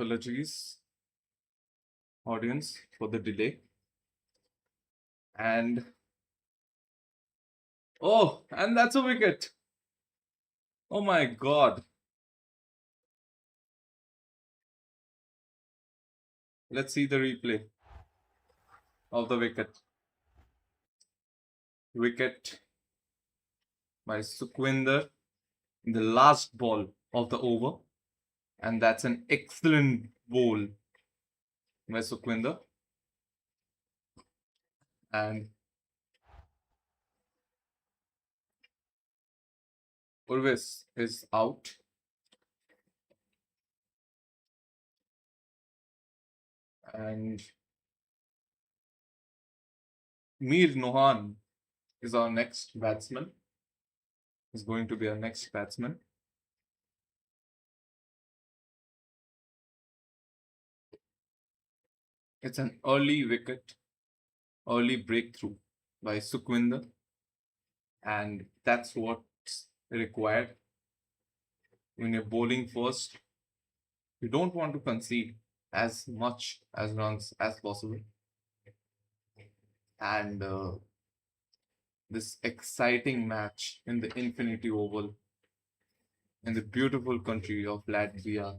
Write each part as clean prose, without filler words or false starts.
apologies, audience, for the delay. And and that's a wicket. Oh my God. Let's see the replay of the wicket. Wicket by Sukhwinder in the last ball of the over. And that's an excellent ball by Sukhwinder. And Urvis is out. And Mir Nohan is our next batsman. Is going to be our next batsman. It's an early wicket, early breakthrough by Sukhwinder. And that's what's required when you're bowling first. You don't want to concede as much as runs as possible. And this exciting match in the Infinity Oval in the beautiful country of Latvia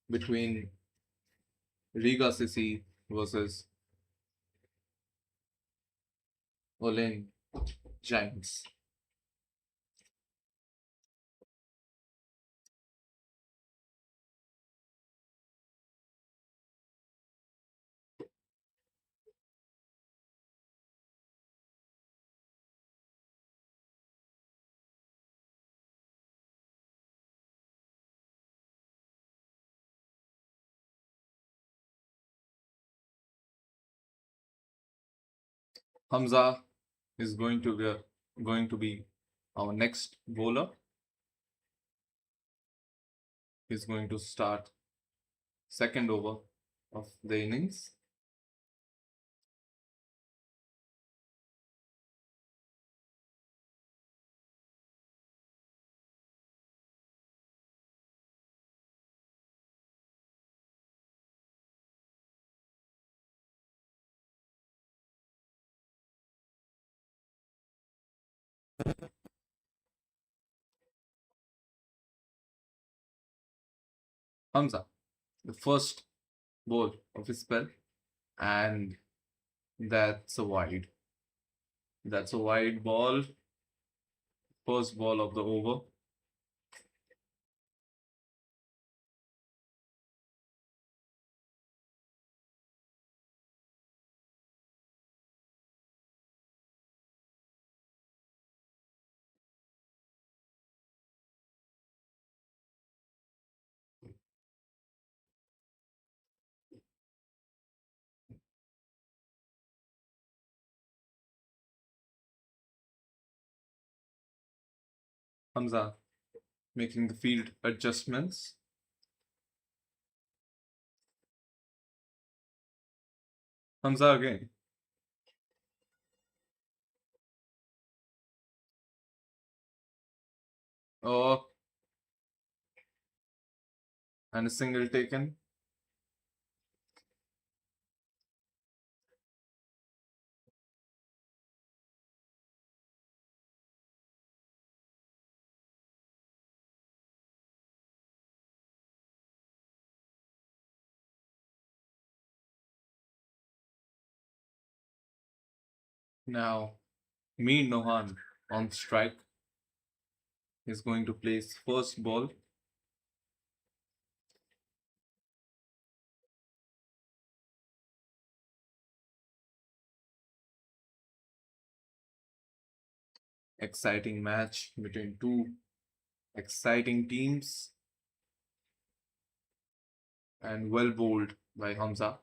between Riga City versus Olaine Giants. Hamza is going to be our next bowler. He's going to start second over of the innings. Hamza, the first ball of his spell, and that's a wide. That's a wide ball. First ball of the over. Hamza making the field adjustments. Hamza again. Oh, and a single taken. Now, Mir Nohan on strike is going to place first ball. Exciting match between two exciting teams and well bowled by Hamza.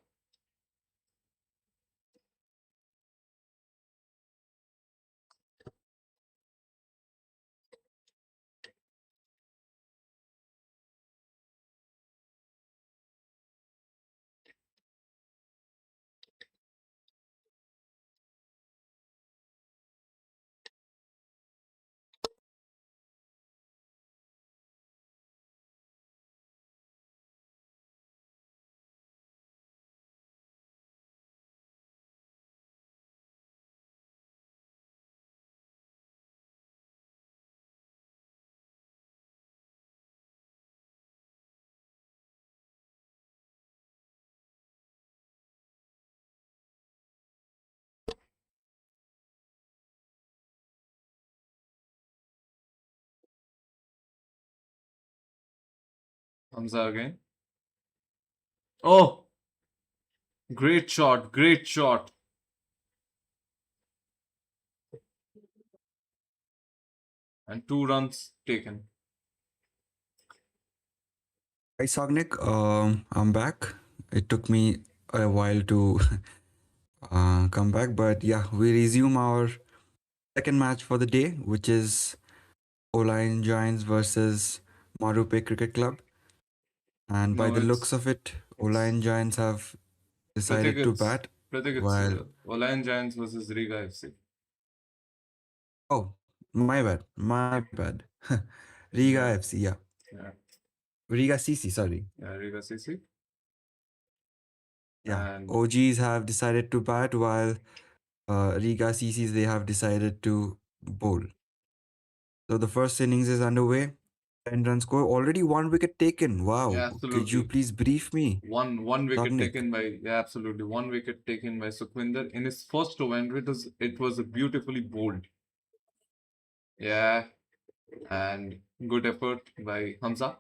Hamza again. Oh, great shot, great shot. And 2 runs taken. Hi, Sagnik. I'm back. It took me a while to come back, but yeah, we resume our second match for the day, which is Olaine Giants versus Marupe Cricket Club. And by No, the looks of it, it's Olaine Giants have Pratik, decided to it's bat, Pratik, it's while Olaine Giants versus Riga FC. oh, my bad, Riga Yeah, FC, yeah, yeah, Riga CC, sorry, yeah, Riga CC. yeah. And OGs have decided to bat, while Riga CCs they have decided to bowl. So the first innings is underway. 10 run score. Already one wicket taken. yeah, Wow. Could you absolutely. please brief me, One wicket Sagnik? taken by, yeah, absolutely, one wicket taken by Sukhwinder in his first over, and it was a beautifully bowled. Yeah, and good effort by Hamza.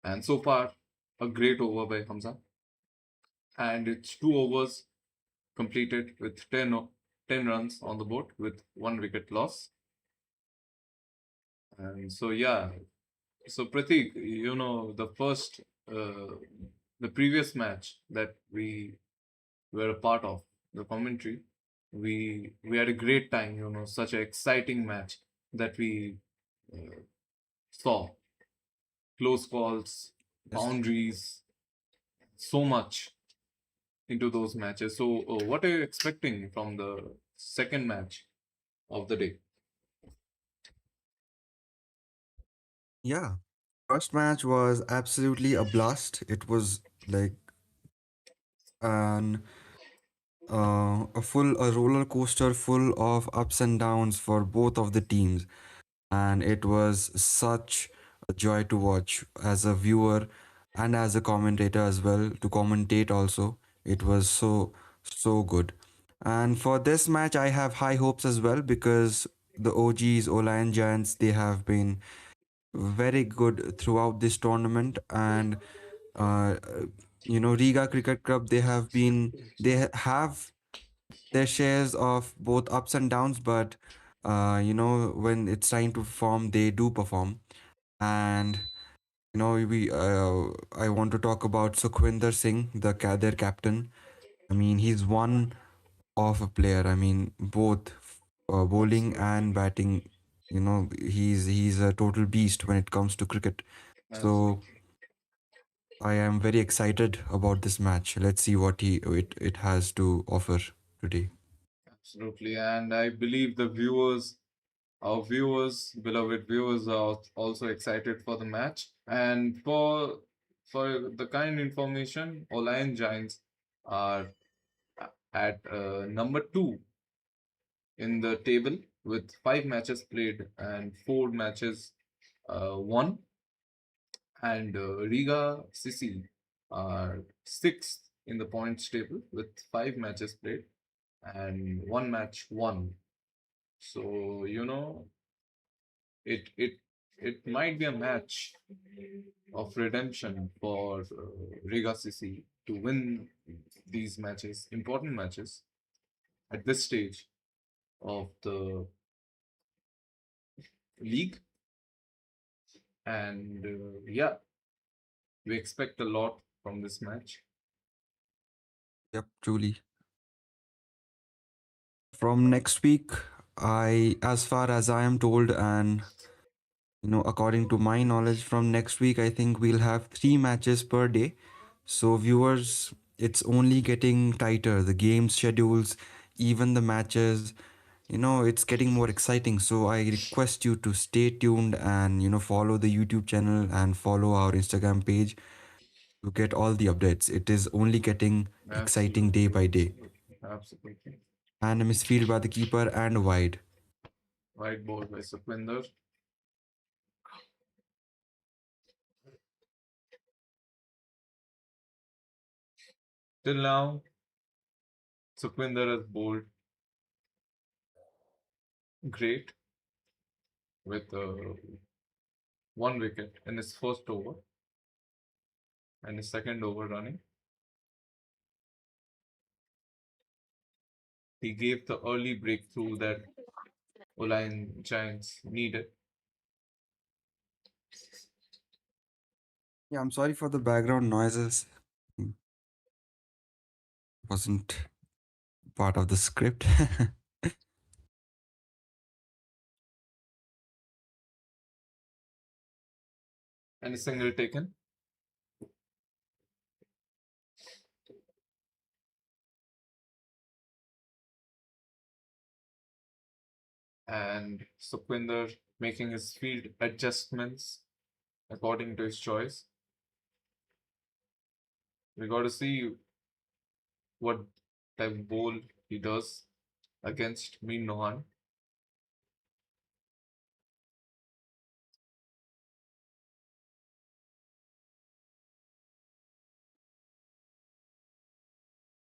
And so far, a great over by Hamza. And it's 2 overs completed with 10 runs on the board with 1 wicket loss. And so, yeah, so Pratik, uh, the previous match that we were a part of, the commentary, we had a great time, such an exciting match that we uh, saw. Close calls, Yes. boundaries, so much into those matches. So, what are you expecting from the second match of the day? Yeah. First match was absolutely a blast. It was like an a roller coaster full of ups and downs for both of the teams, and it was such a joy to watch as a viewer and as a commentator as well, to commentate also. It was so good. And for this match I have high hopes as well, because the OGs Olion Giants, they have been very good throughout this tournament. And uh, Riga Cricket Club, they have their shares of both ups and downs, but when it's time to perform, they do perform. And we I want to talk about Sukhwinder Singh, their captain. I mean, he's one of a player. I mean, both bowling Absolutely, and batting. He's a total beast when it comes to cricket. So absolutely, I am very excited about this match. Let's see what it has to offer today. absolutely. And I believe our viewers, beloved viewers, are also excited for the match. And for the kind information, Olaine Giants are at number 2 in the table with 5 matches played and 4 matches won. And Riga CC are 6th in the points table with 5 matches played and 1 match won. So it it might be a match of redemption for Riga CC to win these matches, important matches at this stage of the league. And yeah, we expect a lot from this match. Yep, truly. From next week, as far as I am told, and according to my knowledge, from next week, I think we'll have 3 matches per day. So, viewers, it's only getting tighter. The game schedules, even the matches, it's getting more exciting. So, I request you to stay tuned and, follow the YouTube channel and follow our Instagram page to get all the updates. It is only getting exciting day Absolutely, by day. absolutely, absolutely. And a misfield by the keeper and wide. White ball by Sukhwinder. Till now, Sukhwinder has bowled great with 1 wicket in his first over. and his second over running. He gave the early breakthrough that Olaine Giants needed. Yeah, I'm sorry for the background noises. Wasn't part of the script. And a single taken. And Sukhwinder making his field adjustments according to his choice. We got to see what type of bowl he does against Min Nohan.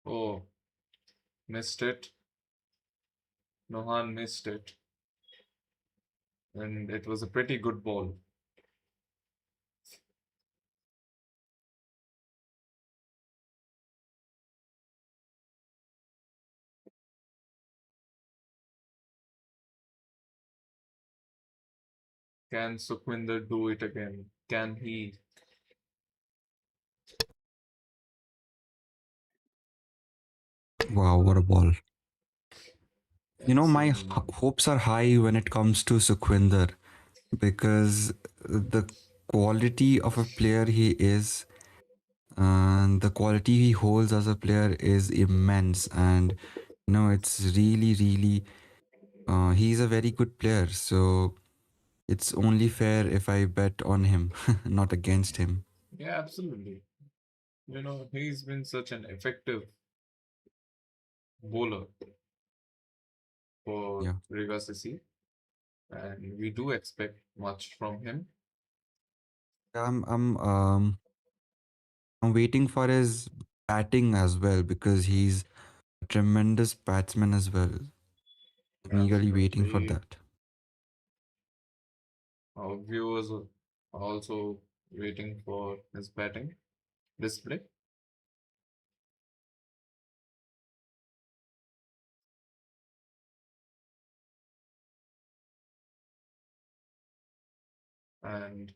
Oh, missed it. Nohan missed it. And it was a pretty good ball. Can Sukhwinder do it again? Can he? Wow, what a ball. My Excellent. hopes are high when it comes to Sukhwinder because the quality of a player he is and the quality he holds as a player is immense. And, it's really, really, he's a very good player. So it's only fair if I bet on him, not against him. Yeah, absolutely. He's been such an effective bowler for Yeah. Riga CC, and we do expect much from him. I'm, I'm, um, I'm waiting for his batting as well because he's a tremendous batsman as well. I'm eagerly waiting for Absolutely. that. Our viewers are also waiting for his batting display. And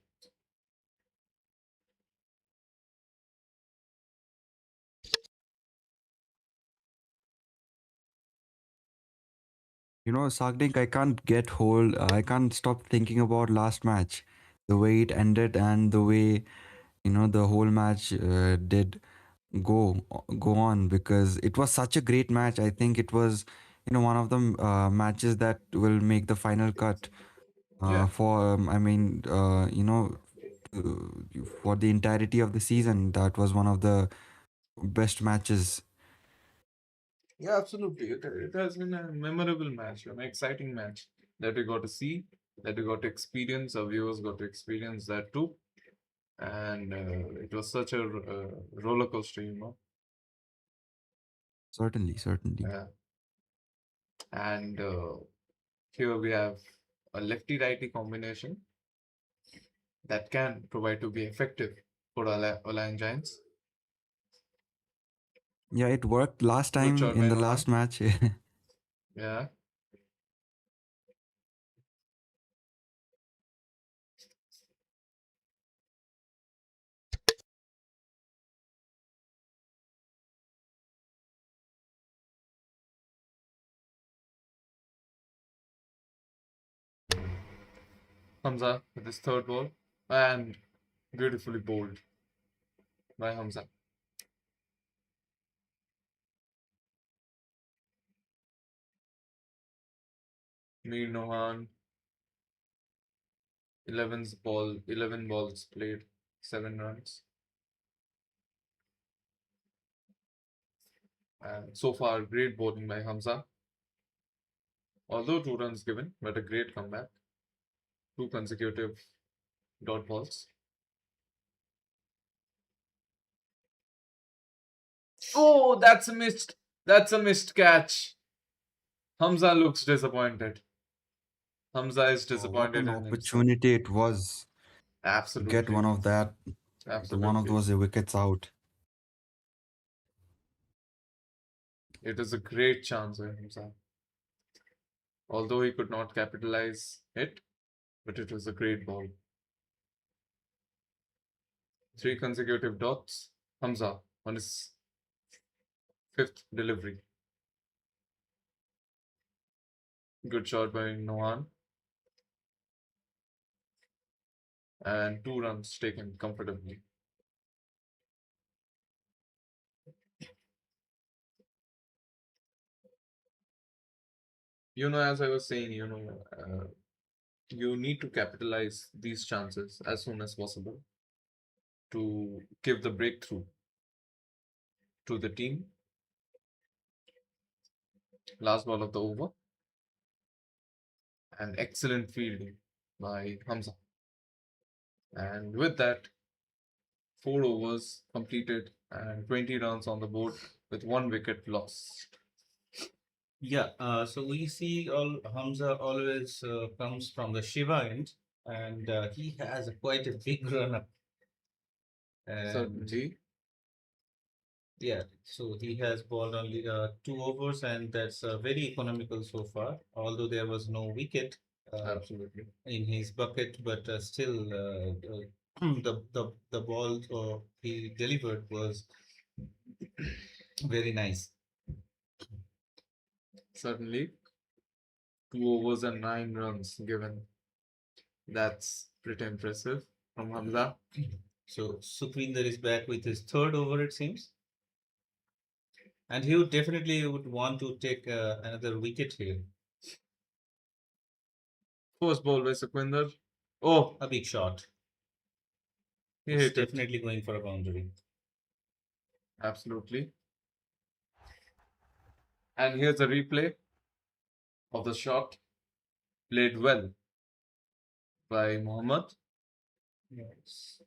Sagnik, I can't stop thinking about last match, the way it ended and the way, the whole match did go go on because it was such a great match. I think it was, one of the matches that will make the final cut yeah, for the entirety of the season. That was one of the best matches. yeah, absolutely. It has been a memorable match, an exciting match that we got to see, that we got to experience. Our viewers got to experience that too. And it was such a roller coaster. Certainly, certainly. Uh, and here we have a lefty righty combination that can provide to be effective for Olaine Giants. Yeah, it worked last Good time shot in by the Nohan. last match. Yeah. Hamza with his third ball and beautifully bowled by Hamza. Mir Nohan, 11 balls played, 7 runs. And so far, great bowling by Hamza. Although 2 runs given, but a great comeback. 2 consecutive dot balls. Oh, That's a missed catch. Hamza looks disappointed. Hamza is Oh, what disappointed an in himself. opportunity it was to get Absolutely. one of that. The one of Absolutely. those wickets out. It is a great chance for himself. Although he could not capitalize it, but it was a great ball. 3 consecutive dots. Hamza on his fifth delivery. Good shot by Nohan. And 2 runs taken comfortably. As I was saying, you need to capitalize these chances as soon as possible to give the breakthrough to the team. Last ball of the over. And excellent fielding by Hamza. And with that, 4 overs completed and 20 runs on the board with 1 wicket lost. Yeah, so we see Hamza always comes from the Shiva end, and he has quite a big run up. And Certainly. yeah, so he has balled only 2 overs, and that's very economical so far. Although there was no wicket Absolutely. in his bucket, but still the ball he delivered was very nice. Certainly. 2 overs and 9 runs given. That's pretty impressive from Hamza. So Sukhvinder is back with his third over, it seems. And he would definitely would want to take another wicket here. First ball by Sukhvinder. Oh, A big shot. he It's hit it. definitely going for a boundary. Absolutely. And here's a replay of the shot. Played well by Mohammad. Yes.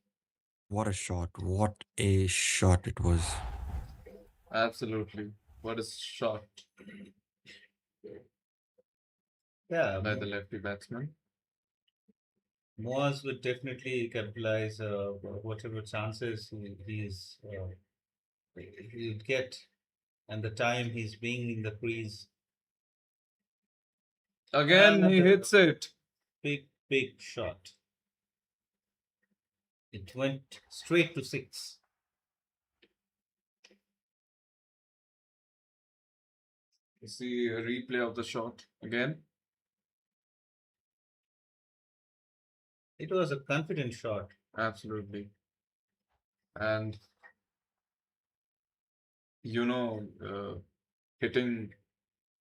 What a shot. What a shot it was. Absolutely. What a shot Yeah, by the lefty batsman. Moaz would definitely capitalize whatever chances he would get, and the time he's being in the crease. Again, he Another hits it. big shot. It went straight to 6. You see a replay of the shot again. It was a confident shot. Absolutely. And hitting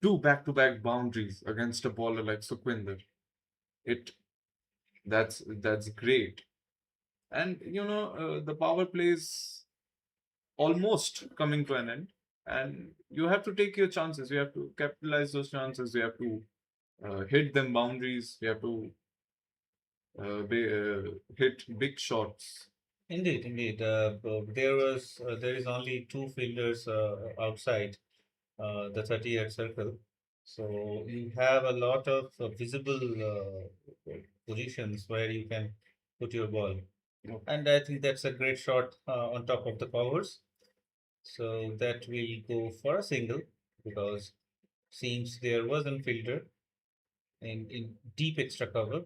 2 back-to-back boundaries against a bowler like Sukhwinder, that's great. And the power play is almost coming to an end, and you have to take your chances. You have to capitalize those chances. You have to hit them boundaries. You have to hit big shots. Indeed. There is only 2 fielders outside the 30-yard circle, so you have a lot of visible positions where you can put your ball, and I think that's a great shot on top of the covers. So that will go for a single because seems there was a fielder in deep extra cover.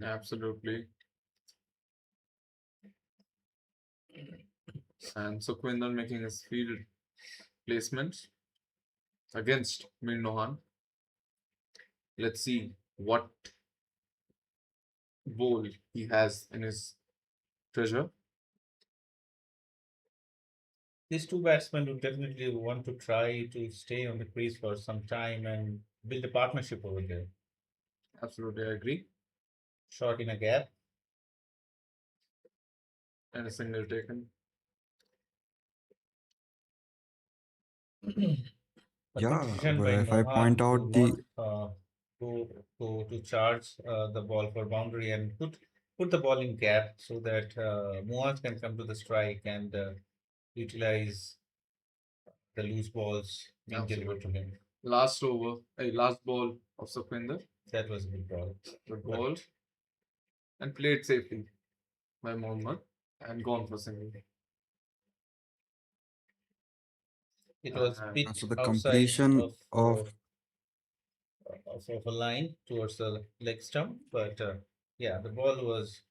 Absolutely. And Sukhwinder making his field placement against Mir Nohan. Let's see what bowl he has in his treasure. These 2 batsmen would definitely want to try to stay on the crease for some time and build a partnership over there. Absolutely, I agree. Shot in a gap. And a single taken. A Yeah, good decision but by if I point Nohan to out the not go to charge the ball for boundary and put the ball in gap so that Muaz can come to the strike and utilize the loose balls being delivered to him. Last ball of Sukhwinder. That was a good ball. Good ball. And played safely. by Mohammad and gone for single. It was Uh, bit So the outside completion of of a line towards the leg stump, but yeah, the ball was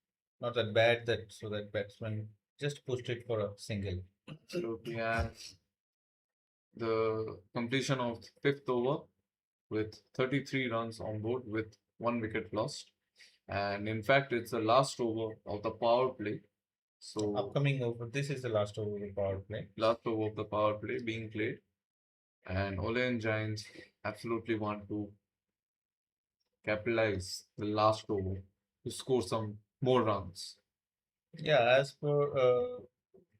not that bad that so that batsman just pushed it for a single. Absolutely. And the completion of the fifth over with 33 runs on board with 1 wicket lost. And in fact, it's the last over of the power play. So, Upcoming over, this is the last over of the power play. last over of the power play being played. And Olaine Giants absolutely want to capitalize the last over to score some more runs. Yeah, as for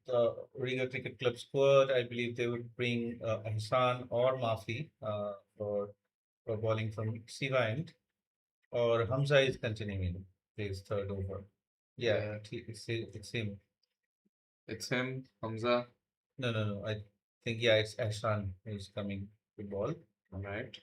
the Riga Cricket Club squad, I believe they would bring Hassan or Mafi for bowling from Siva end, or Hamza is continuing his third over. Yeah, Yeah. it's him. It's him, Hamza. No. I think yeah, it's Hassan who's coming to ball. All right.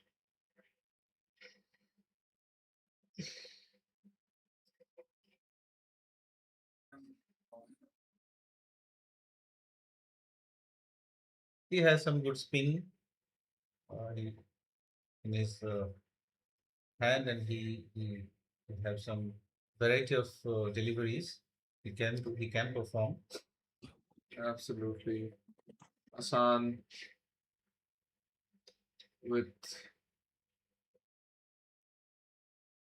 He has some good spin in his hand, and he have some variety of deliveries. He can perform. Absolutely. Hassan with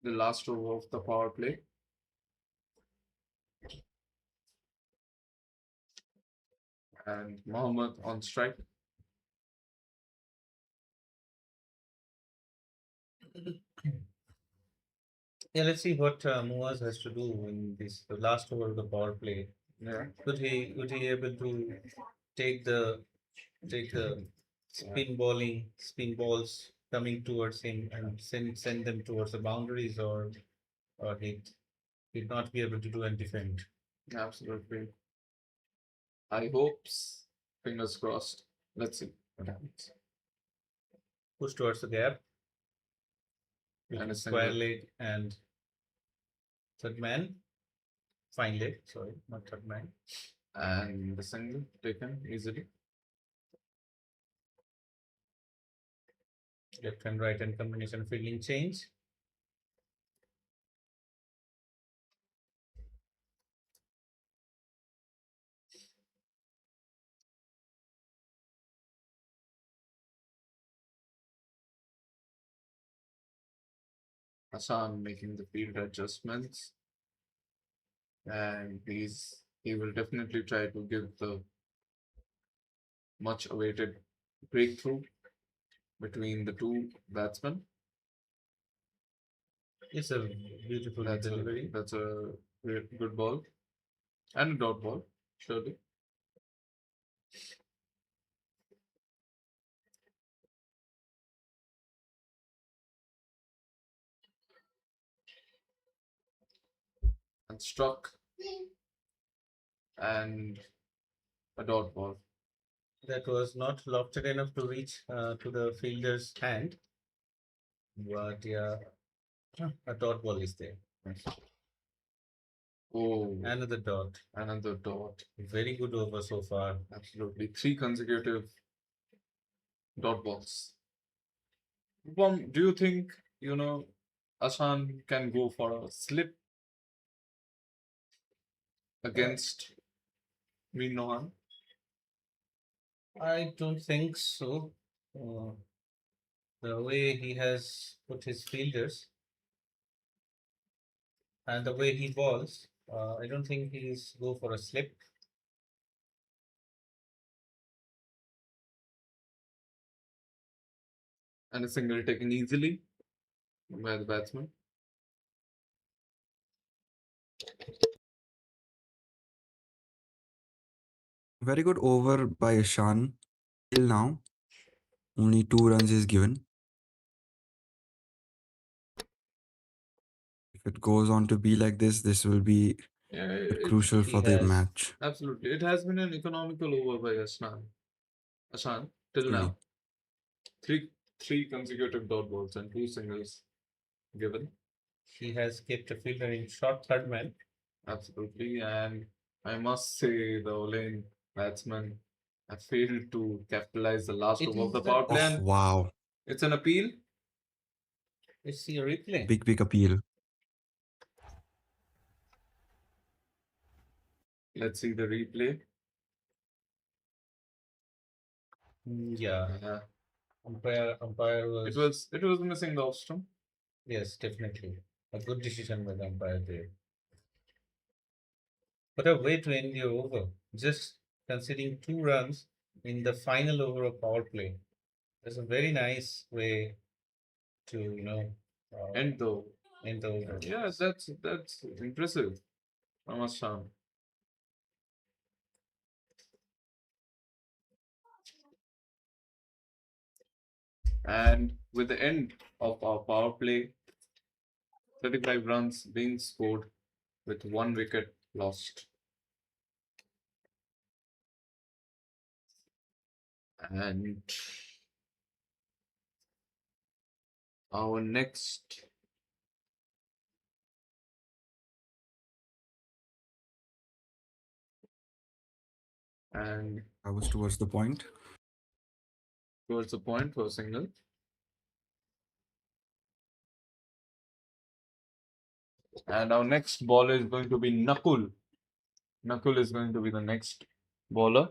the last over of the power play. And Mohammad on strike. Yeah, let's see what Muaz has to do in this the last over of the power play. Yeah. Could he able to take the take the spin balls coming towards him and send them towards the boundaries, or he'd not be able to do and defend. Absolutely. I hopes. Fingers crossed. Let's see what happens. Push towards the gap. And a Square single. leg and third man. Fine leg, sorry, not third man. And the single taken easily. Left and right hand combination fielding change. Hassan making the field adjustments. And he will definitely try to give the much awaited breakthrough between the two batsmen. It's a beautiful delivery. That's a good ball and a dot ball, surely. And struck and a dot ball. That was not lofted enough to reach to the fielder's hand, but yeah, a dot ball is there. Oh, Another dot. another dot. Very good over so far. Absolutely. 3 consecutive dot balls. Do you think, Ashan can go for a slip against Min Nohan? I don't think so. Uh, the way he has put his fielders and the way he balls, I don't think he's go for a slip. And a single taken easily by the batsman. very good over by Ishan. Till now, only 2 runs is given. If it goes on to be like this will be Yeah, crucial for the match. absolutely. It has been an economical over by Ashan till Truly. now. Three consecutive dot balls and 2 singles given. He has kept a fielder in short third man. Absolutely. And I must say, the Olaine batsman have failed to capitalize the last It over of is the the power play. Oh, And wow. it's an appeal. Let's see a replay. Big, big appeal. Let's see the replay. Yeah, Yeah. umpire It was missing the off stump. yes, definitely a good decision by the umpire there. What a way to end your over! Just conceding 2 runs in the final over of power play. That's a very nice way to And though, end the over. yeah, that's impressive. Namaskar. And with the end of our power play, 35 runs being scored with 1 wicket lost. And our next and I was towards the point. towards the point for a single. And our next bowler is going to be Nakul. Nakul is going to be the next bowler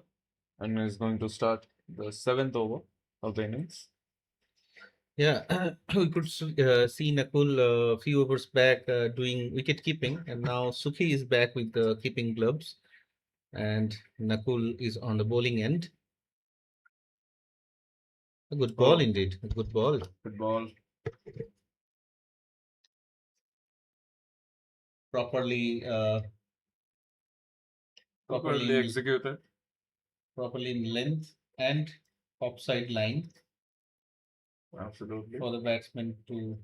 and is going to start the 7th over of the innings. Yeah, we could see Nakul a few overs back doing wicket keeping, and now Sukhi is back with the keeping gloves, and Nakul is on the bowling end. A good ball Oh. indeed, a good ball. Good ball. Properly, Properly in, executed. properly in length and offside line Absolutely. for the batsman to.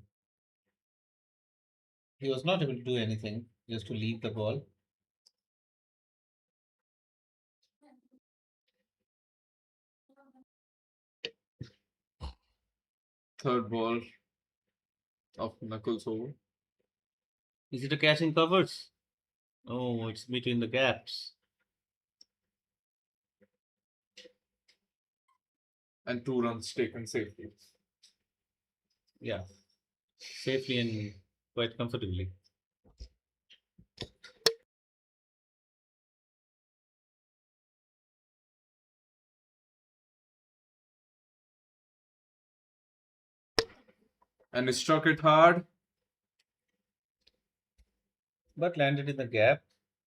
He was not able to do anything, just to leave the ball. Third ball of Knuckles over. Is it a catch in covers? Oh, it's between the gaps. And 2 runs taken safely. Yeah, safely and quite comfortably. And he struck it hard. But landed in the gap.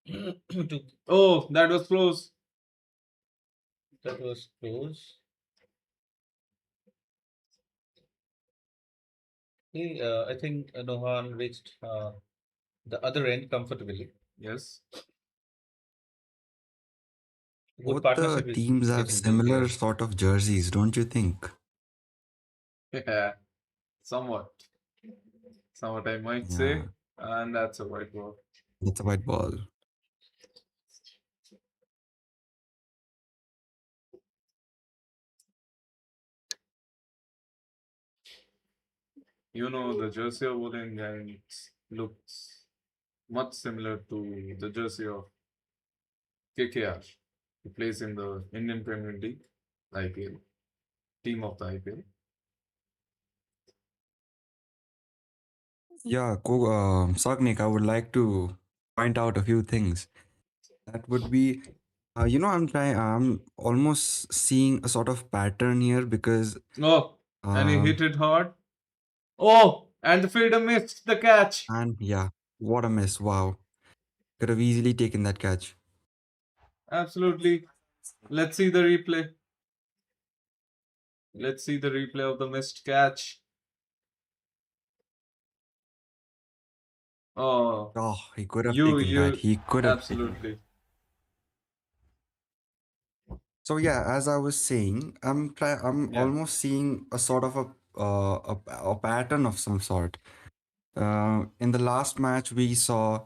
to, Oh, that was close. that was close. I think Nohan reached the other end comfortably. Yes. Good Both partnership the is teams have getting built similar here. sort of jerseys, don't you think? Yeah. Somewhat. Somewhat, I might Yeah, say. And that's a white ball. that's a white ball. You know, the jersey of Wooden Giants looks much similar to the jersey of KKR. He plays in the Indian Premier League, IPL, team of the IPL. Yeah, Sagnik, I would like to point out a few things. That would be, I'm almost seeing a sort of pattern here because, Oh, and he hit um, it hard. Oh, and the fielder missed the catch. and yeah, what a miss. Wow. Could have easily taken that catch. Absolutely. Let's see the replay. Let's see the replay of the missed catch. Oh, Oh, he could have you, taken that. you, He could have taken that. absolutely. So yeah, as I was saying, I'm Yeah, almost seeing a sort of a pattern of some sort. In the last match, we saw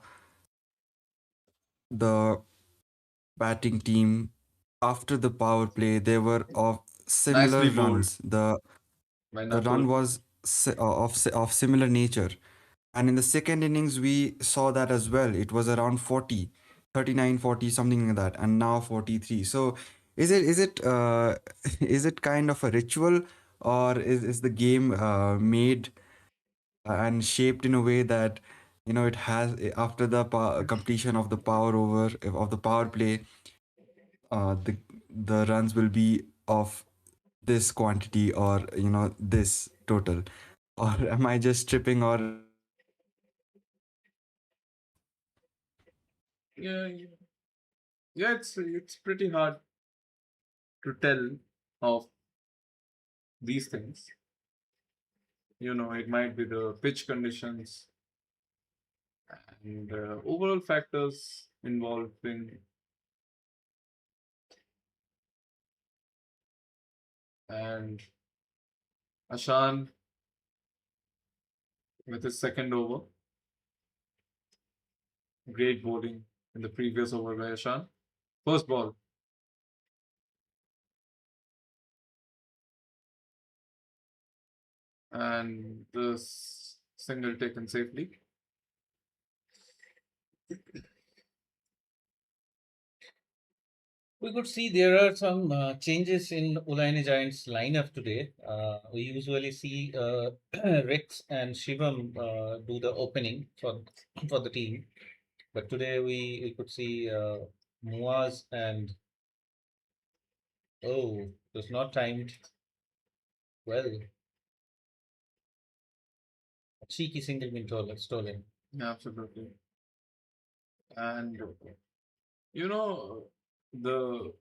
the batting team after the power play. They were of similar nicely bowled runs. by The run Nakul. was of similar nature. And in the second innings, we saw that as well. It was around 40, 39, 40, something like that. And now 43. So is it is it kind of a ritual, or is the game made and shaped in a way that, it has, after the completion of the power over of the power play, the runs will be of this quantity, or this total, or am I just tripping, or is it Yeah, yeah, yeah. It's pretty hard to tell of these things. It might be the pitch conditions and overall factors involving. And Ashan with his second over, great bowling in the previous over by Ashan. First ball, and the single taken safely. We could see there are some changes in Olaine Giants lineup today. We usually see Rex and Shivam do the opening for the team, but today we could see Muaz and oh, it was not timed well. A cheeky single been stolen. Absolutely. And the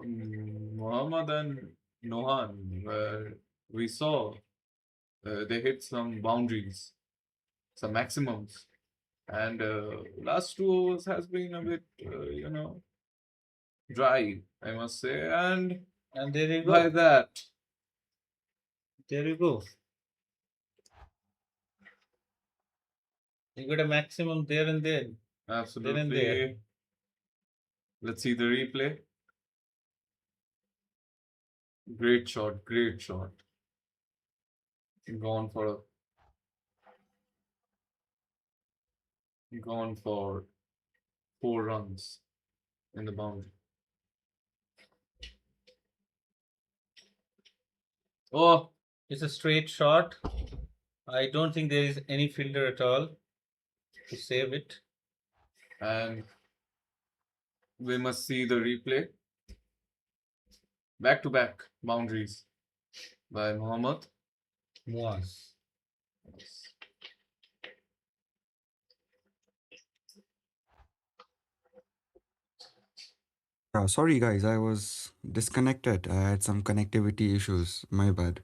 Muhammad and Nohan, where we saw they hit some boundaries, some maximums, and last two overs has been a bit, dry, I must say, and And there you by go. that, There you go. You got a maximum there and there. There and there. absolutely. Let's see the replay. Great shot, great shot. Gone for gone for 4 runs in the boundary. Oh, It's a straight shot. I don't think there is any fielder at all to save it. and we must see the replay. Back to back boundaries by Mohammad. Muaz. Sorry guys, I was disconnected. I had some connectivity issues. My bad.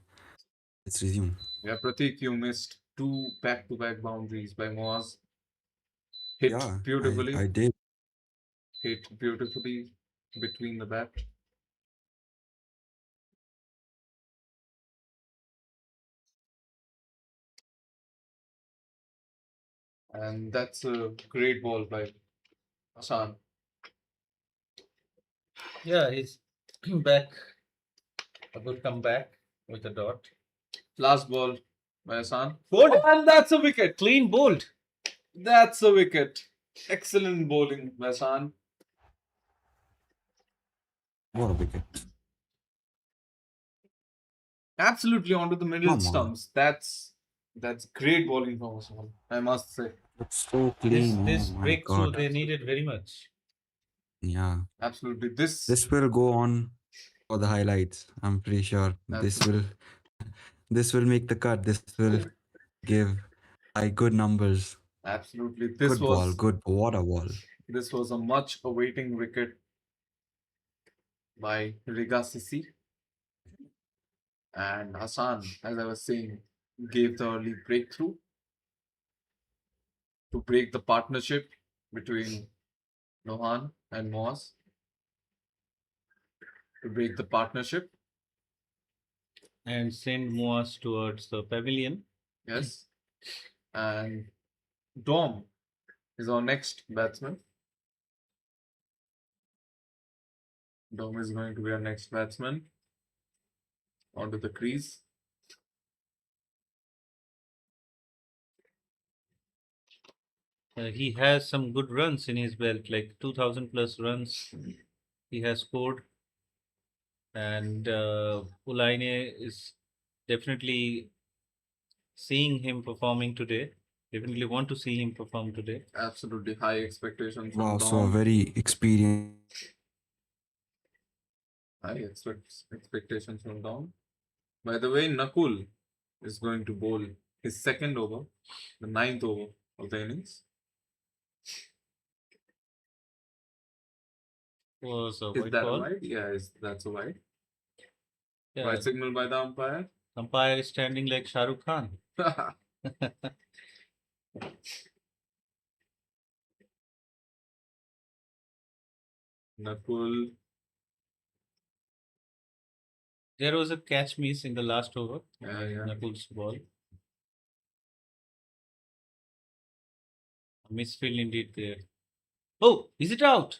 Let's resume. Yeah, Pratik, you missed two back to back boundaries by Moaz. Hit Yeah, I beautifully, did. hit beautifully between the bat. And that's a great ball by Hassan. Yeah, he's back. A good comeback with a dot. Last ball by Hassan. Bowled. And that's a wicket. Clean bowled. That's a wicket. Excellent bowling by Hassan. What a wicket. Absolutely onto the middle Come on. stumps. That's great bowling from Hassan, I must say. It's so This clean. this Oh my breakthrough god. they needed very much. Yeah. Absolutely. This This will go on for the highlights. I'm pretty sure absolutely. this will make the cut. This will give good numbers. Absolutely. Good ball. Good. What a ball. This was a much awaiting wicket by Riga Sisi. And Hassan, as I was saying, gave the early breakthrough to break the partnership between Nohan and Moaz. To break the partnership, And send Muaz towards the pavilion. yes. And Dom is our next batsman. Dom is going to be our next batsman onto the crease. He has some good runs in his belt, like 2000 plus runs he has scored. And Olaine is definitely seeing him performing today. Definitely want to see him perform today. Absolutely high expectations from Wow, so a Dom. very experienced. Expectations from Dom. By the way, Nakul is going to bowl his second over, the ninth over of the innings. Was a Is white that a ball. wide? Yeah, that's a wide. Yeah, Right signal by the umpire. umpire is standing like Shah Rukh Khan. Nakul. There was a catch miss in the last over. Yeah. Nakul's ball. A misfield indeed there. Oh, is it out?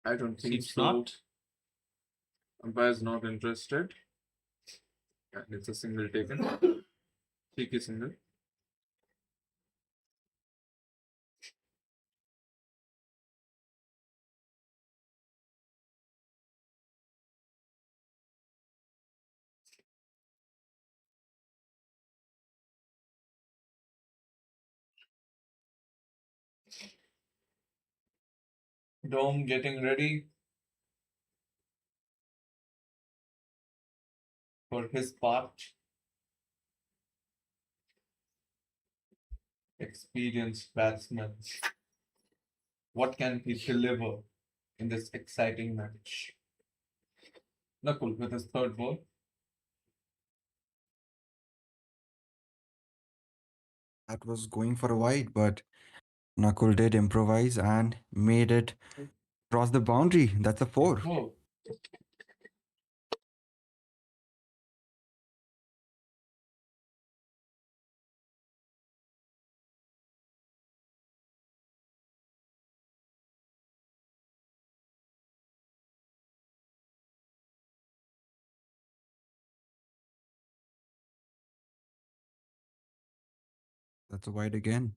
I don't think Seems so. not. Umpire's not interested. And it's a single taken. Cheeky single. Dome getting ready for his part. Experienced batsman. What can he deliver in this exciting match? Nakul with his third ball. That was going for a wide, but Nakul did improvise and made it cross the boundary. That's a four. Oh, That's a wide again.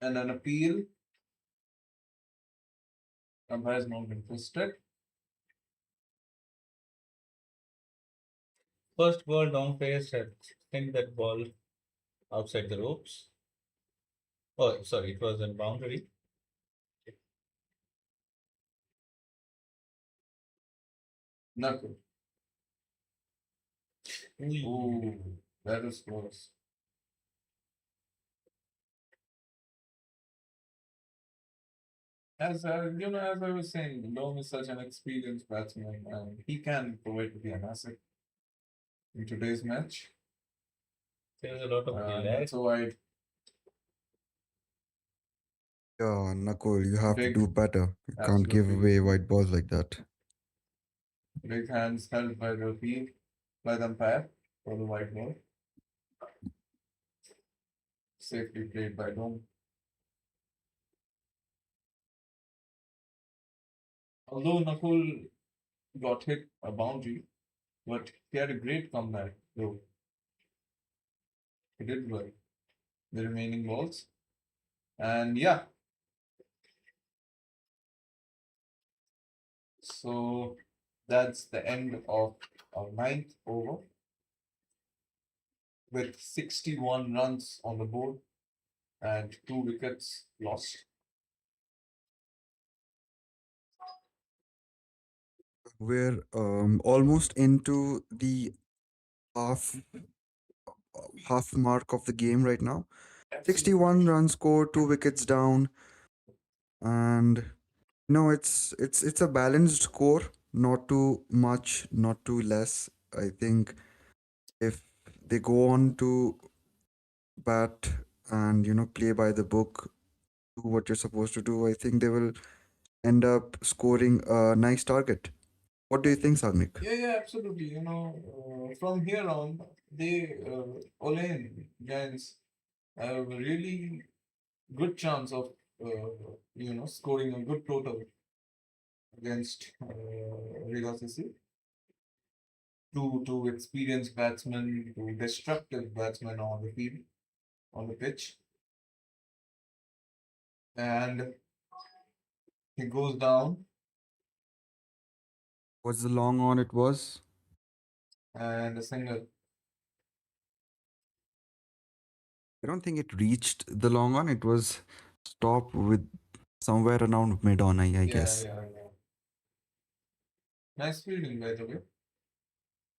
and an appeal. Umpire is not interested. First ball down pace had sent that ball outside the ropes. Oh, sorry, it was in boundary. Nakul. Ooh, that is close. As as I was saying, Dome is such an experienced batsman, and he can provide to be an asset in today's match. There's a lot of delay. That's why Yeah, Nakul, you have to big, do better. You can't give absolutely away white balls like that. big hands held by the field by the umpire for the white ball. Safely played by Dome. Although Nakul got hit a boundary, but he had a great comeback though. He did well the remaining balls. And yeah, so that's the end of our ninth over with 61 runs on the board and 2 wickets lost. We're almost into the half half mark of the game right now. 61 runs scored, 2 wickets down, and no, it's a balanced score, not too much, not too less. I think if they go on to bat and play by the book, do what you're supposed to do, I think they will end up scoring a nice target. What do you think, Sagnik? Yeah, absolutely. From here on, Olaine Giants have a really good chance of scoring a good total against Riga CC. Two experienced batsmen, two destructive batsmen on the field, on the pitch, and he goes down What's the long on it was? and a single. I don't think it reached the long on. It was stopped with somewhere around mid on, I Yeah, guess. yeah, yeah. Nice fielding, by the way.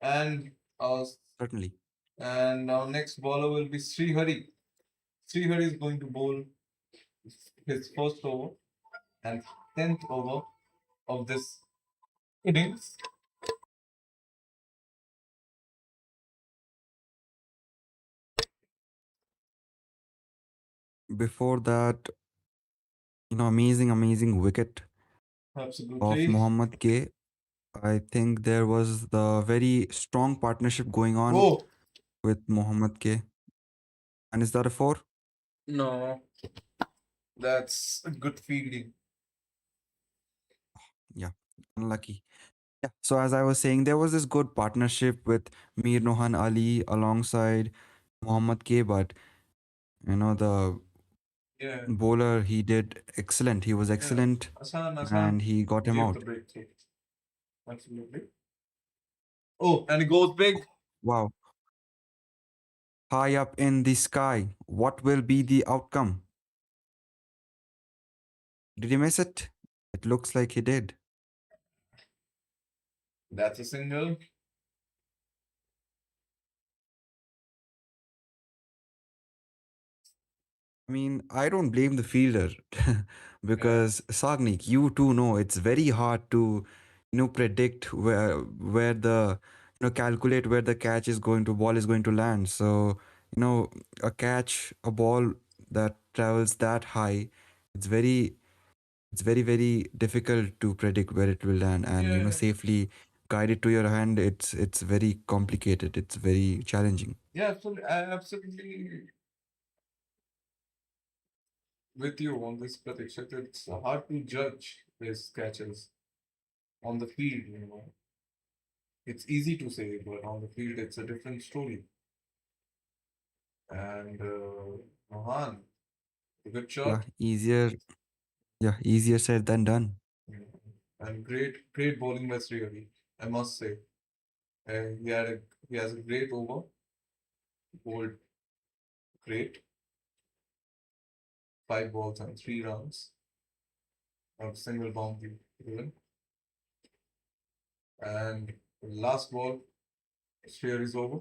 And our Certainly. our next bowler will be Srihari. Srihari is going to bowl his first over and 10th over of this innings. Before that, amazing wicket of Absolutely. Muhammad K. I think there was the very strong partnership going on Oh, with Muhammad K. And is that a four? no, that's a good fielding. Yeah, unlucky. Yeah. So as I was saying, there was this good partnership with Mir Nohan Ali alongside Muhammad K. But the Yeah, bowler, he did excellent. He was yeah. excellent, Asan and he got him gave the out. breakthrough. Absolutely. Oh, and he goes big. Wow. High up in the sky. What will be the outcome? Did he miss it? It looks like he did. That's a single. I mean, I don't blame the fielder Yeah, because Sagnik, you too know it's very hard to, predict where the, calculate where the catch is going to ball is going to land. So, a catch, a ball that travels that high, it's very, very difficult to predict where it will land, and yeah, safely guide it to your hand. It's very complicated. It's very challenging. yeah. Absolutely, I absolutely with you on this, Pratiksha. It's hard to judge his catches on the field. It's easy to say, but on the field, it's a different story. And Mohan, a good Yeah, shot. easier. Yeah, easier said than done. Mm. And great bowling by Srihari, I must say. He had he has a great over, bowled great, 5 balls and 3 runs, not a single boundary even. And last ball, Shreyar is over,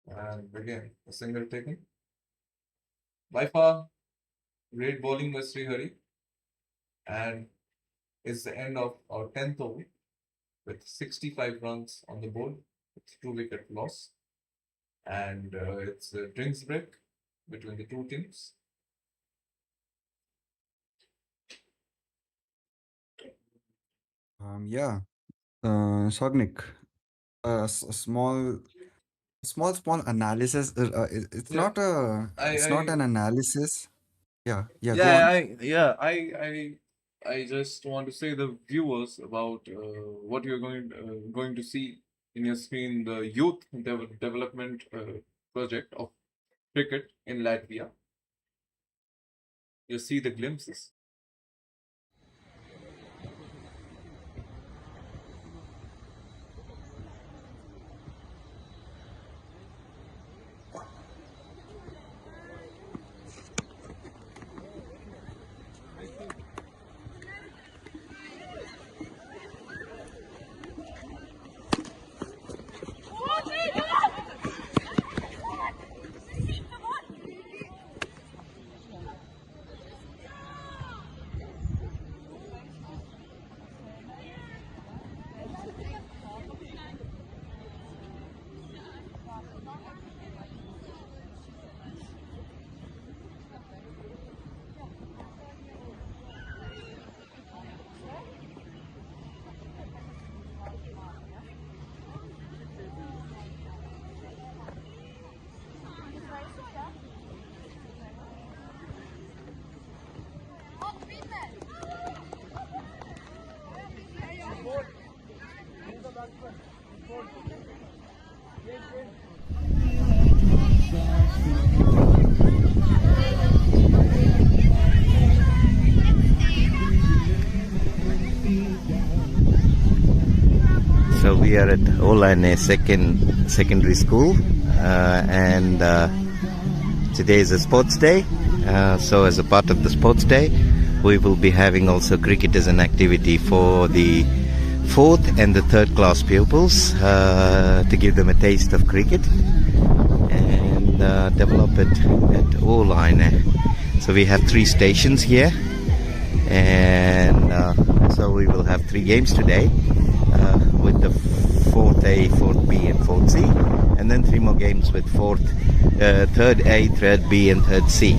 and again a single taken. By far, great bowling by Srihari, and it's the end of our 10th over with 65 runs on the board with 2 wicket loss, and it's a drinks break between the two teams. Yeah, Sognik, a small analysis. It's Yeah, not a, it's not I an analysis. Yeah, yeah. Go Yeah, on. I just want to say the viewers about what you're going to see in your screen, the youth development project of cricket in Latvia. You see the glimpses. So we are at Olaine secondary school, and today is a sports day. So as a part of the sports day, we will be having also cricket as an activity for the fourth and the third class pupils, to give them a taste of cricket and develop it at Olaine. So we have 3 stations here, and so we will have 3 games today, with the 4th A, 4th B and 4th C, and then 3 more games with 3rd A, 3rd B and 3rd C.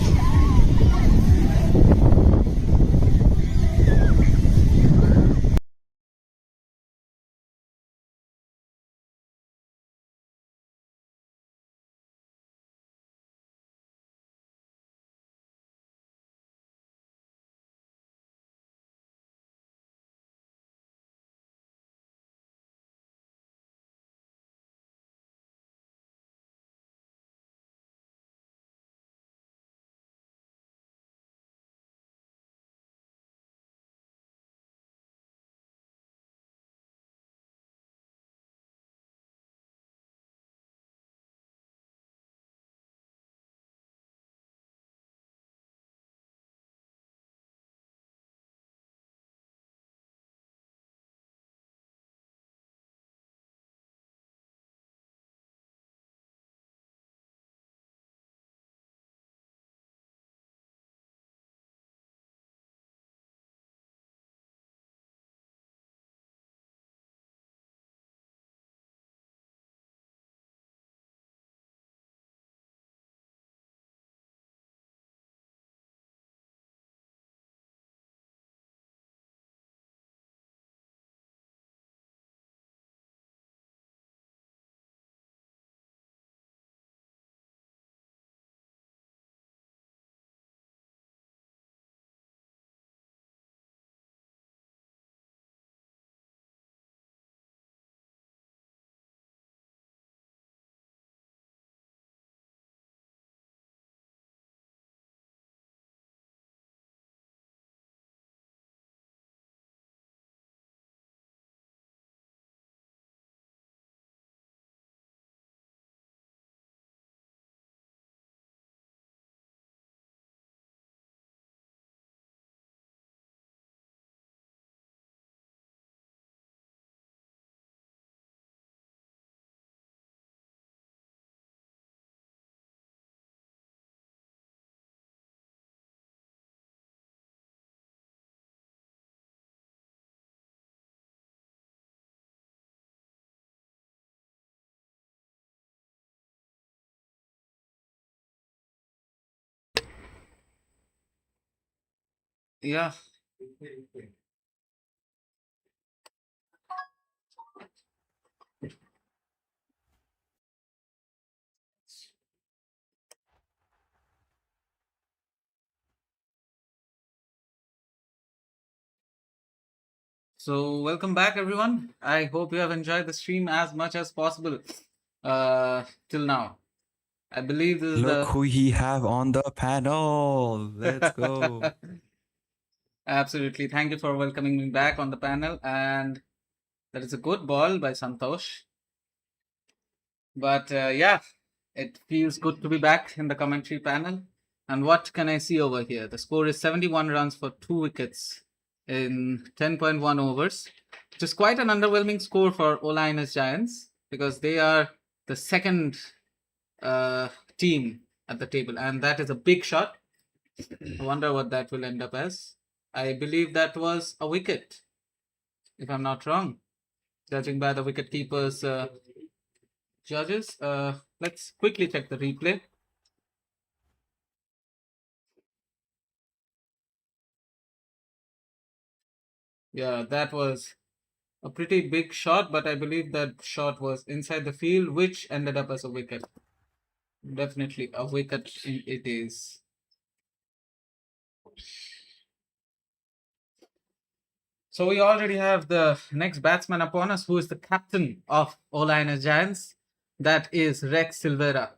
Yeah. So welcome back, everyone. I hope you have enjoyed the stream as much as possible till now. I believe this is Look the who he have on the panel. Let's go. Absolutely. Thank you for welcoming me back on the panel. And that is a good ball by Santosh. But yeah, it feels good to be back in the commentary panel. And what can I see over here? The score is 71 runs for 2 wickets in 10.1 overs, which is quite an underwhelming score for Olaine's Giants because they are the second team at the table, and that is a big shot. I wonder what that will end up as. I believe that was a wicket, if I'm not wrong, judging by the wicket keeper's judges. Let's quickly check the replay. Yeah, that was a pretty big shot, but I believe that shot was inside the field, which ended up as a wicket. Definitely a wicket it is. So we already have the next batsman upon us, who is the captain of Olaine Giants. That is Rex Silvera,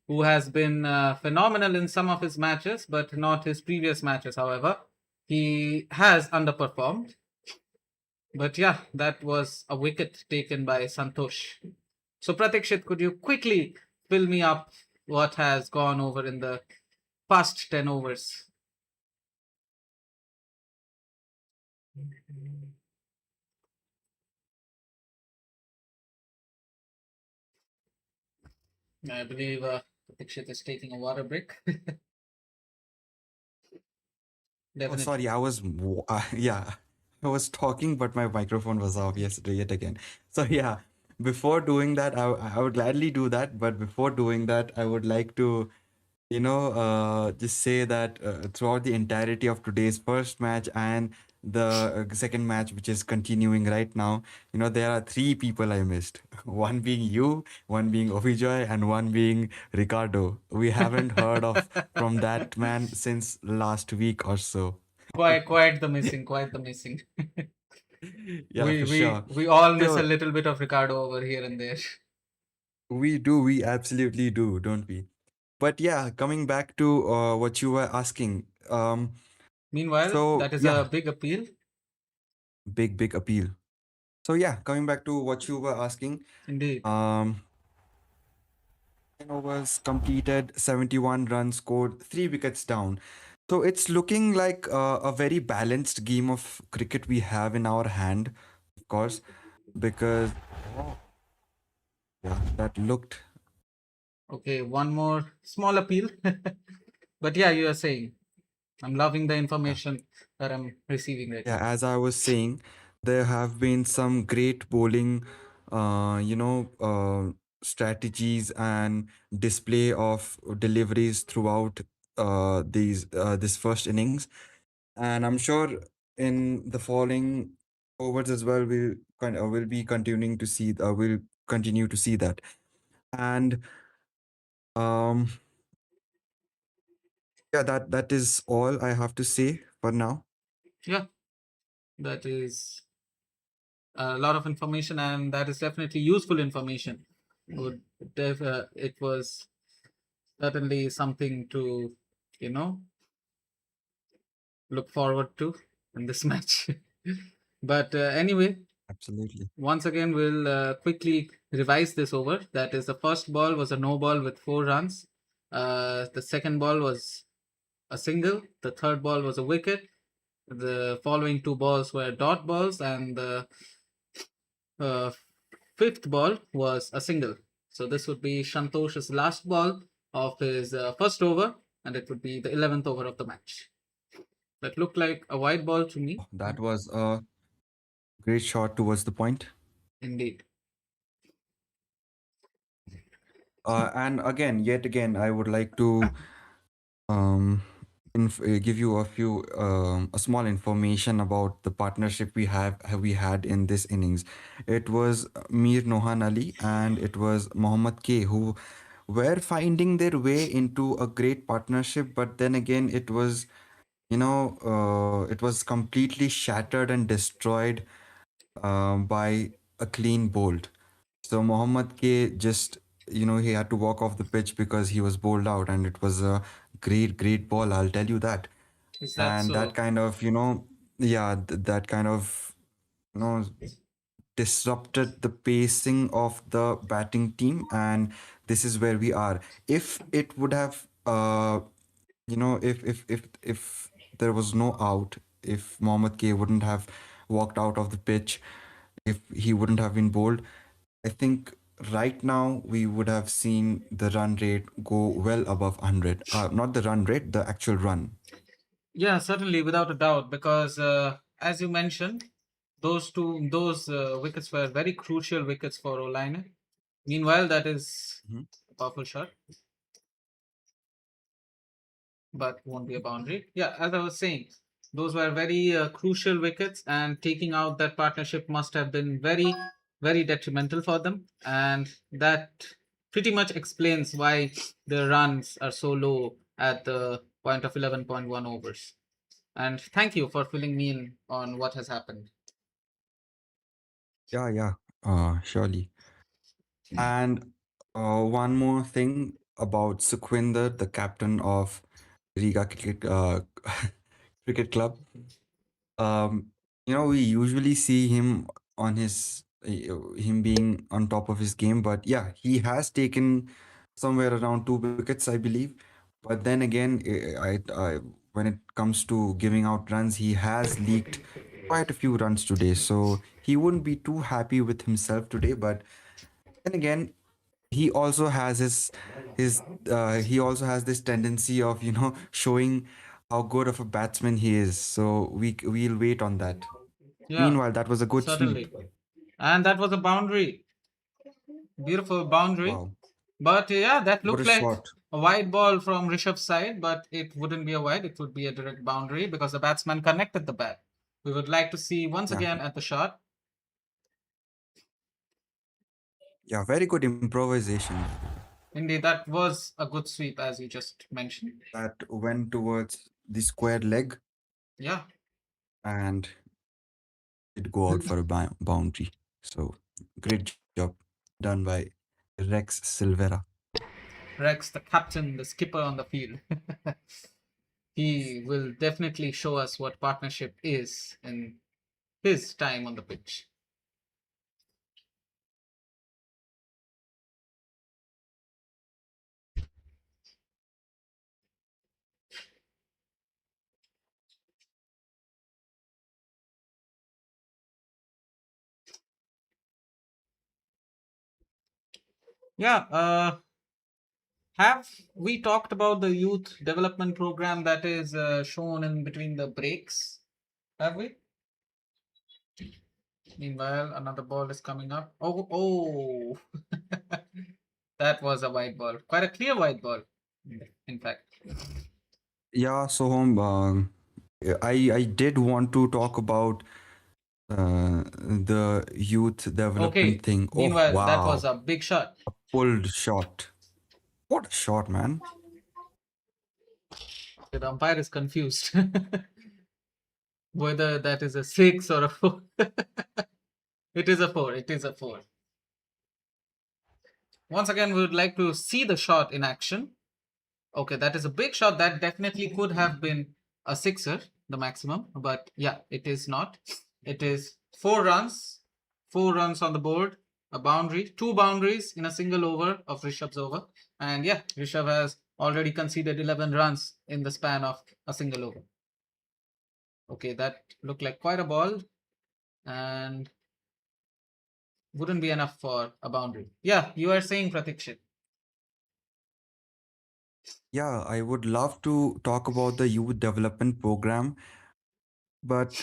who has been phenomenal in some of his matches, but not his previous matches. However, he has underperformed. But yeah, that was a wicket taken by Santosh. So Pratikshit, could you quickly fill me up what has gone over in the past 10 overs? I believe Pratikshit is taking a water break. Oh, Definitely. sorry, yeah, I was talking, but my microphone was off yesterday yet again. So yeah, before doing that, I would gladly do that. But before doing that, I would like to, just say that throughout the entirety of today's first match and the second match, which is continuing right now, there are three people I missed. One being you, one being Ovijoy, and one being Ricardo. We haven't heard of from that man since last week or so. Quite the missing, quite the missing. Yeah, we for we sure. we all miss a So little bit of Ricardo over here and there. we absolutely do, don't we? But yeah, coming back to what you were asking. Meanwhile, So that is yeah, a big appeal. big appeal. So yeah, coming back to what you were asking, Indeed. 10 overs completed, 71 runs scored, 3 wickets down. So it's looking like a very balanced game of cricket we have in our hand, of course, because yeah, that looked. Okay, one more small appeal. But yeah, you are saying I'm loving the Yeah, information that I'm receiving right yeah, now. as I was saying, there have been some great bowling, strategies and display of deliveries throughout this first innings. And I'm sure in the following overs as well, we'll be continuing to see we'll continue to see that. And um, yeah, that is all I have to say for now. Yeah, that is a lot of information, and that is definitely useful information. It was certainly something to, you know, look forward to in this match. But anyway, Absolutely. once again, we'll quickly revise this over. That is, the first ball was a no ball with 4 runs. The second ball was a single. The third ball was a wicket. The following two balls were dot balls, and the uh, fifth ball was a single. So this would be Shantosh's last ball of his first over, and it would be the 11th over of the match. That looked like a white ball to me. That was a great shot towards the point. Indeed. And again, yet again, I would like to um, give you a small information about the partnership we had in this innings. It was Mir Nohan Ali and it was Mohammad K who were finding their way into a great partnership, but then again, it was completely shattered and destroyed by a clean bolt. So Mohammad K just, he had to walk off the pitch because he was bowled out, and it was a great ball, I'll tell you that. Is that And that so? kind of, yeah, that kind of, you know, disrupted the pacing of the batting team, and this is where we are. If it would have, if there was no out, if Mohammad K wouldn't have walked out of the pitch, if he wouldn't have been bowled, I think right now we would have seen the run rate go well above 100. Not the run rate, the actual run. Yeah, certainly, without a doubt, because as you mentioned, those wickets were very crucial wickets for Olaine. Meanwhile, that is Mhm. a powerful shot, but won't be a boundary. Yeah, as I was saying, those were very crucial wickets, and taking out that partnership must have been very detrimental for them, and that pretty much explains why the runs are so low at the point of 11.1 overs. And thank you for filling me in on what has happened. Yeah, surely. And one more thing about Sukhwinder, the captain of Riga Cricket Club. Um, we usually see him on him being on top of his game, but yeah, he has taken somewhere around 2 wickets, I believe. But then again, when it comes to giving out runs, he has leaked quite a few runs today, so he wouldn't be too happy with himself today. But then again, he also has he also has this tendency of showing how good of a batsman he is, so we'll wait on that. Yeah, Meanwhile, that was a good sweep. certainly. And that was a boundary. Beautiful boundary. Wow, But yeah, that what looked a like shot. a wide ball from Rishabh's side, but it wouldn't be a wide, it would be a direct boundary because the batsman connected the bat. We would like to see once Yeah, again at the shot. yeah, very good improvisation, by the way. Indeed, that was a good sweep, as you just mentioned. That went towards the square leg Yeah, and it go out for a boundary. So great job done by Rex Silvera. Rex, the captain, the skipper on the field. He will definitely show us what partnership is in his time on the pitch. Yeah, have we talked about the youth development program that is shown in between the breaks? Have we? Meanwhile, another ball is coming up. Oh, that was a white ball. Quite a clear white ball, in fact. Yeah, so I did want to talk about the youth development Okay. thing. Oh, Meanwhile, that was wow. a big shot. A pulled shot. What a shot, man. The umpire is confused whether that is a six or a four. It is a four. It is a four. Once again, we would like to see the shot in action. Okay, that is a big shot. That definitely could have been a sixer, the maximum. But yeah, it is not. It is 4 runs. 4 runs on the board. A boundary. 2 boundaries in a single over of Rishabh's over. And yeah, Rishabh has already conceded 11 runs in the span of a single over. Okay, that looked like quite a ball. And wouldn't be enough for a boundary. Yeah, you are saying Pratikshit. Yeah, I would love to talk about the youth development program, but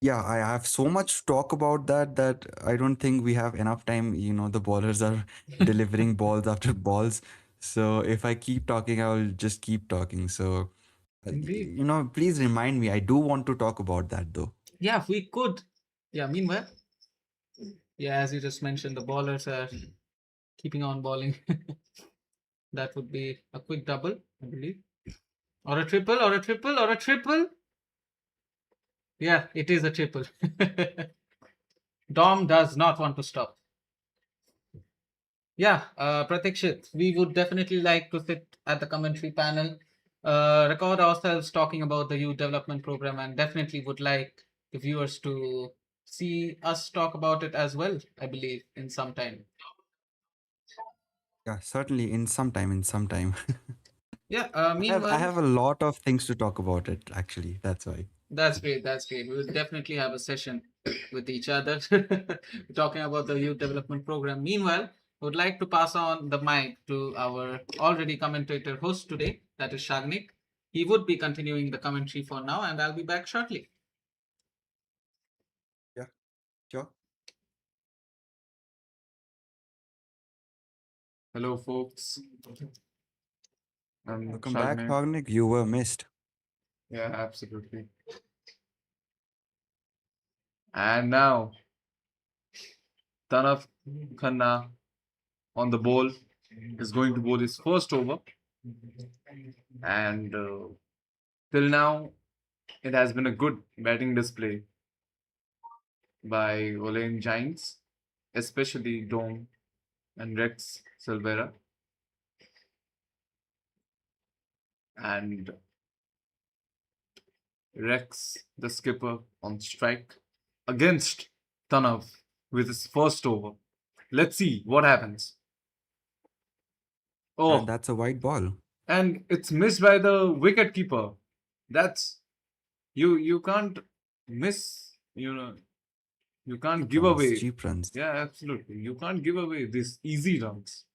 yeah, I have so much to talk about that I don't think we have enough time. The bowlers are delivering balls after balls. So if I keep talking, I'll just keep talking. So, Indeed. please remind me. I do want to talk about that though. Yeah, we could. Yeah, meanwhile, yeah, as you just mentioned, the bowlers are keeping on bowling. That would be a quick double, I believe. Or a triple, or a triple, or a triple. Yeah, it is a triple. Dom does not want to stop. Yeah, Pratikshit, we would definitely like to sit at the commentary panel, record ourselves talking about the youth development program, and definitely would like the viewers to see us talk about it as well, I believe, in some time. Yeah, certainly in some time, in some time. Yeah, I meanwhile, have a lot of things to talk about it, actually. That's why. that's great. That's great. We'll definitely have a session with each other talking about the youth development program. Meanwhile, would like to pass on the mic to our already commentator host today, that is Shagnik. He would be continuing the commentary for now, and I'll be back shortly. Yeah, sure. Hello, folks. I'm Welcome back, Shagnik. Hognik. You were missed. Yeah, absolutely. And now, Tanaf Khanna on the ball is going to bowl his first over. And Till now, it has been a good batting display by Olaine Giants, especially Dom and Rex Silvera. And Rex, the skipper, on strike against Tanav with his first over. Let's see what happens. And Oh, that's a white ball. and it's missed by the wicket keeper. That's you can't miss, you can't Cheap give runs, away. cheap runs. Yeah, absolutely. You can't give away these easy runs,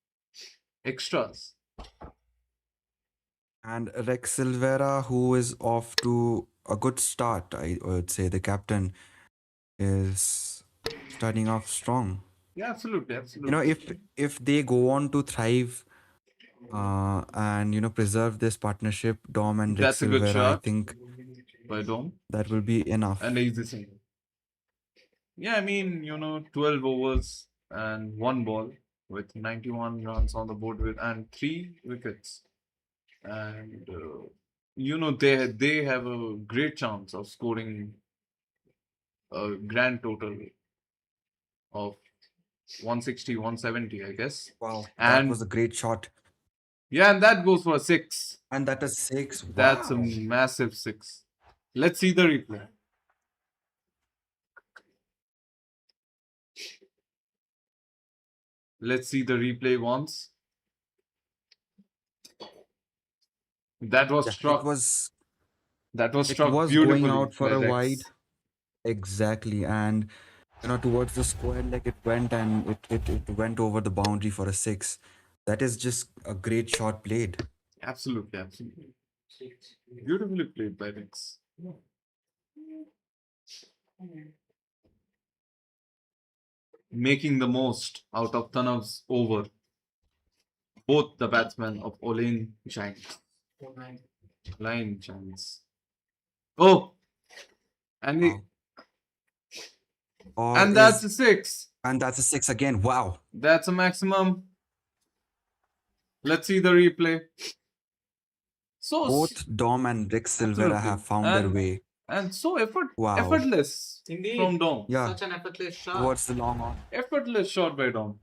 extras. And Rex Silvera, who is off to a good start, I would say the captain is starting off strong. Yeah, absolutely, You absolutely. know, if they go on to thrive and preserve this partnership, Dom and Rex That's a good Silvera, I shot think by Dom that will be enough. and easy single. Yeah, I mean, 12 overs and one ball with 91 runs on the board with and 3 wickets. And they have a great chance of scoring a grand total of 160, 170, I guess. Wow, that was a And great shot. yeah, and that goes for a 6. And that is 6. That's a Wow. massive 6. Let's see the replay. Let's see the replay once. That was Yeah, struck. That was it struck was going beautifully out for by a Rex. wide. Exactly. And towards the square leg it went, and it went over the boundary for a 6. That is just a great shot played. Absolutely, absolutely. Beautifully played by Rex. Making the most out of Tanav's over. Both the batsmen of Olaine Giants. Olaine Giants. Oh! And Wow. Or and that's is a 6. and that's a 6 again. Wow. That's a maximum. Let's see the replay. So Both Dom and Rex Silvera absolutely. have found their way. And so Wow. effortless Indeed. from Dom. Yeah, Such an effortless shot. towards the long on. Effortless shot by Dom.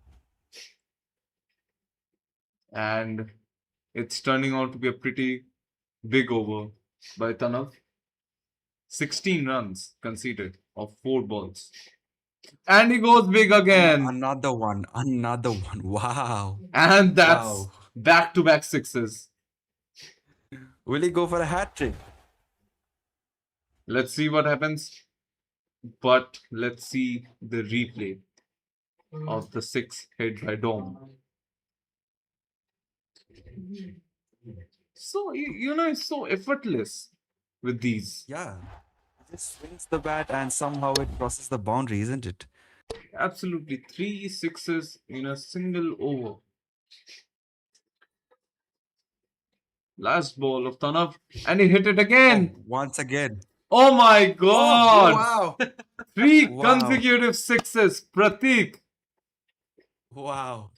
And it's turning out to be a pretty big over by Tanav. 16 runs conceded of 4 balls. And he goes big again. Another one. Wow. And that's Wow. back-to-back 6s. Will he go for a hat trick? Let's see what happens. But let's see the replay of the 6 hit by Dom. So, it's so effortless with these. Yeah. He just swings the bat and somehow it crosses the boundary, isn't it? Absolutely. 3 6s in a single over. Last ball of Tanav. And he hit it again. Oh, once again. Oh my god. Wow. 3 Wow. consecutive 6s. Pratik. Wow.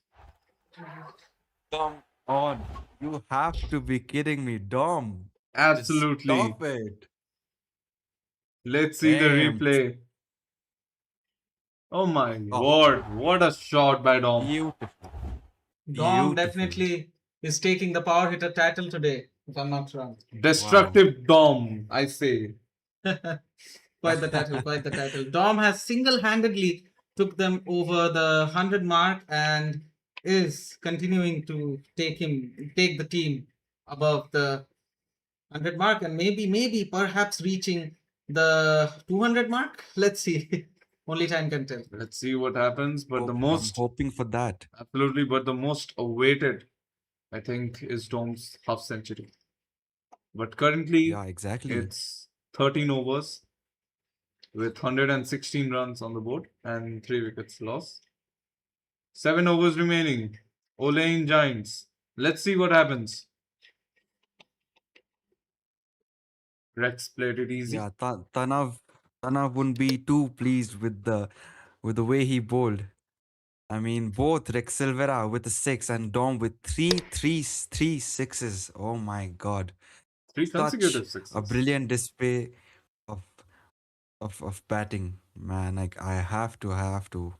Come on. You have to be kidding me, Dom. Just Absolutely. stop it. Let's see the Damn. replay. Oh my Oh. word. What a shot by Dom. Beautiful. Dom Beautiful. definitely is taking the power hitter title today, if I'm not wrong. Destructive Dom, I say. Quite the title, quite the title. Dom has single-handedly took them over the 100 mark and is continuing to take the team above the 100 mark and maybe perhaps reaching the 200 mark. Let's see. Only time can tell. Let's see what happens. But the I'm most, hoping for that. absolutely, but the most awaited, I think, is Dom's half century. But currently, Yeah, exactly. it's 13 overs with 116 runs on the board and 3 wickets lost. 7 overs remaining. Olaine Giants. Let's see what happens. Rex played it easy. Yeah, Tanav wouldn't be too pleased with the way he bowled. I mean, both Rex Silvera with a 6 and Dom with three sixes. Oh my God. Three such consecutive a sixes. brilliant display of of batting, man. Like I have to.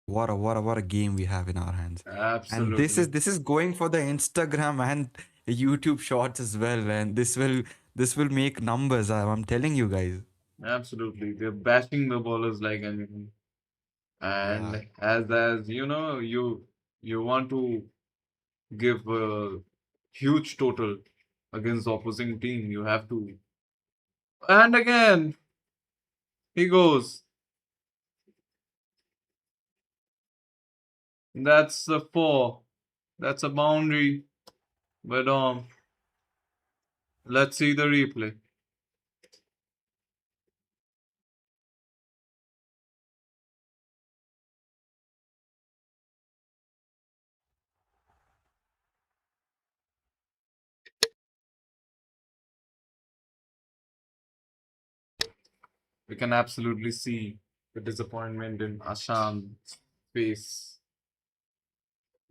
What a game we have in our hands. And Absolutely. this is going for the Instagram and YouTube shorts as well. And this will make numbers. I'm telling you guys. Absolutely. They're bashing the bowlers like anything. Yeah. And as you know, you want to give a huge total against the opposing team, you have to. And again, he goes. That's a four. That's a boundary. But let's see the replay. We can absolutely see the disappointment in Ashan's face.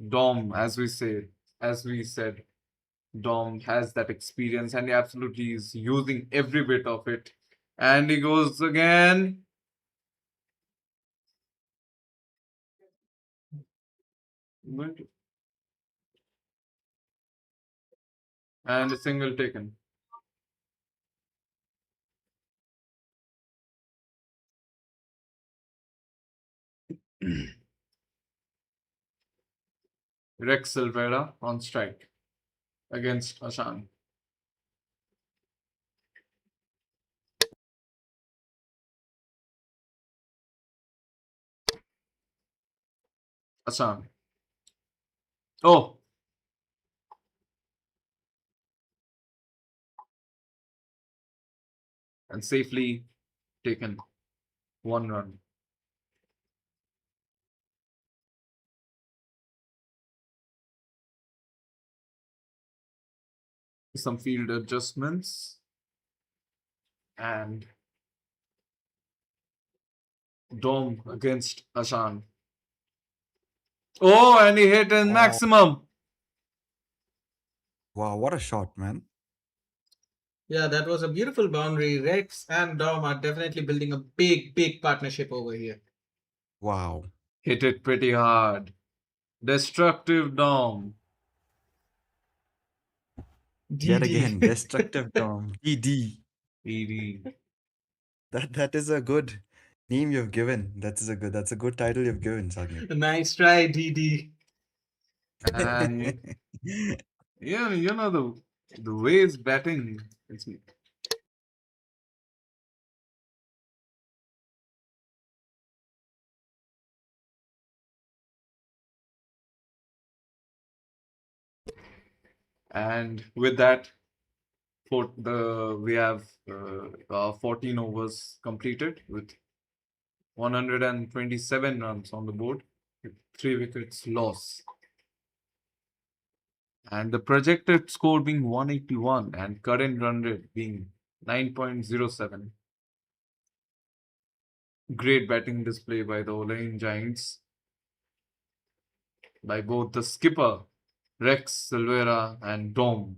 Dom, as we said, Dom has that experience and he absolutely is using every bit of it. And he goes again. And a single taken. Rex Silvera on strike against Ashan. Ashan. Oh, and safely taken 1 run. Some field adjustments and Dom against Ashan. Oh, and he hit in Oh, maximum. wow, what a shot, man. Yeah, that was a beautiful boundary. Rex and Dom are definitely building a big partnership over here. Wow. Hit it pretty hard. Destructive Dom. Yet DD. again, destructive Dom. DD. ED. That is a good name you've given. That's a good title you've given, Sagib. Nice try, DD. And yeah, you know the way it's batting. It's and with that, for the we have 14 overs completed with 127 runs on the board, with 3 wickets loss, and the projected score being 181 and current run rate being 9.07. Great batting display by the Olaine Giants by both the skipper Rex Silvera and Dom,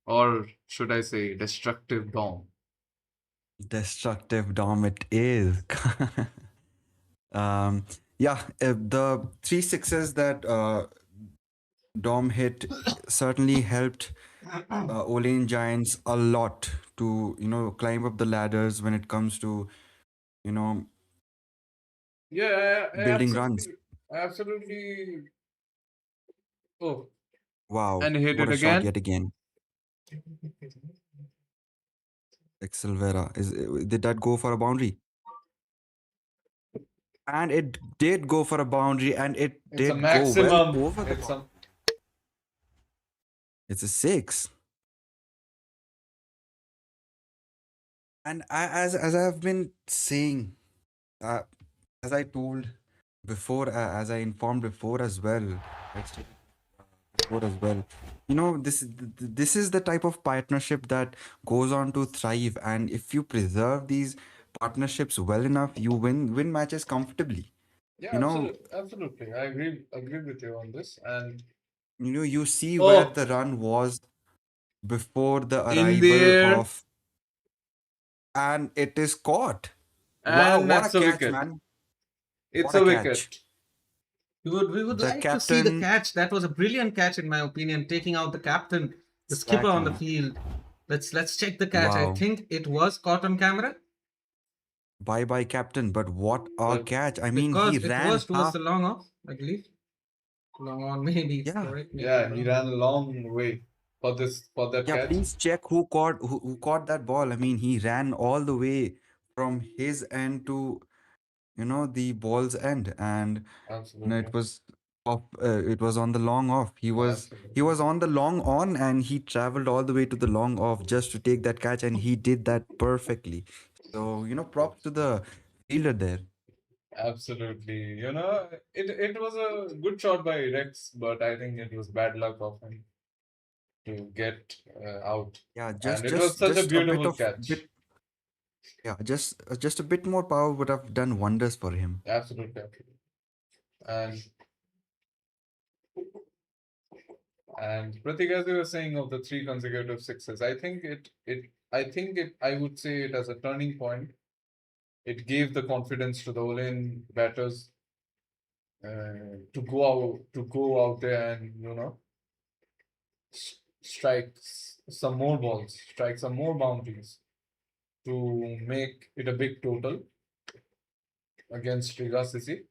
or should I say, destructive Dom. Destructive Dom it is. um, yeah, the three sixes that Dom hit certainly helped Olaine Giants a lot to climb up the ladders when it comes to you know Yeah, building runs. absolutely. Oh, Wow, and hit what it a shot again. yet again. Excelvera did that go for a boundary? And it did go for a boundary, and it It's a did go well maximum. over the It's a It's a six. And as I've been saying, uh, as I told before, as I informed before as well, I stated before as well. This is the type of partnership that goes on to thrive, and if you preserve these partnerships well enough, you win matches comfortably. yeah, You know, absolutely. I agree with you on this. And you see where oh, the run was. before the In arrival the air. of, and it is caught. And Wow, what a that's a catch, wicket. man. It's What a a catch. wicket. We would The like to see the captain, catch. That was a brilliant catch, in my opinion, taking out the captain, the skipper on the Exactly. field. Let's check the catch. I wow. think it was caught on camera Bye bye, captain. But what a Well, catch. I mean, he because it ran was towards half. the long off, I believe. Long on, maybe. Yeah. Correct me if Yeah, I'm he wrong. ran a long way for that Yeah, catch. please check who caught that ball. I mean, he ran all the way from his end to, the ball's end, and Absolutely. it was off. It was on the long off. He was Absolutely. on the long on, and he traveled all the way to the long off just to take that catch, and he did that perfectly. So, props to the fielder there. Absolutely. It was a good shot by Rex, but I think it was bad luck of him to get out. Yeah, And it was such a just a bit beautiful of catch. yeah, just a bit more power would have done wonders for him. Absolutely. Absolutely. And Pratik, as you were saying of the 3 consecutive sixes, I would say it as a turning point. It gave the confidence to the Olaine batters to go out there and strike some more balls, strike some more boundaries to make it a big total against Riga City.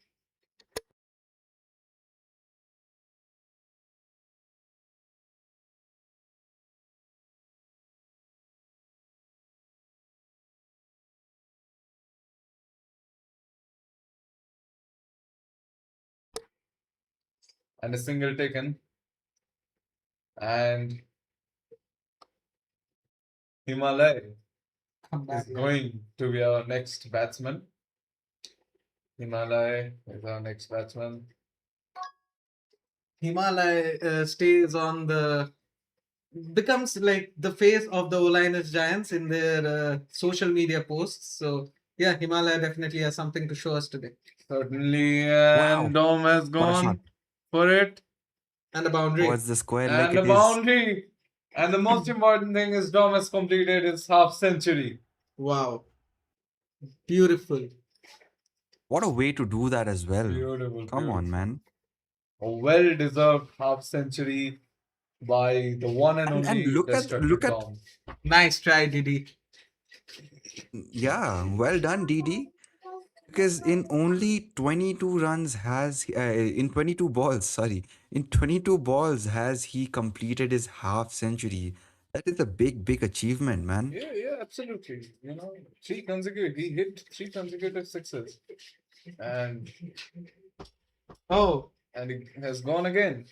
And a single taken, and Himalay Come back, is yeah. going to be our next batsman. Himalay is our next batsman. Himalay stays on becomes like the face of the Olaine Giants in their social media posts. So yeah, Himalaya definitely has something to show us today. Certainly, Wow, and Dom has what a shot. gone for it. And a boundary. Towards the square like And it a is. boundary. And the most important thing is Dom has completed his half century. Wow. Beautiful. What a way to do that as well. Beautiful. Come on, man. A well-deserved half century by the one and And only look destructive at Dom. Nice try, Didi. yeah, well done, DD. Because in only 22 runs in 22 balls, sorry, in 22 balls has he completed his half century. That is a big achievement, man. Yeah, absolutely. He hit 3 consecutive sixes. And Oh, it has gone again.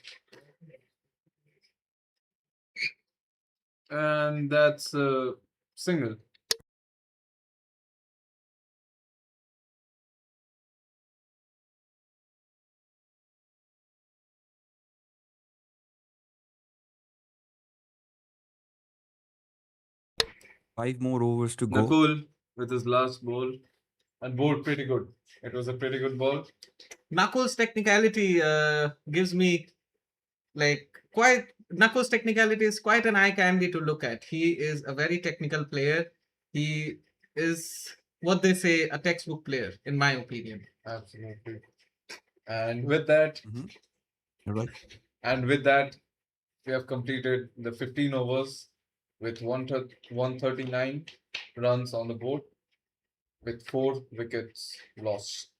And that's a single. Five more overs to go. Nakul with his last ball and bowled pretty good. It was a pretty good ball. Knuckles' technicality gives me Knuckles' technicality is quite an eye candy to look at. He is a very technical player. He is what they say a textbook player, in my opinion. Absolutely. And with that, All right. we have completed the 15 overs with 139 runs on the board with 4 wickets lost.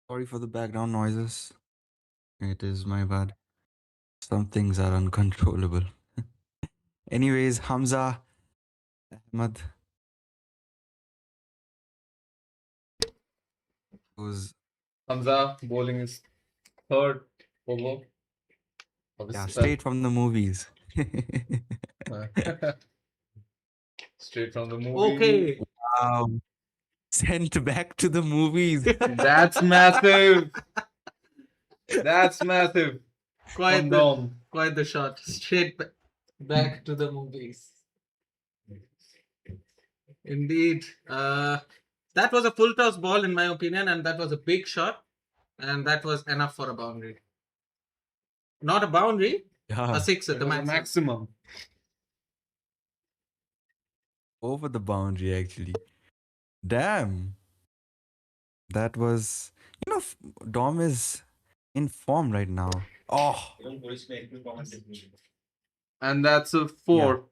Sorry for the background noises. It is my bad. Some things are uncontrollable. Anyways, Hamza, Ahmad, who's Hamza bowling his third over. straight from the movies. Straight from the movie. Okay. Wow. Sent back to the movies. That's massive. That's massive. Quite From the, Dom. quite the shot. Straight back. Back to the movies. Indeed. That was a full toss ball, in my opinion, and that was a big shot, and that was enough for a boundary. Not a boundary, Yeah, a six at It the was a maximum. maximum. over the boundary actually. Damn, that was, Dom is in form right now. Oh, And that's a four.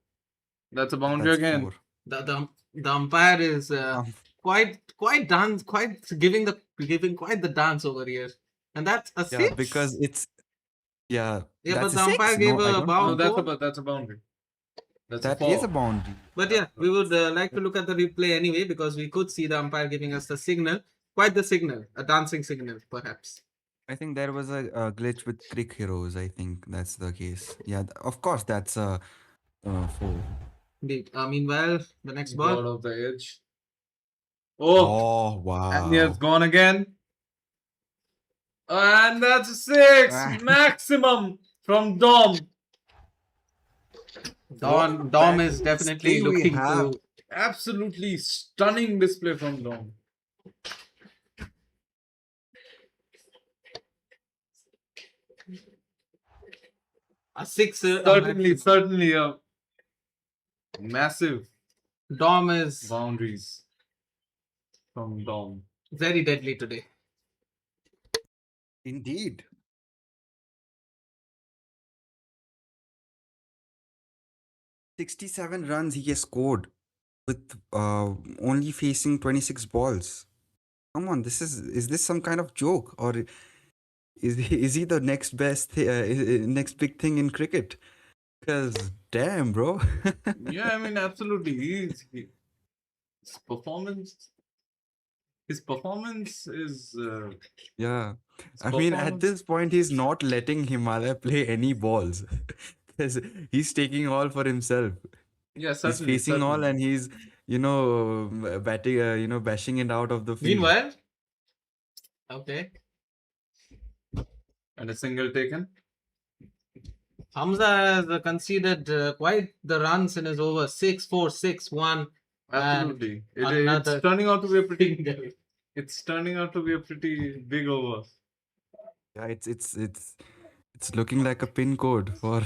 That's a boundary that's again. four. The umpire is Um, quite dance, quite giving quite the dance over here, and that's a yeah, six. because it's Yeah, that's but a the umpire six. gave No, I a don't bound think four. That's a boundary. That's a that is a four. boundary. But yeah, we would like to look at the replay anyway because we could see the umpire giving us the signal, quite the signal, a dancing signal, perhaps. I think there was a glitch with Crick Heroes. I think that's the case. Yeah, of course, that's a four. Indeed. Meanwhile, the next Got ball. off the edge. Oh, Oh, and he has wow. gone again. And that's a six. Ah. Maximum from Dom. Dom is definitely Still we looking have to. Absolutely stunning display from Dom. A six. Certainly a massive Dom is boundaries from Dom. very deadly today. indeed. 67 runs he has scored with only facing 26 balls. Come on, is this some kind of joke, or is he the next next big thing in cricket? Because damn, bro. Yeah, I mean, absolutely. His performance. His performance is. Yeah, His I mean, at performance. this point, he's not letting Himalaya play any balls because he's taking all for himself. Yeah, He's certainly. facing all, Certainly. and he's batting, bashing it out of the field. Meanwhile, okay, And a single taken. Hamza has conceded quite the runs in his over 6-4, 6-1. Absolutely. another It's turning out to be a pretty. single. It's turning out to be a pretty big over. Yeah, it's looking like a pin code for.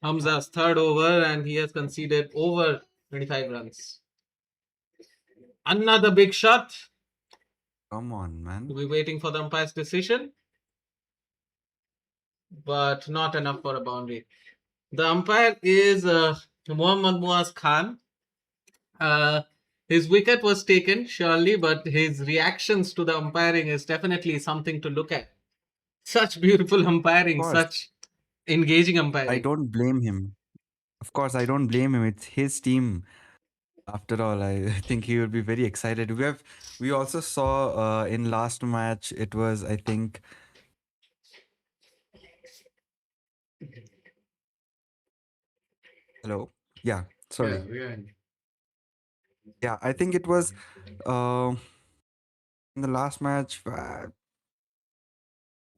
Hamza's third over, and he has conceded over 25 runs. Another big shot. Come on, man. We're waiting for the umpire's decision, but not enough for a boundary. The umpire is Muhammad Muaz Khan. His wicket was taken, surely, but his reactions to the umpiring is definitely something to look at. Such beautiful umpiring, Of course, such engaging I umpiring. don't blame him. Of course, I don't blame him. It's his team. After all, I think he would be very excited. We also saw in last match. It was, I think. Hello. Yeah. Sorry. Yeah. Yeah, I think it was uh, in the last match.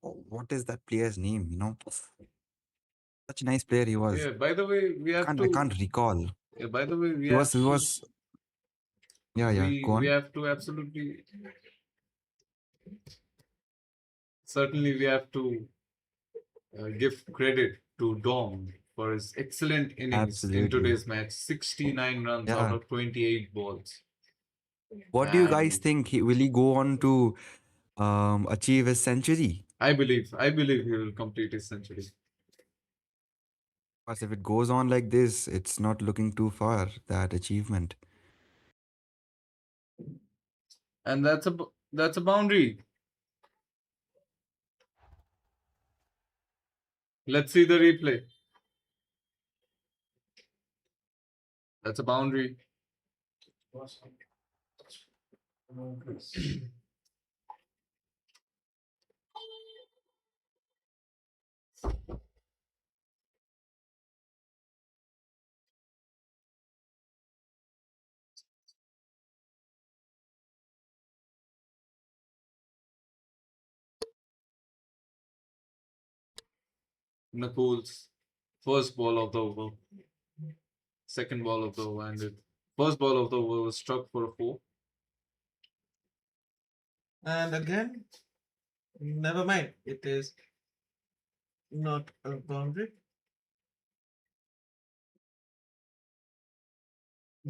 What is that player's name? Such a nice player he was. Yeah. By the way, we have I to. can't recall. Yeah, by the way, He was. Yeah. Go we on. have to absolutely. Certainly, we have to give credit to Dom for his excellent innings in Absolutely. today's match. 69 runs out Yeah. of 28 balls. What do you guys And think? Will he go on to achieve his century? I believe he will complete his century. Because if it goes on like this, it's not looking too far, that achievement. And that's a boundary. Let's see the replay. That's a boundary. Nakul's first ball of the over, second ball of the over, and the first ball of the over was struck for a 4. And again, never mind. It is not a boundary.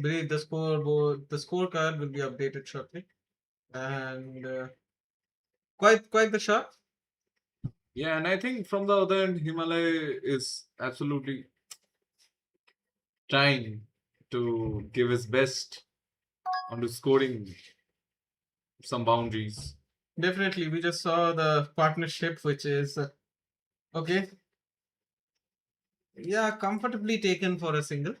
Believe the scoreboard, the scorecard will be updated shortly, and quite the shot. Yeah, and I think from the other end, Himalaya is absolutely trying to give his best onto scoring some boundaries. Definitely, we just saw the partnership, which is okay. Yeah, comfortably taken for a single.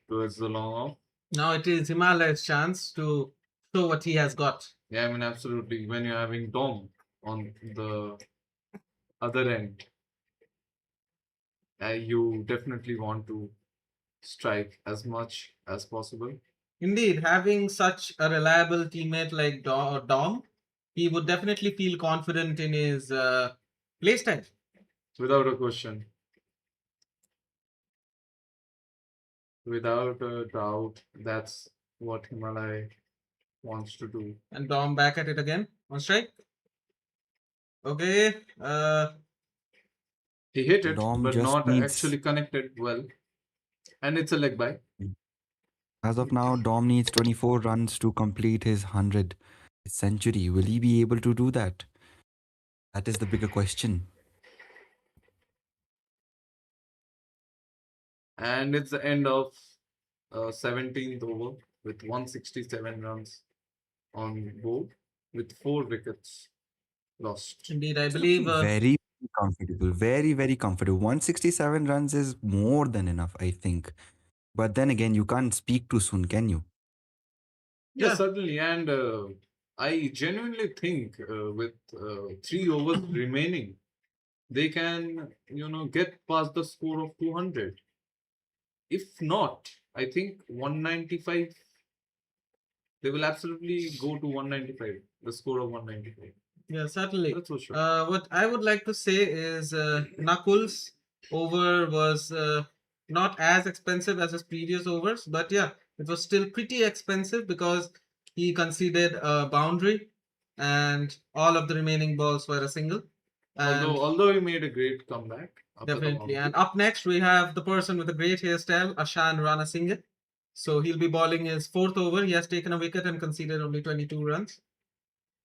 Towards the long off. Now it is Himalaya's chance to show what he has got. Yeah, I mean, absolutely. When you're having Dom on the other end, you definitely want to strike as much as possible. Indeed, having such a reliable teammate like Dom, he would definitely feel confident in his play style. Without a question. Without a doubt, that's what Himalaya wants to do. And Dom back at it again on strike. Okay. He hit it, Dom but just not needs, actually connected well. And it's a leg by. as of now, Dom needs 24 runs to complete his 100th century. Will he be able to do that? That is the bigger question. And it's the end of 17th over with 167 runs on board with 4 wickets lost. Indeed, I It's believe. looking very comfortable. Very, very comfortable. 167 runs is more than enough, I think. But then again, you can't speak too soon, can you? Yeah, Yeah. certainly. And I genuinely think with 3 overs remaining, they can, get past the score of 200. If not, I think 195, they will absolutely go to 195, the score of 195. Yeah, certainly. That's for sure. What I would like to say is Nakul's over was not as expensive as his previous overs, but yeah, it was still pretty expensive because he conceded a boundary and all of the remaining balls were a single. And Although he made a great comeback. after the definitely. And boundary. up next, we have the person with a great hairstyle, Ashan Ranasinghe. So he'll be bowling his 4th over. He has taken a wicket and conceded only 22 runs.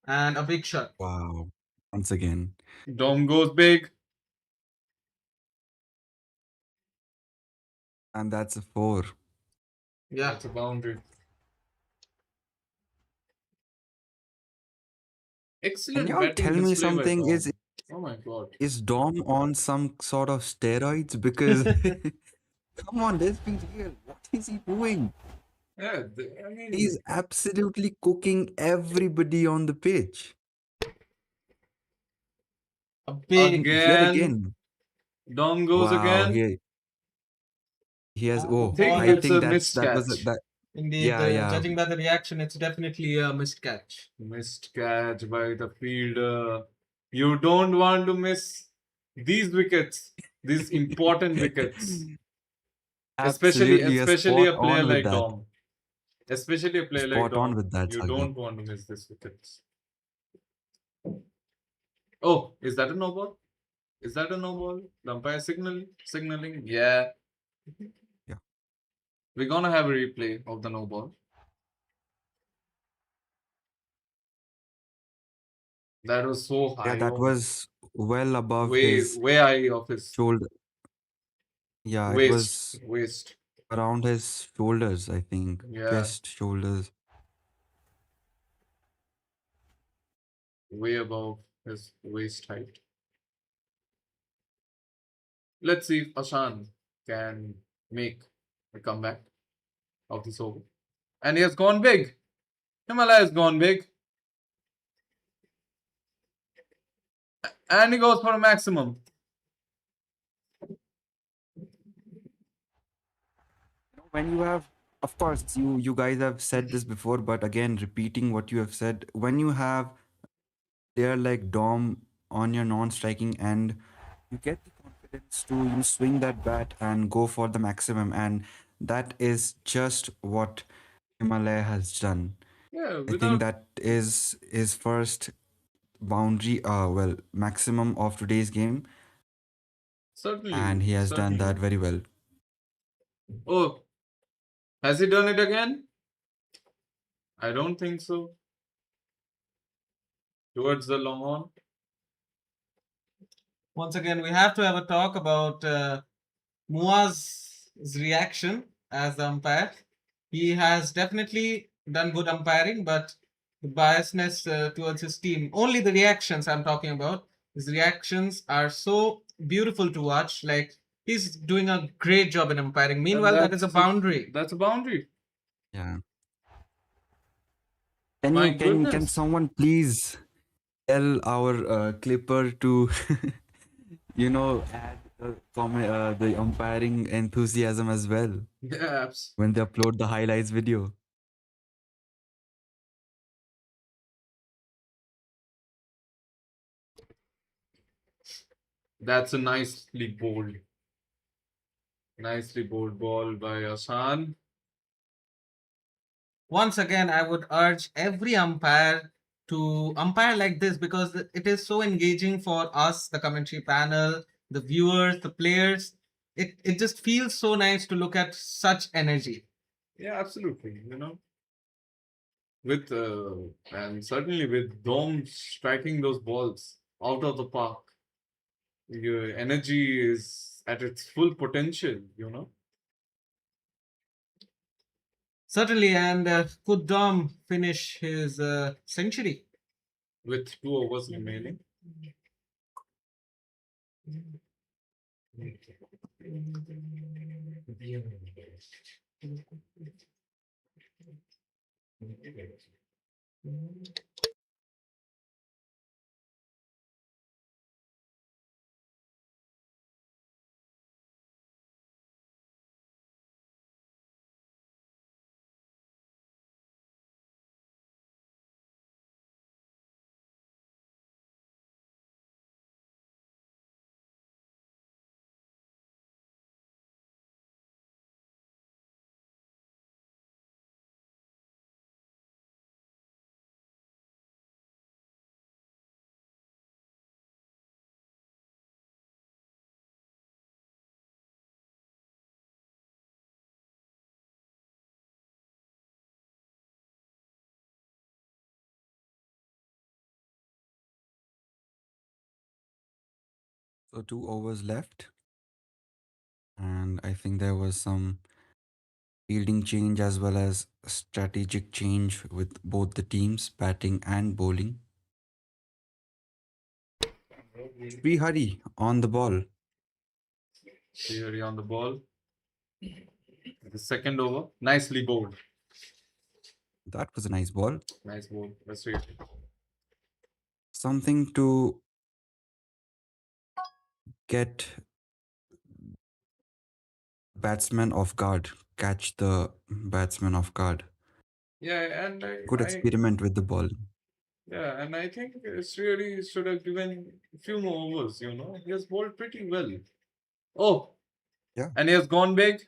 And a big shot. Wow. Once again. Dom goes big. And that's a 4. Yeah. That's a boundary. Excellent Can y'all batting tell me display by something? Dom. Oh my god. Is Dom on some sort of steroids? Because come on, let's be real. What is he doing? Yeah, I mean, He's absolutely cooking everybody on the pitch. A big Yet again, again. Dom goes Wow, again. he has. I Oh, think I it's think a that missed was catch. that. Indeed, Yeah. judging by the reaction, it's definitely a missed catch. Missed catch by the fielder. You don't want to miss these wickets, these important wickets. Absolutely, Especially a spot player on with like that. Dom. Especially a player like Spot on Dom. with that, You Sagar. don't want to miss these wickets. Oh, is that a no ball? Is that a no ball? The umpire signaling? Yeah. Yeah. We're gonna have a replay of the no ball. That was so high. Yeah, that was well above way his high of his shoulder. Yeah, it was waist. around his shoulders, I think. Yeah. Chest, shoulders. Way above his waist height. Let's see if Ashan can make a comeback of this over. And he has gone big. Himalaya has gone big. And he goes for a maximum. When you have, of course, you guys have said this before, but again, repeating what you have said, when you have player like Dom on your non-striking end, you get the confidence confidence to swing that bat and go for the maximum, and that is just what Himalaya has done. Yeah, I think without that is his first boundary, maximum of today's game, and certainly, he has done that certainly. very well. Oh, has he done it again? I don't think so. Towards the long on. Once again, we have to have a talk about Muaz's reaction as the umpire. He has definitely done good umpiring, but the biasness towards his team, only the reactions I'm talking about, his reactions are so beautiful to watch. Like, he's doing a great job in umpiring. And Meanwhile, that is a boundary. That's a boundary. Yeah. My Can goodness. someone please tell our clipper to add the umpiring enthusiasm as well Yeah, when they upload the highlights video? that's a nicely bowled ball by Asan. Once again, I would urge every umpire to umpire like this because it is so engaging for us, the commentary panel, the viewers, the players. It just feels so nice to look at such energy. Yeah, absolutely. With and certainly with Dom striking those balls out of the park, your energy is at its full potential. Certainly, and could Dom finish his century? With 2 overs remaining. So 2 overs left, and I think there was some fielding change as well as strategic change with both the teams, batting and bowling. Srihari on the ball. Theory on the ball. The second over, nicely bowled. That was a nice ball. Nice ball. That's really Something to get batsman off guard, catch the batsman off guard. yeah, and Good experiment with the ball. I think Sriyari should have given a few more overs. He has bowled pretty well. Oh, Yeah. and he has gone big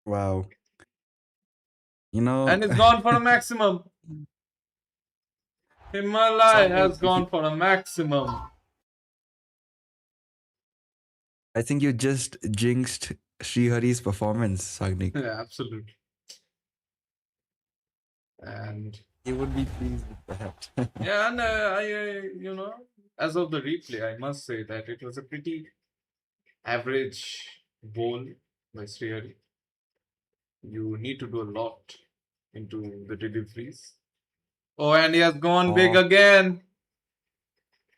Wow. and it's gone for a maximum. Himalaya has gone for a maximum. I think you just jinxed Srihari's performance, Sagnik. Yeah, absolutely. And He would be pleased with that. yeah, and as of the replay, I must say that it was a pretty average bowl by Sriyari. You need to do a lot into the deliveries. Oh, and he has gone big Oh. again.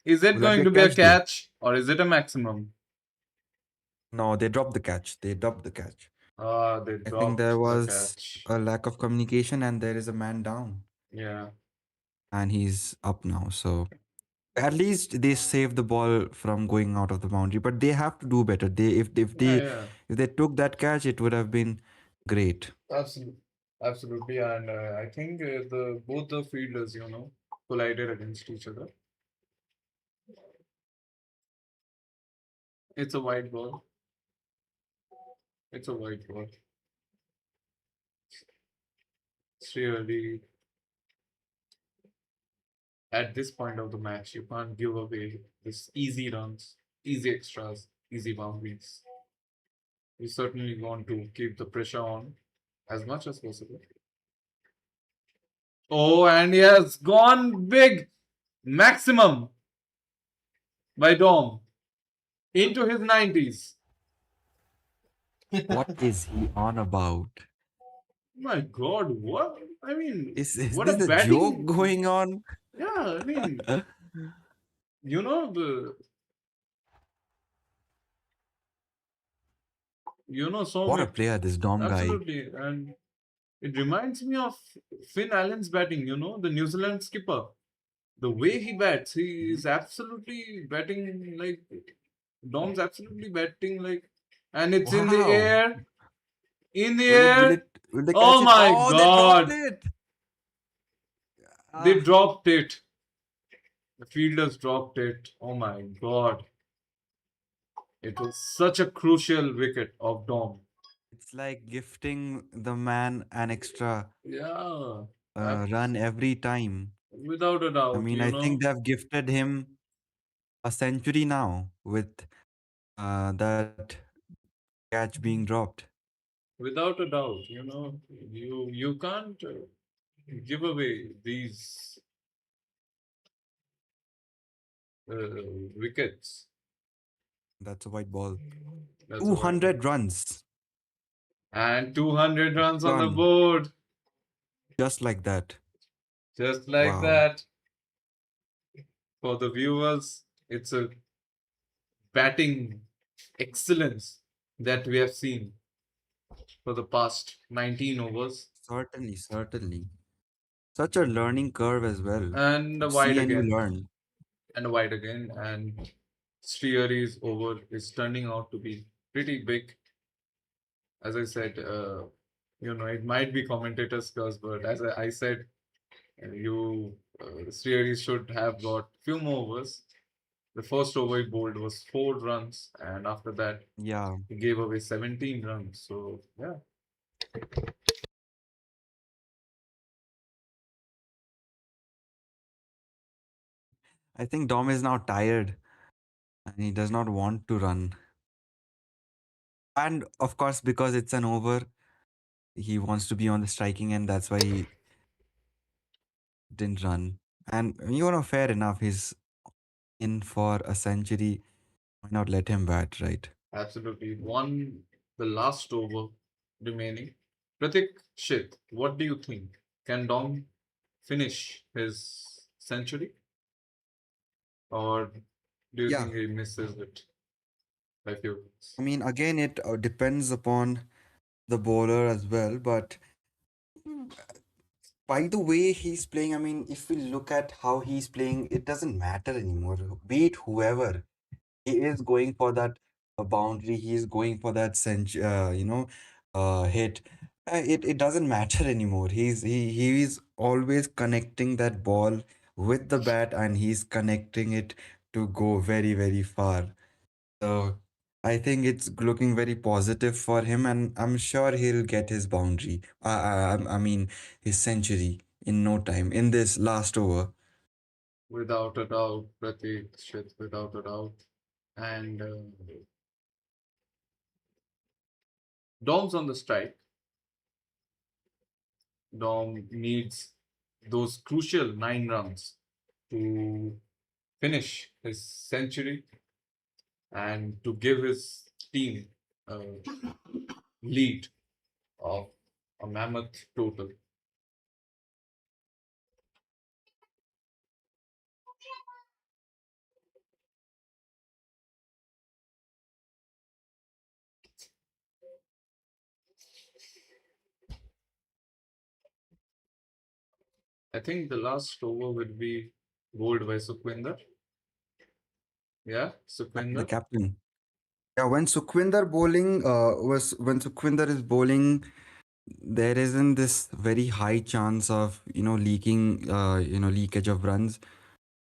Is it Will that going be a to be a catch though? catch or is it a maximum? No, they dropped the catch. They dropped the catch. They I dropped think there the was catch. a lack of communication and there is a man down. Yeah. And he's up now. So at least they saved the ball from going out of the boundary. But they have to do better. Yeah. If they took that catch, it would have been great. Absolutely. And I think both the fielders, collided against each other. It's a white ball. It's a white ball. It's really at this point of the match, you can't give away this easy runs, easy extras, easy boundaries. You certainly want to keep the pressure on as much as possible. Oh, and he has gone big, maximum by Dom into his 90s. What is he on about? My God, what? I mean, Is what a this a joke batting. going on? Yeah, I mean, the so What a many. player, this Dom guy. Absolutely, and it reminds me of Finn Allen's batting. The New Zealand skipper. The way he bats, he is absolutely batting like Dom's absolutely batting like, and it's in the Wow. air, in the Will it will air. it will they catch Oh it? my Oh, they dropped God, it. they Ah, dropped it. The fielders dropped it. Oh my God, it was such a crucial wicket of Dom. it's like gifting the man an extra Yeah, run every time. without a I doubt. mean, I think they've gifted him a century now with that catch being dropped. Without a doubt. You can't give away these wickets. That's a white ball. That's a white ball. 200 runs And 200 runs on the done board, just like that. just like Wow. that. For the viewers, it's a batting excellence that we have seen for the past 19 overs. Certainly, certainly. Such a learning curve as well. And a You wide see and you again, learn. and a wide again. And Striari's over is turning out to be pretty big. As I said, it might be commentators' curse, but as I said, Striari should have got few more overs. The first over he bowled was 4 runs, and after that Yeah. he gave away 17 runs. So yeah, I think Dom is now tired and he does not want to run. And of course, because it's an over, he wants to be on the striking end. That's why he didn't run. And fair enough. He's in for a century. Why not let him bat, right? absolutely. The last over remaining. Pratik Shit, what do you think? Can Dom finish his century, or do you Yeah. think he misses it by few runs? I mean, again, it depends upon the bowler as well. But by the way he's playing, I mean, if we look at how he's playing, it doesn't matter anymore. Be it whoever, he is going for that boundary. He is going for that hit. It doesn't matter anymore. He is always connecting that ball with the bat, and he's connecting it to go very very far. So I think it's looking very positive for him, and I'm sure he'll get his boundary. I mean, his century in no time in this last over. Without a doubt, Pratik Shit, without a doubt. And Dom's on the strike. Dom needs those crucial 9 runs to finish his century and to give his team a lead of a mammoth total. I think the last over will be bowled by Sukhwinder. Yeah, The Sukhwinder. captain. Yeah, when Sukhwinder is bowling, there isn't this very high chance of leakage of runs.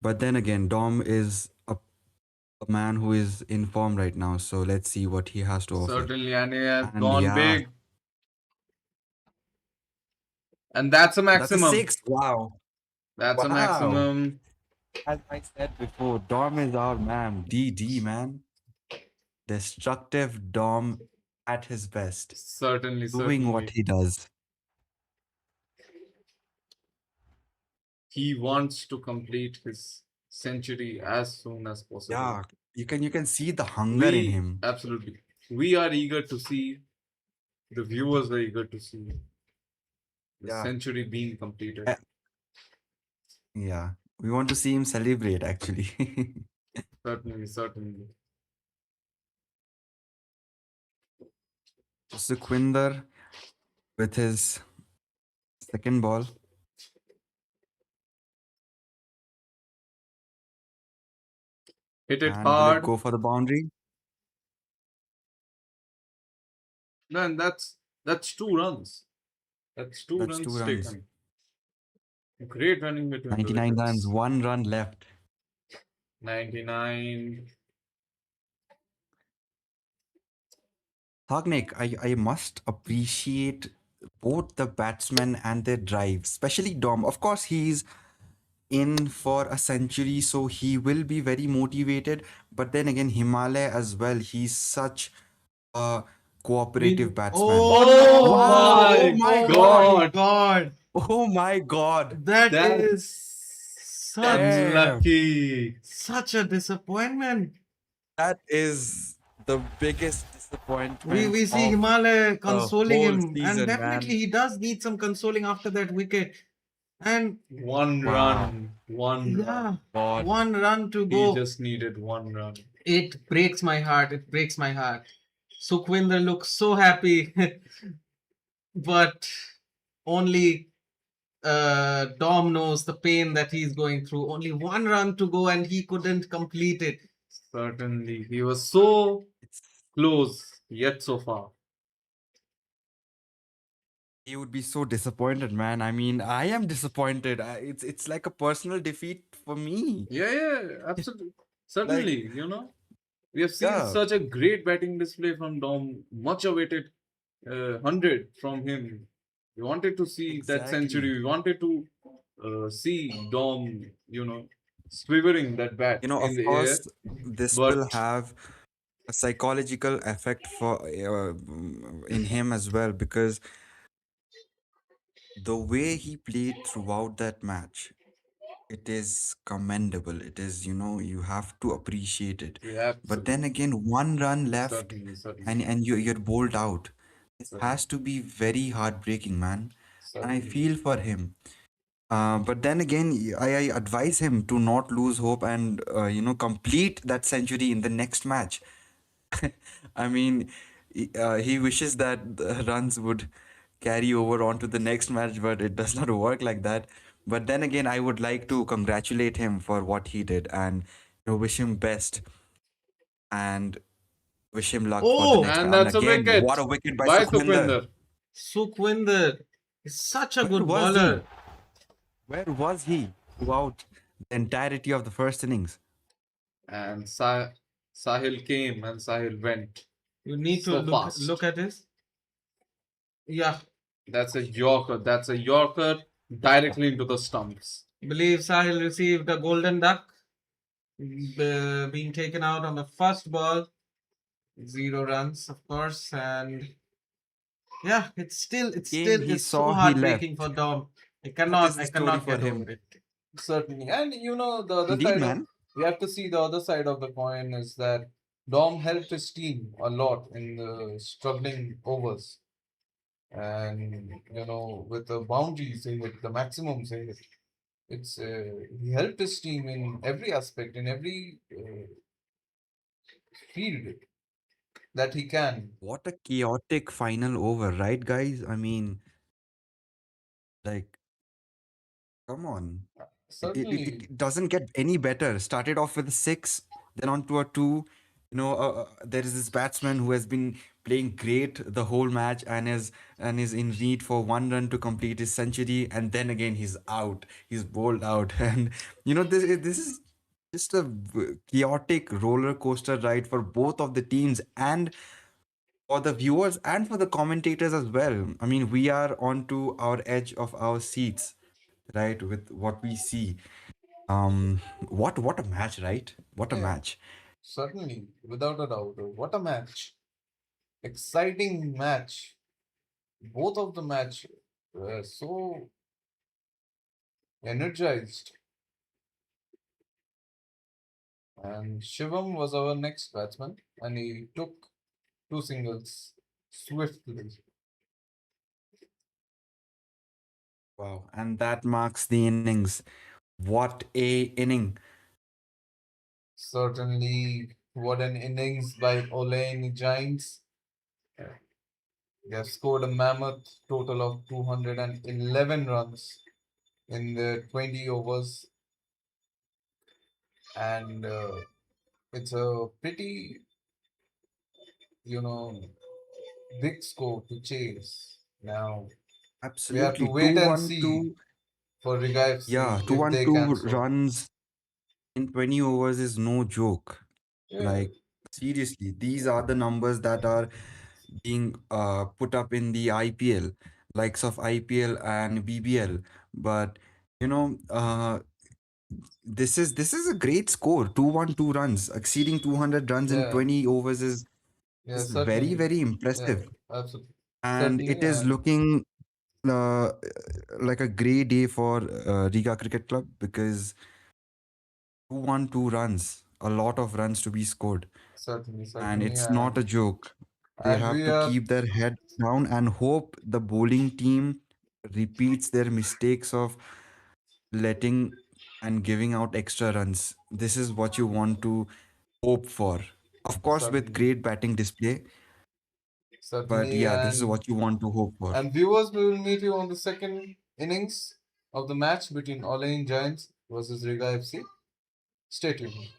But then again, Dom is a a man who is in form right now. So let's see what he has to offer. Certainly, and he has And gone yeah, big. And that's a that's a maximum. 6. Wow. That's a Wow. maximum. As I said before, Dom is our man. DD, man. Destructive Dom at his best, Certainly, doing what certainly. he does. He wants to complete his century as soon as possible. Yeah, you can see the hunger in him. Absolutely. We are eager to see, the viewers are eager to see the Yeah. century being completed. Eh, Yeah, we want to see him celebrate actually. Certainly, certainly. Sukhwinder with his second ball. Hit it And will it hard. go for the boundary? Man, that's 2 runs. That's two That's 2 runs runs. taken. Great running between the 99 runs, wickets. 1 run left. 99. Thagnik, I must appreciate both the batsmen and their drive, especially Dom. Of course, he's in for a century, so he will be very motivated. But then again, Himalaya as well. He's such a cooperative batsman. Oh Wow! no! Oh my God! God! God! Oh my God! That That- is such Damn. Unlucky. such a disappointment. That is the biggest disappointment. We see of Himalaya consoling whole him, and season, definitely man. he does need some consoling after that wicket. And One Wow. run. One yeah, run. God. 1 run to He go. just needed 1 run. It breaks my heart. It breaks my heart. Sukhwinder looks so happy, but only Dom knows the pain that he's going through. Only 1 run to go, and he couldn't complete it. Certainly. He was so It's, close, yet so far. he would be so disappointed, man. I mean, I am disappointed. It's like a personal defeat for me. Yeah, absolutely. Certainly, we have seen Yeah, such a great batting display from Dom, much awaited 100 from him. We wanted to see that exactly. century. We wanted to see Dom, swivering that bat Of in the air. course, this But will have a psychological effect for in him as well, because the way he played throughout that match, it is commendable. It is, you have to appreciate it. we have But then again, 1 run left, certainly, and you're bowled out. It certainly, has to be very heartbreaking, man. And I certainly. feel for him. But then again, I advise him to not lose hope and complete that century in the next match. I mean, he wishes that the runs would carry over onto the next match, but it does not work like that. But then again, I would like to congratulate him for what he did and wish him best and wish him luck for the Oh, next And match. And that's a again, wicket what a wicket by by Sukhwinder. Sukhwinder. Sukhwinder is such a Where good was bowler. he? Where was he throughout the entirety of the first innings? And Sahil came and Sahil went. You need to So look fast. at this. Yeah, That's a Yorker. That's a Yorker directly into the stumps. believe Sahil received a golden duck, being taken out on the first ball. 0 runs, of course, and yeah, it's Game still he it's so saw, he heartbreaking left. for Dom. I That cannot is the I story cannot for get him. over it. Certainly. And the other Indeed, side of man. we have to see the other side of the coin is that Dom helped his team a lot in the struggling overs. And with the boundaries they hit, the maximums they hit, it's he helped his team in every aspect, in every field that he can. What a chaotic final over, right, guys? I mean, like, come on. Certainly, It doesn't get any better. Started off with a 6, then on to a 2. There is this batsman who has been playing great the whole match and is in need for 1 run to complete his century, and then again he's out. He's bowled out, and this is just a chaotic roller coaster ride for both of the teams and for the viewers and for the commentators as well. I mean, we are onto our edge of our seats, right, with what we see. What a match, right? What a Yeah, match. certainly, without a doubt. What a match! Exciting match. Both of the match were so energized. And Shivam was our next batsman, and he took two singles swiftly. Wow. And that marks the innings. What a inning. Certainly, what an innings by Olaine Giants. They have scored a mammoth total of 211 runs in the 20 overs, and it's a pretty, you know, big score to chase. Now we have to Absolutely. wait and see 2-1-2. for Riga FC Yeah, if they can 2-1-2 score. runs in 20 overs is no joke. Yeah, Like, seriously, these are the numbers that are being put up in the IPL, likes of IPL and BBL. But you know, this is a great score. 2-1-2 runs, exceeding 200 runs in yeah, 20 overs yeah, is very, certainly. very Yeah, impressive. absolutely. And Certainly, it is and looking uh, like a great day for Riga Cricket Club because 2-1-2 runs, a lot of runs to be scored. certainly, And certainly, it's not a joke. They and have we to are keep their head down and hope the bowling team repeats their mistakes of letting and giving out extra runs. This is what you want to hope for. Of course, with certainly, great batting display, but certainly, yeah, this is what you want to hope for. and viewers, we will meet you on the second innings of the match between Olaine Giants versus Riga FC. Stay tuned.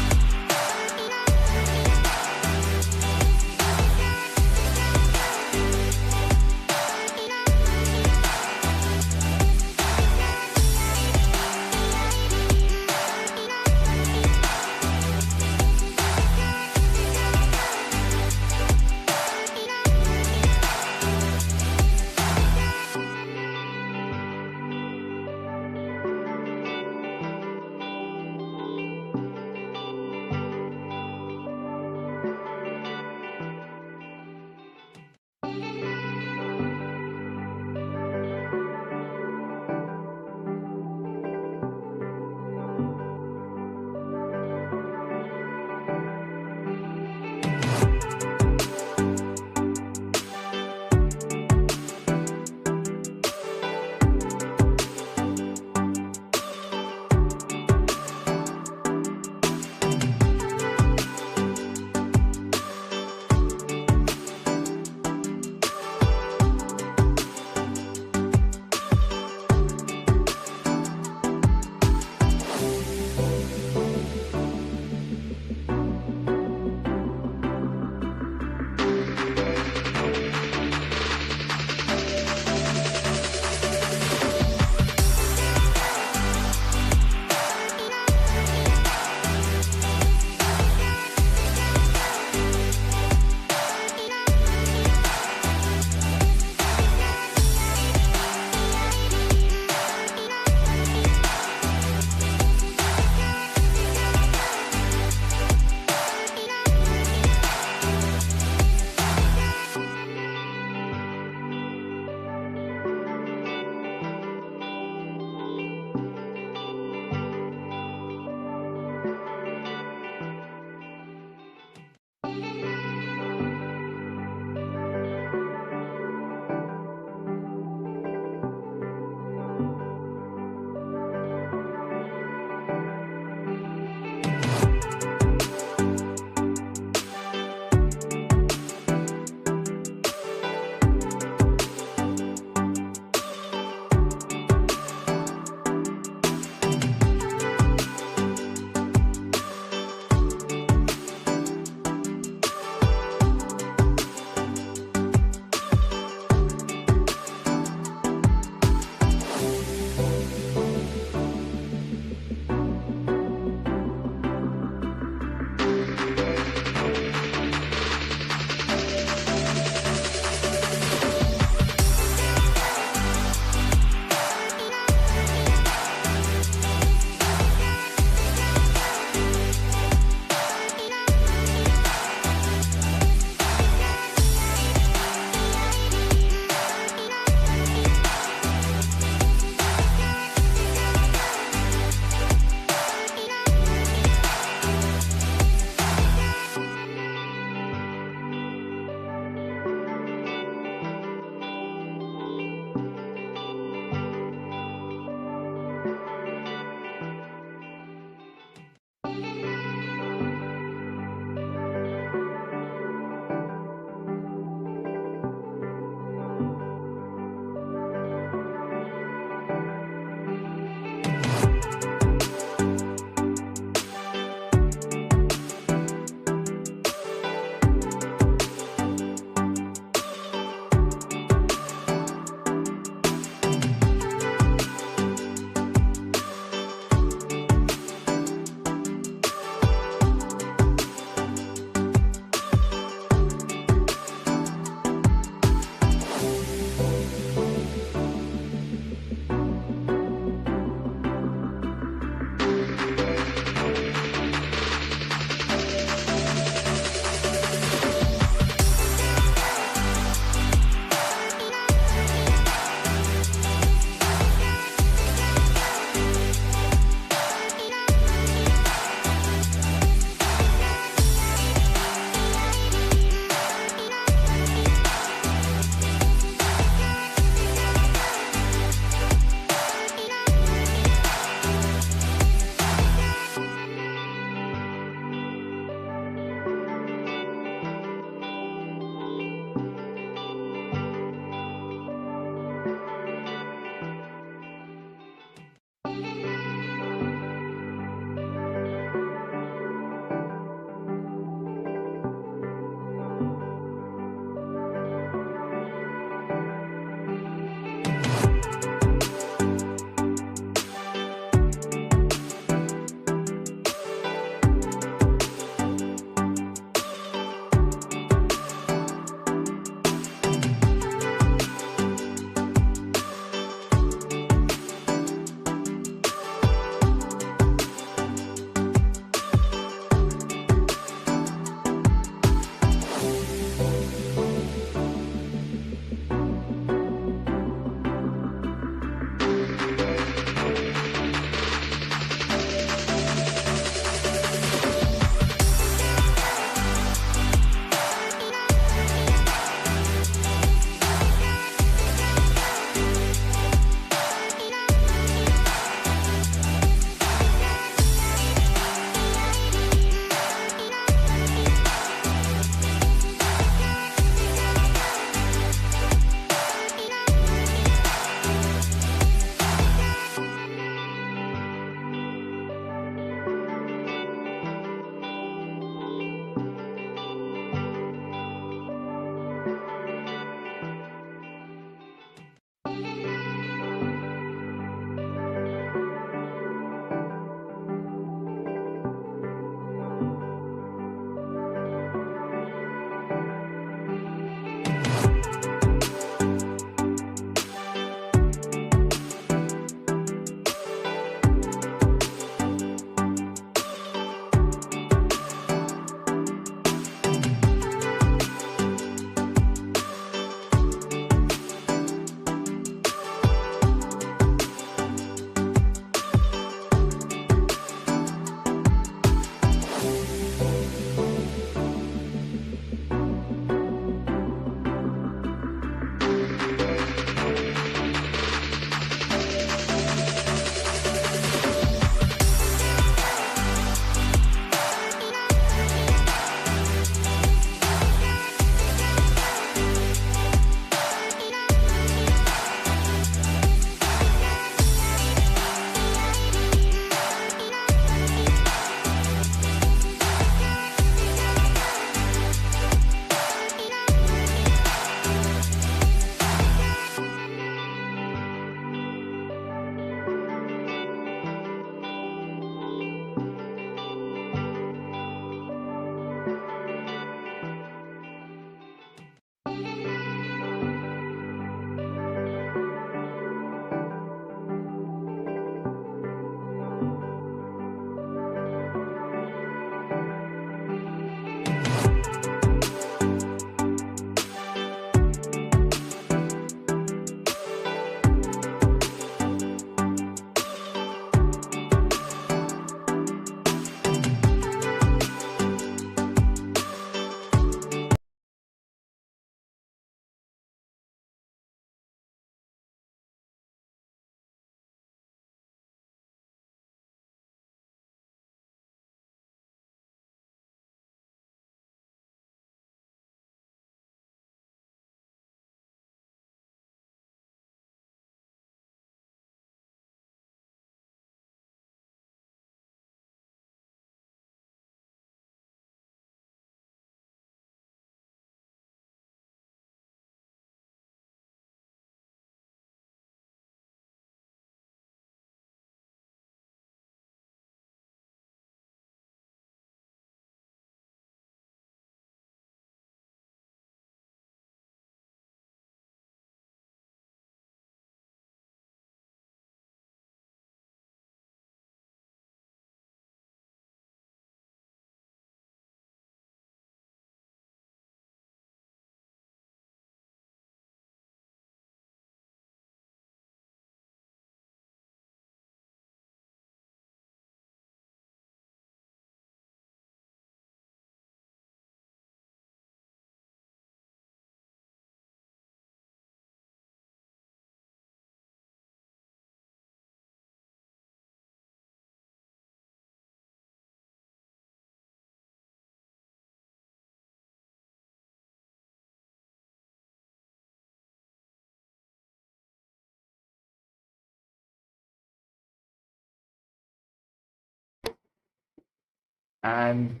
And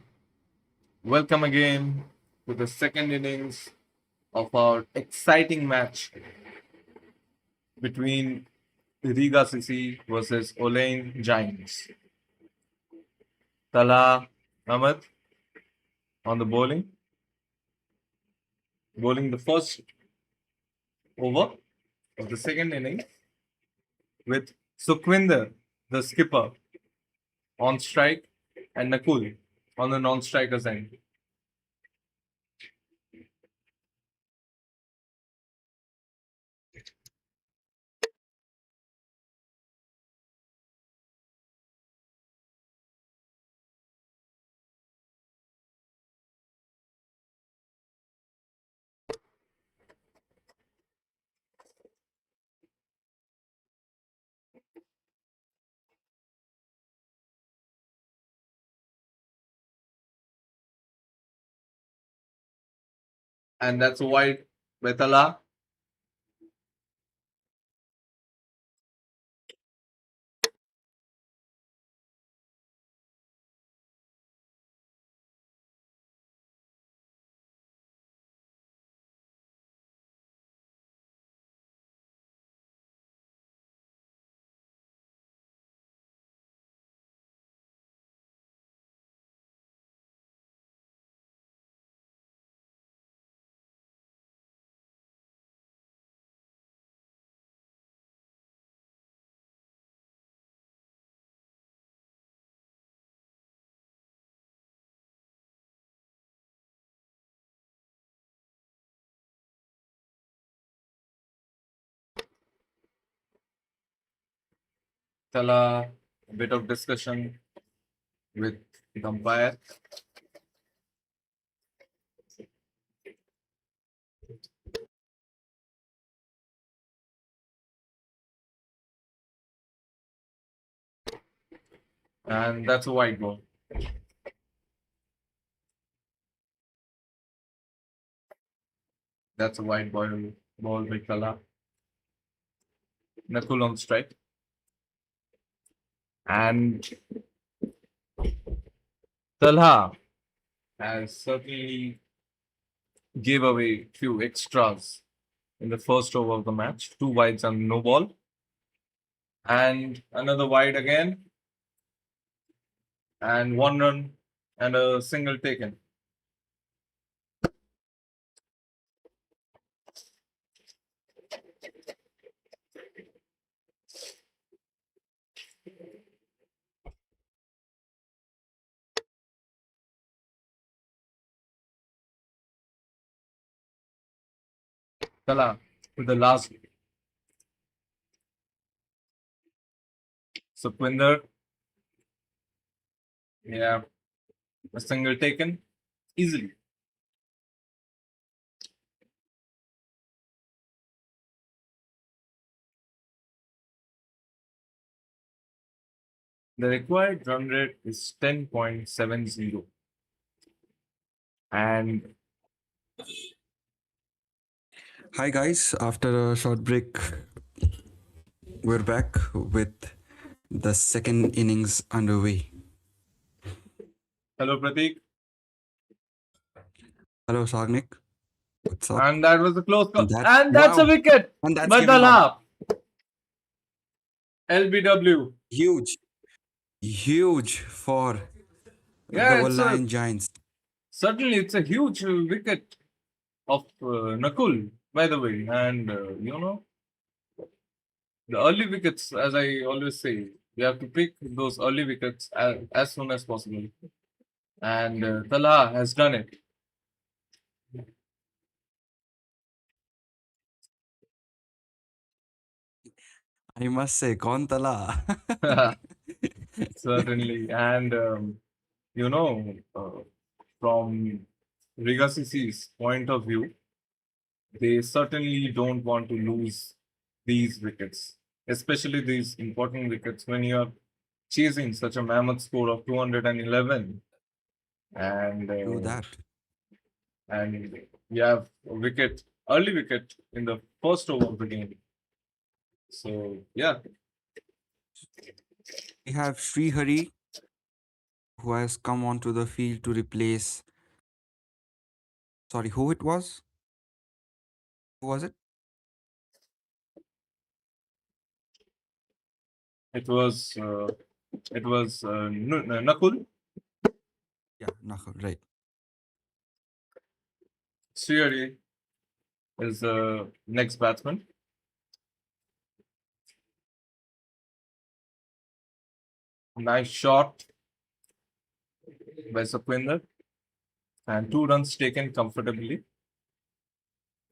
welcome again to the second innings of our exciting match between Riga CC versus Olaine Giants. Tala Ahmed on the bowling the first over of the second innings with Sukhwinder, the skipper, on strike, and Nakul on the non-striker's end. And that's a wide by Tala. Tala, a bit of discussion with the umpire. And that's a wide ball. That's a wide ball by Tala. Nakul on strike. And Talha has certainly gave away few extras in the first over of the match. 2 wides and no ball. And another wide again. And 1 run and a single taken. Tala with the last. Sukhwinder. Yeah. A single taken easily. The required run rate is 10.70. And Hi guys, after a short break, we're back with the second innings underway. hello, Pratik. Hello Sagnik, what's up? And that was a close call. That- And that's a wow. wicket And that's by giving Talha. LBW. huge for Yeah, the it's a Olaine Giants. certainly it's a huge wicket of Nakul, by the way. And the early wickets, as I always say, we have to pick those early wickets as soon as possible. And Talha has done it. I must say, kaun tala. Certainly. And, from Riga CC's point of view, they certainly don't want to lose these wickets, especially these important wickets when you're chasing such a mammoth score of 211. And Do that. and you have a early wicket in the first over of the game. So yeah, We have Srihari, who has come onto the field to replace. Sorry, who it was? Who was it? It was Nakul. Yeah, Nahal, right. Siri is the next batsman. Nice shot by Sukhwinder and 2 runs taken comfortably.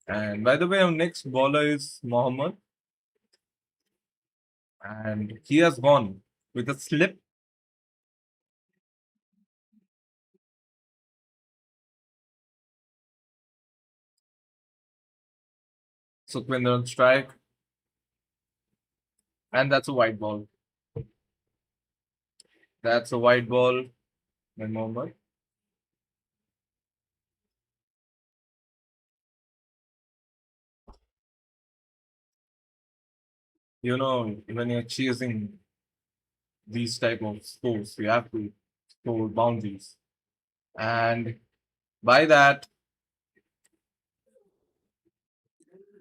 And by the way, our next bowler is Mohammed, and he has gone with a slip. Sukhwinder on strike, and that's a white ball. That's a white ball by Mohammed. You know, when you're chasing these type of scores, you have to score boundaries. And by that,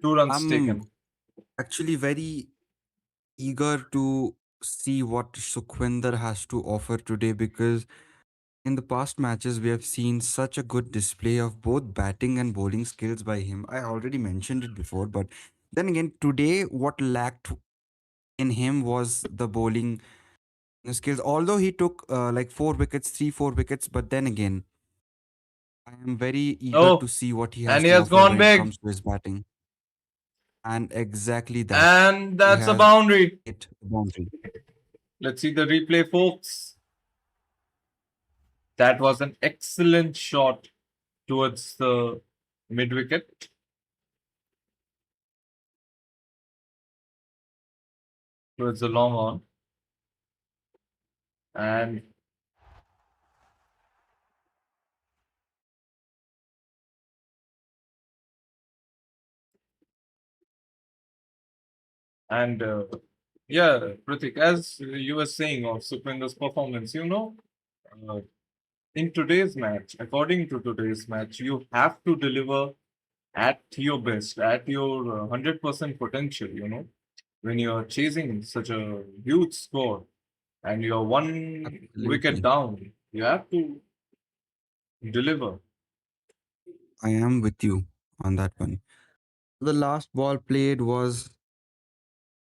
2 runs I'm taken. actually very eager to see what Sukhwinder has to offer today because in the past matches we have seen such a good display of both batting and bowling skills by him. I already mentioned it before, but then again, today what lacked in him was the bowling skills. Although he took like 4 wickets, 3, 4 wickets, but then again, I am very eager to Oh, see what he has and he to has offer gone when it big. comes to his batting. And exactly that. And He that's a has boundary. hit the boundary. Let's see the replay, folks. That was an excellent shot towards the mid wicket. Towards the long on. And yeah, Pratik, as you were saying of Sukhwinder's performance, uh, in today's match, according to today's match, you have to deliver at your best, at your 100% potential, when you're chasing such a huge score and you're 1 wicket Absolutely. down, you have to deliver. I am with you on that one. The last ball played was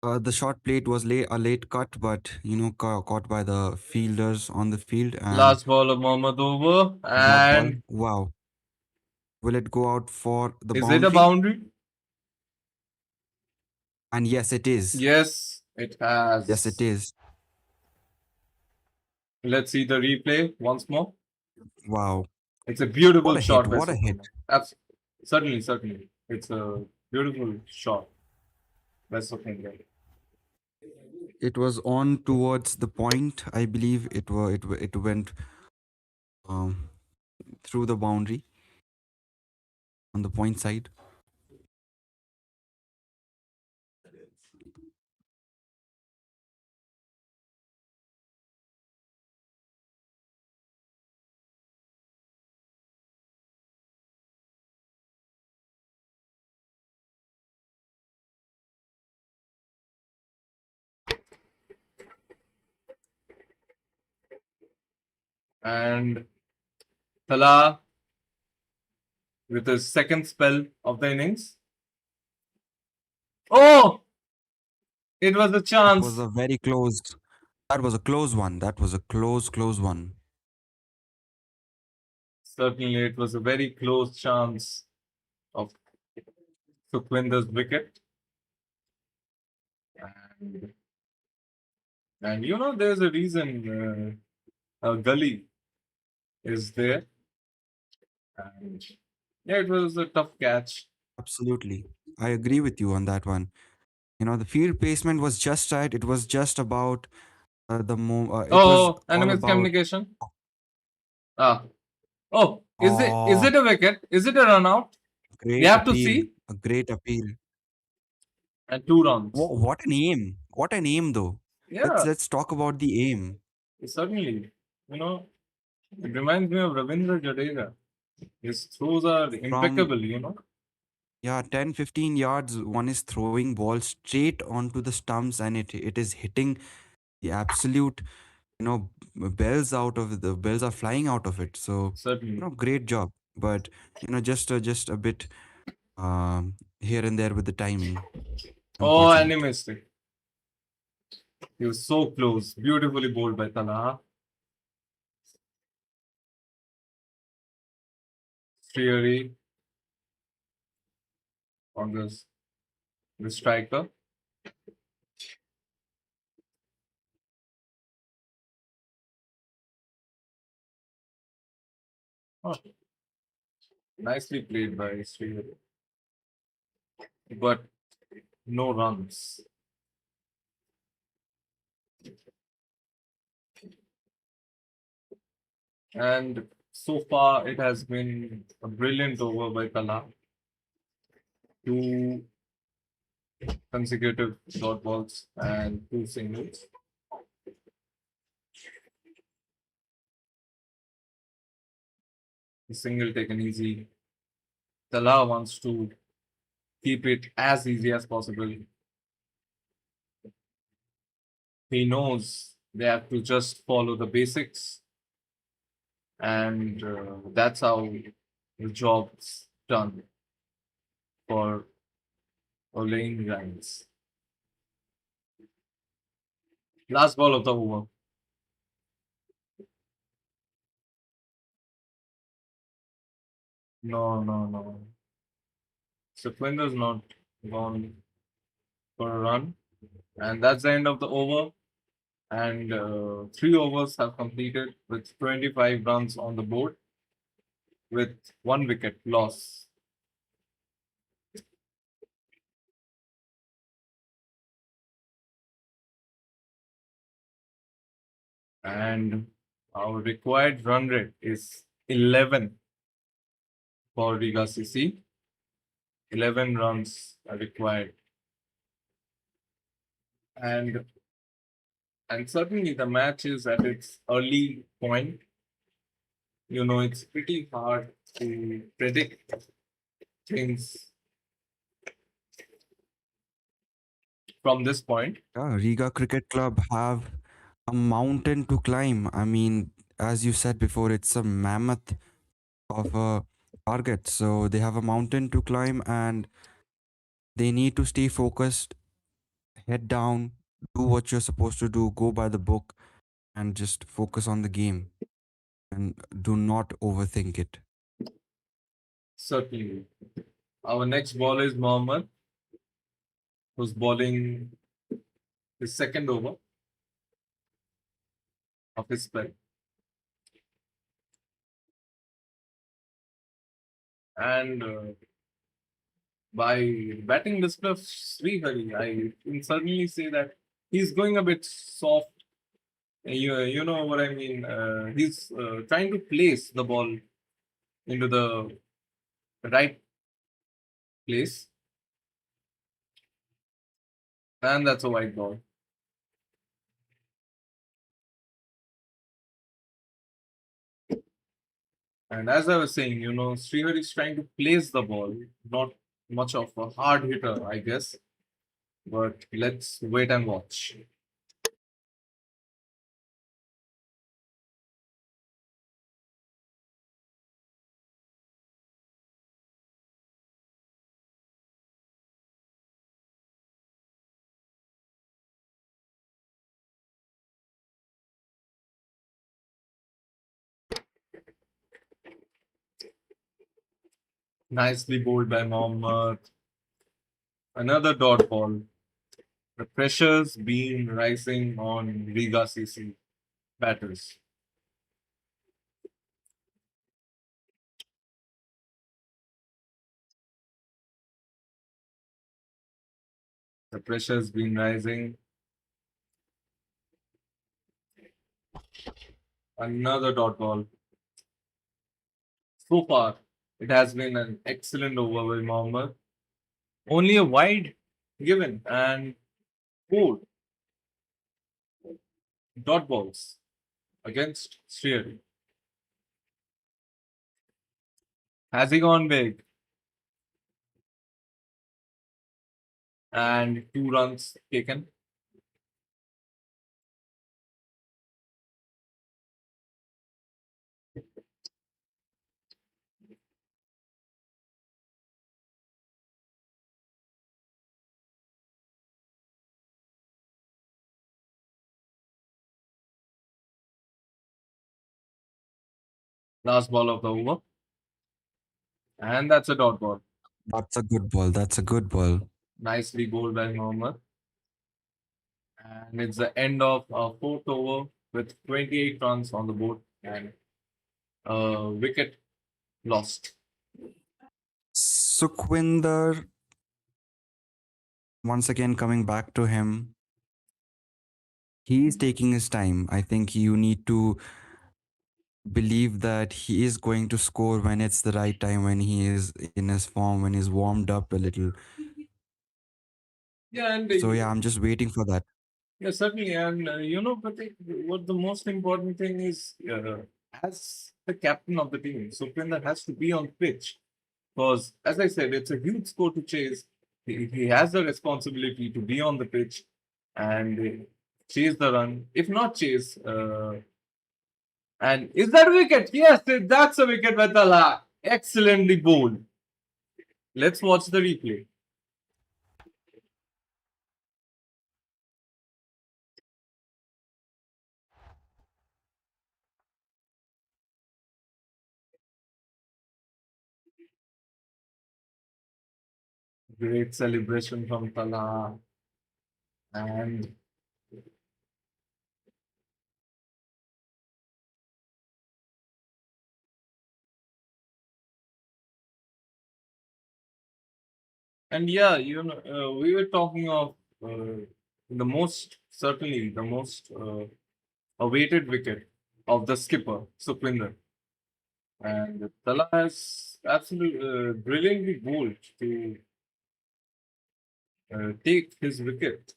the shot played was a late cut, but caught by the fielders on the field. And Last ball of Mohammad over, that ball, and wow, will it go out for the is it a boundary? boundary? And yes, it is. Yes, it Yes, it has. is. Let's see the replay once more. Wow, It's a what beautiful a hit! shot by What a hit! Sukhwinder. Certainly, certainly. It's a beautiful shot by Sukhwinder. It was on towards the point. I believe it went um, through the boundary on the point side. And Thala with his second spell of the innings. Oh, it was a That was chance. a very close. That was a close one. That was a close one. Certainly, it was a very close chance of Sukhwinder's wicket. And, and there's a reason a gully is there. And yeah, it was a tough catch. Absolutely, I agree with you on that one. The field placement was just right. It was just about it was Oh, all enemy's about. communication. Ah, oh, is it Oh, a wicket? Is it a run out? We great have to appeal! see. A great appeal! And 2 runs. What an aim! What an aim, though. Let's Yeah, let's talk about the aim. certainly. You know, It reminds me of Ravindra Jadeja. His throws are impeccable, Yeah, 10, 15 yards, one is throwing balls straight onto the stumps, and it is hitting the absolute, bells are flying out of it. So, Certainly. great job. But, just a bit here and there with the timing, Oh, and he unfortunate. missed it. He was so close. Beautifully bowled by Talaha. Theory on the striker. Oh, nicely played by Srihari. But no runs. And so far, it has been a brilliant over by Kala. Two consecutive dot balls and two singles. The single taken easy. Kala wants to keep it as easy as possible. He knows they have to just follow the basics, and that's how the job's done for Olaine Grimes. Last ball of the over. No, no, no. Sukhvinder's not gone for a run, and that's the end of the over. And 3 overs have completed with 25 runs on the board, with 1 wicket loss. And our required run rate is 11 for Riga CC. 11 runs are required, and certainly the match is at its early point. It's pretty hard to predict things from this point. Yeah, Riga Cricket Club have a mountain to climb. I mean, as you said before, it's a mammoth of a target. So they have a mountain to climb, and they need to stay focused, head down, do what you're supposed to do, go by the book, and just focus on the game and do not overthink it. Certainly. Our next ball is Mohammed, who's bowling his second over of his spell. And by batting display of Srihari, I can certainly say that he's going a bit soft. You know what I mean? He's trying to place the ball into the right place, and that's a white ball. And as I was saying, Srihari is trying to place the ball, not much of a hard hitter, I guess. But let's wait and watch. Nicely bowled by Mohammad. Another dot ball. The pressure's been rising on Riga CC batters. The pressure's been rising. Another dot ball. So far, it has been an excellent over by Mohammad. Only a wide given and 4 dot balls against Srihari. Has he gone big? And 2 runs taken. Last ball of the over. And that's a dot ball. That's a good ball. That's a good ball. Nicely bowled by Mohammed. And it's the end of our fourth over with 28 runs on the board and a wicket lost. Sukhwinder, once again coming back to him, he is taking his time. I think you need to believe that he is going to score when it's the right time, when he is in his form, when he's warmed up a little. Yeah, and So yeah, I'm just waiting for that. yeah, certainly. And Pratik, what the most important thing is, as the captain of the team, Sukhwinder has to be on pitch because, as I said, it's a huge score to chase. He has the responsibility to be on the pitch and chase the run. If not chase, and is that a wicket? Yes, that's a wicket, Vatala. Excellently bowled. Let's watch the replay. Great celebration from Tala. And yeah, we were talking of certainly the most awaited wicket of the skipper, Sukhwinder. And Tala has absolutely brilliantly bowled to take his wicket.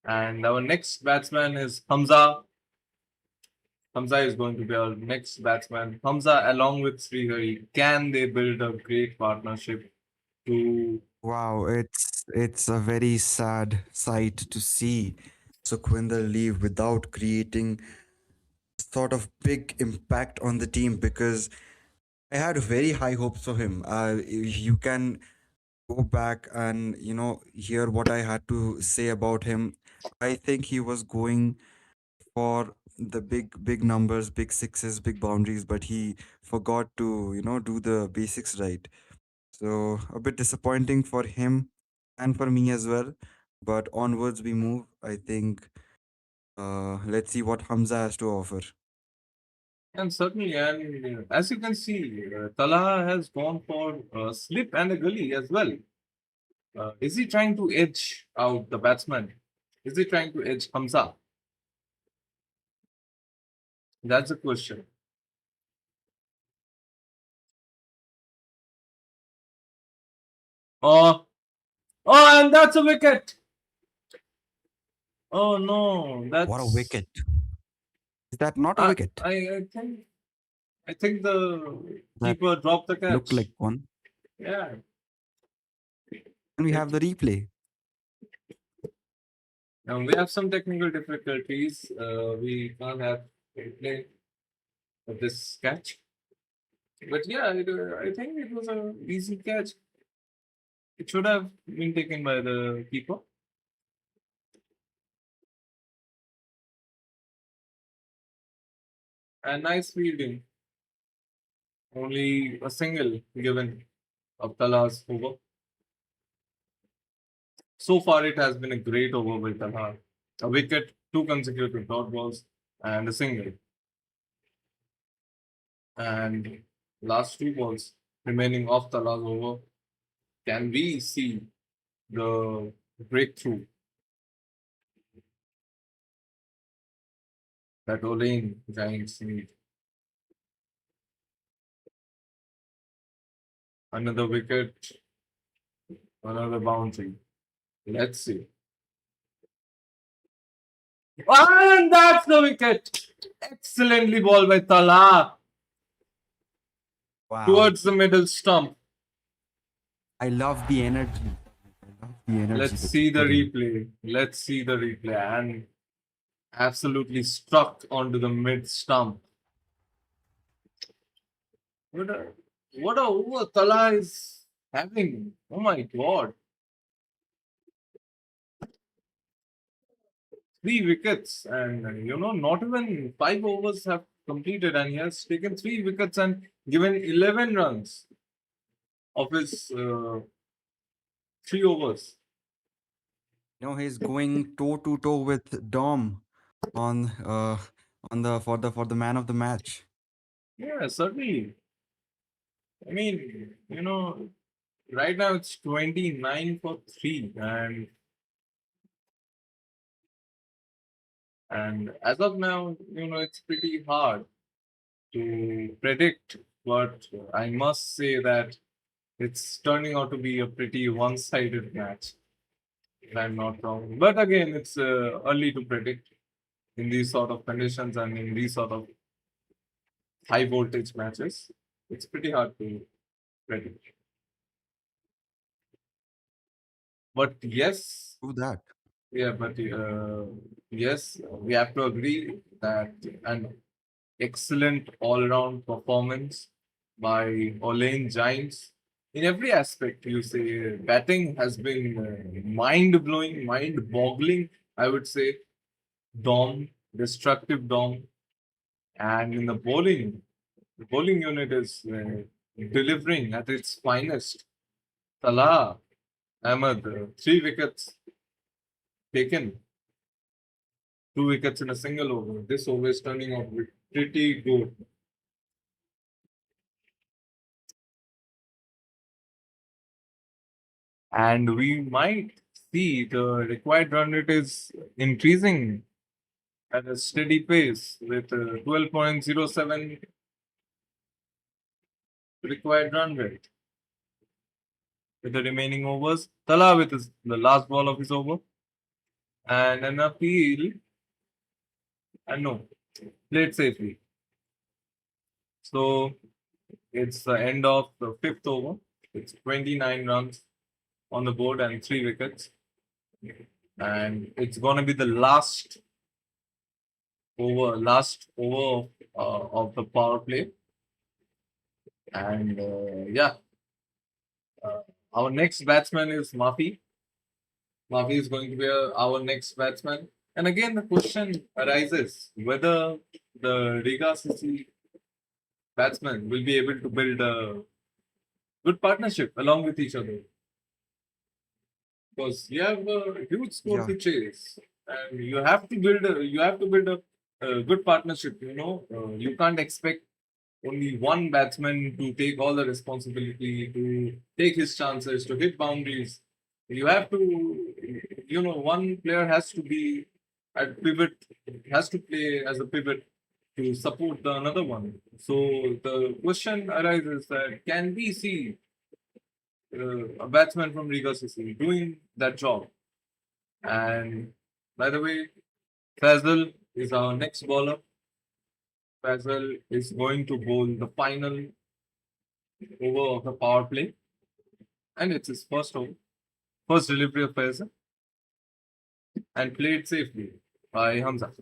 And our next batsman is Hamza. Hamza is going to be our next batsman. Hamza, along with Srihari, can they build a great partnership to Wow, it's a very sad sight to see Sukhwinder leave without creating sort of big impact on the team, because I had very high hopes for him. You can go back and hear what I had to say about him. I think he was going for the big numbers, big sixes, big boundaries, but he forgot to do the basics right. So a bit disappointing for him and for me as well. But onwards we move. I think let's see what Hamza has to offer. And certainly, and as you can see, Tala has gone for a slip and a gully as well. Is he trying to edge out the batsman? Is he trying to edge Hamza? That's the question. Oh, and that's a wicket. Oh no, What a that's. wicket! Is that not a I, wicket? I think the That keeper dropped the looked like catch. one. Yeah. And we have It, the replay. we have some technical difficulties. We can't have replay of this catch. But yeah, I think it was an easy catch. It should have been taken by the keeper. And nice fielding. Only a single given of Tala's over. So far, it has been a great over by Tala. A wicket, 2 consecutive dot balls, and a single. And last 2 balls remaining off Tala's over. Can we see the breakthrough that Olaine Giants need? Another wicket, another boundary. Let's see. And that's the wicket. Excellently bowled by Tala. Wow. towards the middle stump. I love the energy. I love the energy. Let's that see you the put in. replay. Let's see the replay. And absolutely struck onto the mid stump. What a over Tala is having. Oh my god. 3 wickets, and not even 5 overs have completed, and he has taken 3 wickets and given 11 runs of his 3 overs. He's going toe to toe with Dom on for the man of the match. Yeah, certainly. I mean, right now it's 29 for 3, and as of now, it's pretty hard to predict, but I must say that it's turning out to be a pretty one-sided match, if I'm not wrong. But again, it's early to predict in these sort of conditions and in these sort of high voltage matches. It's pretty hard to predict. But yes, Do that. yeah, but yes, we have to agree that an excellent all-round performance by Olaine Giants. In every aspect, you say batting has been mind-blowing, mind-boggling. I would say Dom, destructive Dom, and in the bowling unit is delivering at its finest. Salah Ahmed, 3 wickets taken, 2 wickets in a single over. This over is turning out pretty good. And we might see the required run rate is increasing at a steady pace with 12.07 required run rate. With the remaining overs, Tala with the last ball of his over, and an appeal, and no, played safely. So it's the end of the 5th over. It's 29 runs on the board and 3 wickets. And it's going to be the last over of the power play. And yeah, our next batsman is Mafi. Mafi is going to be our next batsman. And again, the question arises whether the Riga CC batsmen will be able to build a good partnership along with each other. Because you have a huge score Yeah. to chase, and you have to build a good partnership. You can't expect only one batsman to take all the responsibility, to take his chances, to hit boundaries. You have to, one player has to be at pivot, has to play as a pivot to support the another one. So the question arises that can we see a batsman from Riga CC doing that job? And by the way, Fazal is our next bowler. Fazal is going to bowl the final over of the power play, and it's his first over, first delivery of Fazal, and played safely by Hamza.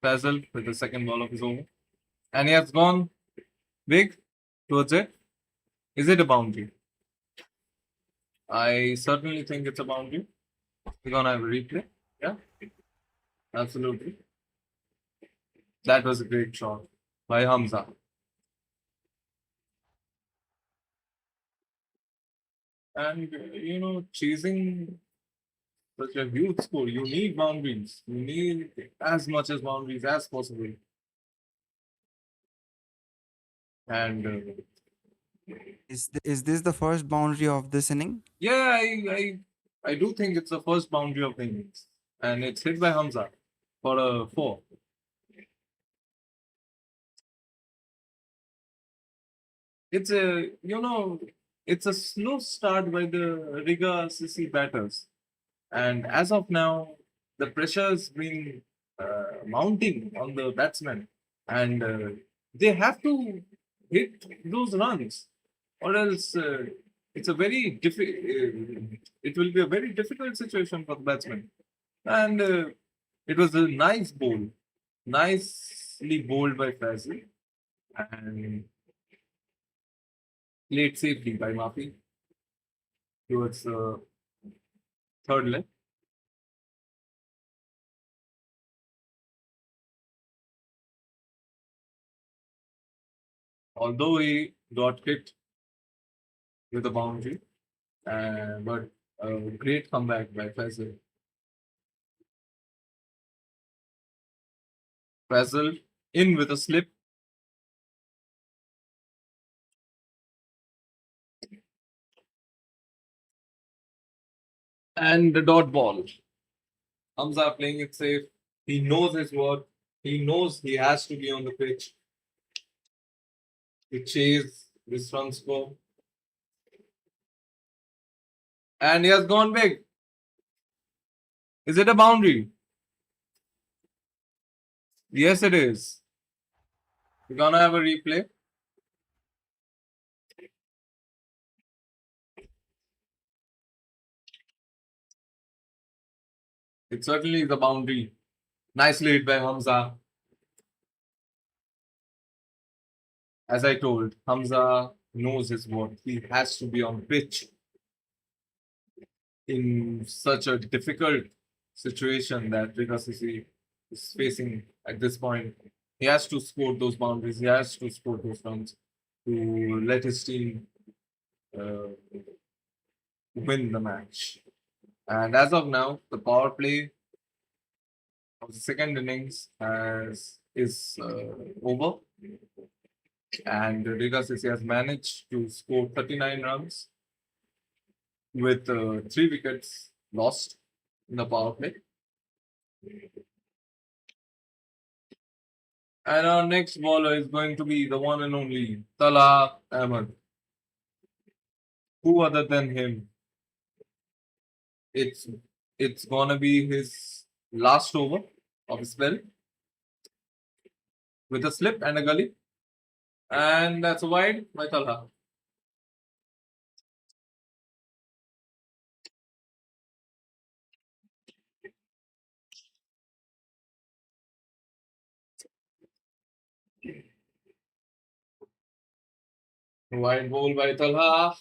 Fazal with the second ball of his over, and he has gone big towards it. Is it a boundary? I certainly think it's a boundary. We're gonna have a replay. Yeah, absolutely. That was a great shot by Hamza. And chasing such a huge score, you need boundaries. You need as much as boundaries as possible. And Is this the first boundary of this inning? yeah, I do think it's the first boundary of the innings, and it's hit by Hamza for a 4. it's a slow start by the Riga CC batters, and as of now, the pressure has been mounting on the batsmen, and they have to hit those runs, or else it's a very it will be a very difficult situation for the batsmen. And it was a nice bowl, nicely bowled by Fazil, and played safely by Mafi towards the third leg. Although he got hit with a boundary, but a great comeback by Fazil. Fazil in with a slip. And the dot ball. Hamza playing it safe. He knows his work. He knows he has to be on the pitch to chase this run score. And he has gone big. Is it a boundary? Yes, it is. We're gonna have a replay. It certainly is a boundary. Nicely hit by Hamza. As I told, Hamza knows his work. He has to be on pitch in such a difficult situation that Riga CC is facing at this point. He has to score those boundaries. He has to score those runs to let his team uh, win the match. And as of now, the power play of the second innings is over, and Riga CC has managed to score 39 runs with 3 wickets lost in the power play. And our next bowler is going to be the one and only Tala Ahmed. Who other than him? It's gonna be his last over of his spell with a slip and a gully. And that's a wide by Talha. Wide ball by Talha.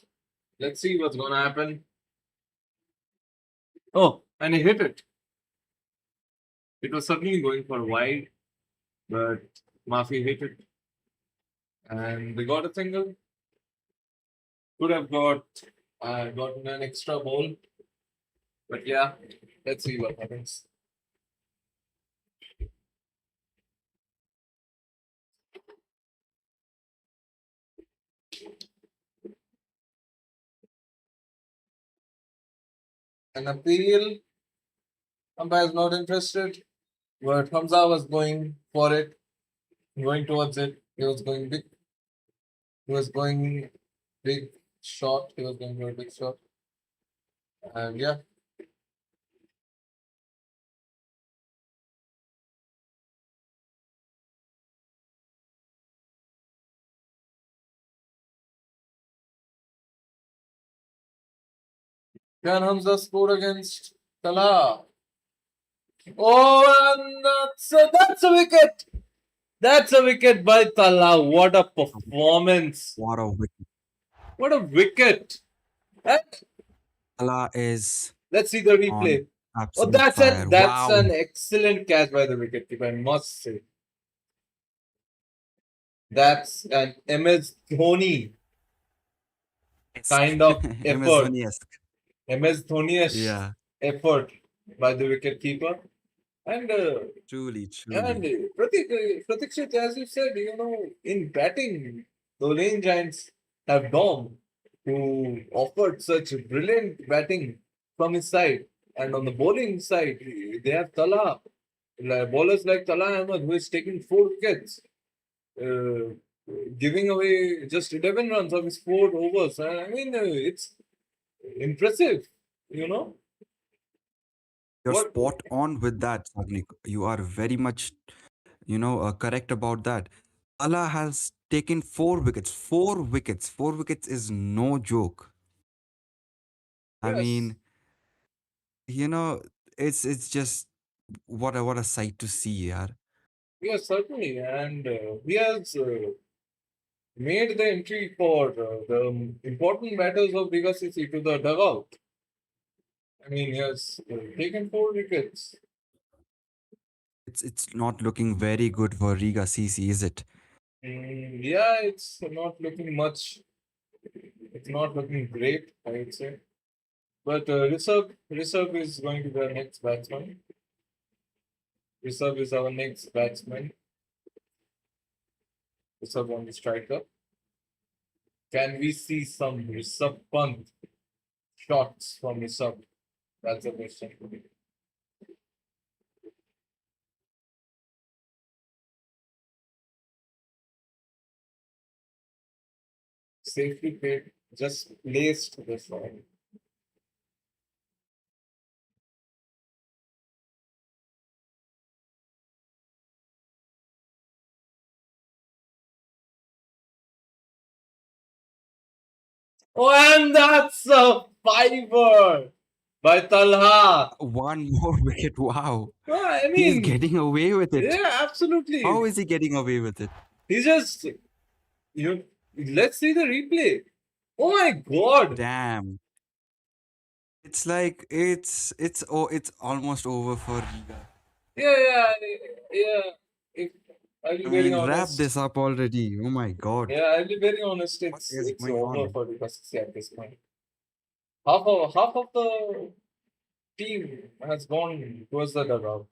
Let's see what's gonna happen. Oh, and he hit it. It was certainly going for wide, but Mafi hit it. And they got a single. Could have gotten an extra ball. But yeah, let's see what happens. An appeal. Umpire is not interested. But Hamza was going for it, going towards it. He was going big. He was going big shot. He was going for a big shot. And yeah. Can Hamza score against Salah? Oh, and that's a wicket. That's a wicket by Tala. What a performance. What a wicket. What a wicket. And Salah is let's see the replay. on Oh, absolute that's fire. that's Wow. an excellent catch by the wicketkeeper, I must say. That's an MS Dhoni kind of MS effort. Dhoni-esque. MS Dhoni-ish Yeah, effort by the wicketkeeper. And truly, And truly. Pratikshit, as you said, in batting, the Olaine Giants have Dom, who offered such brilliant batting from his side. And on the bowling side, they have Tala, bowlers like Tala Ahmed, who is taking 4 wickets. giving away just 11 runs of his 4 overs. I mean, it's impressive, you know. You're What? spot on with that, Sagnik. You are very much, correct about that. Salah has taken 4 wickets. 4 wickets. 4 wickets is no joke. I Yes, mean, you know, it's just what a sight to see, yeah. yes, certainly. And he has made the entry for the important matters of Riga City to the dugout. I mean, he has taken 4 wickets. It's not looking very good for Riga CC, is it? Yeah, it's not looking much. It's not looking great, I would say. But Rishabh is going to be our next batsman. Rishabh is our next batsman. Rishabh on the striker. Can we see some Rishabh Pant shots from Rishabh? That's the question. Safety pit just placed this one. Oh, and that's a fiver by Talha. One more wicket. Wow. Oh, I He's mean, getting away with it. yeah, How absolutely. is he getting away with it? He just, you. Let's see the replay. Oh my God. Damn. It's like it's almost over for Riga. Yeah, yeah, yeah. If I'll be I very mean, wrap honest. this up already. Oh my god. Yeah, I'll be very honest. What It's is it's going over on? for the Pacific at this point. Half of the team has gone towards the dugout,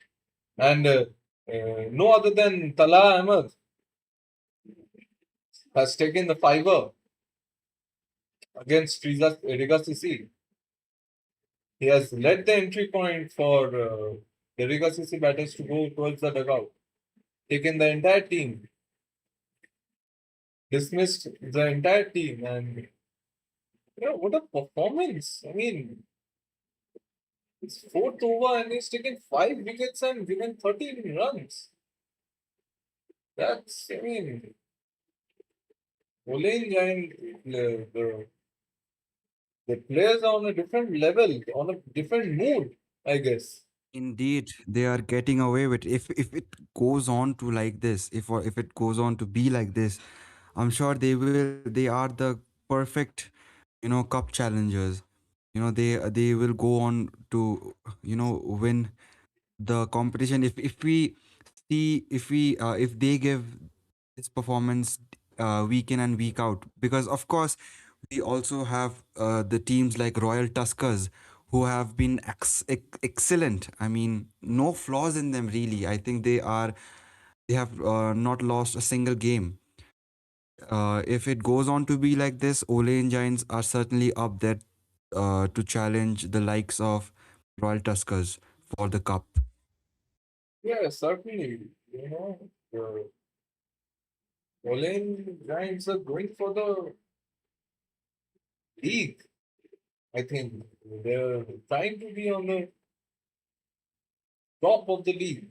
and no other than Tala Ahmed has taken the fiver against Riga CC. He has led the entry point for the Riga CC batters to go towards the dugout. Taken the entire team, dismissed the entire team, and yeah, what a performance! I mean, it's fourth over and he's taken 5 wickets and given 13 runs. That's, I mean, Olaine and the players are on a different level, on a different mood, I guess. Indeed, they are getting away with it. If it goes on to like this, if it goes on to be like this, I'm sure they are the perfect, cup challengers. They will go on to, win the competition if they give this performance week in and week out, because of course we also have the teams like Royal Tuskers who have been excellent. I mean, no flaws in them really. I think they have not lost a single game. If it goes on to be like this, Olaine Giants are certainly up there to challenge the likes of Royal Tuskers for the cup. Yeah, certainly. The Olaine Giants are going for the league. I think they're trying to be on the top of the league.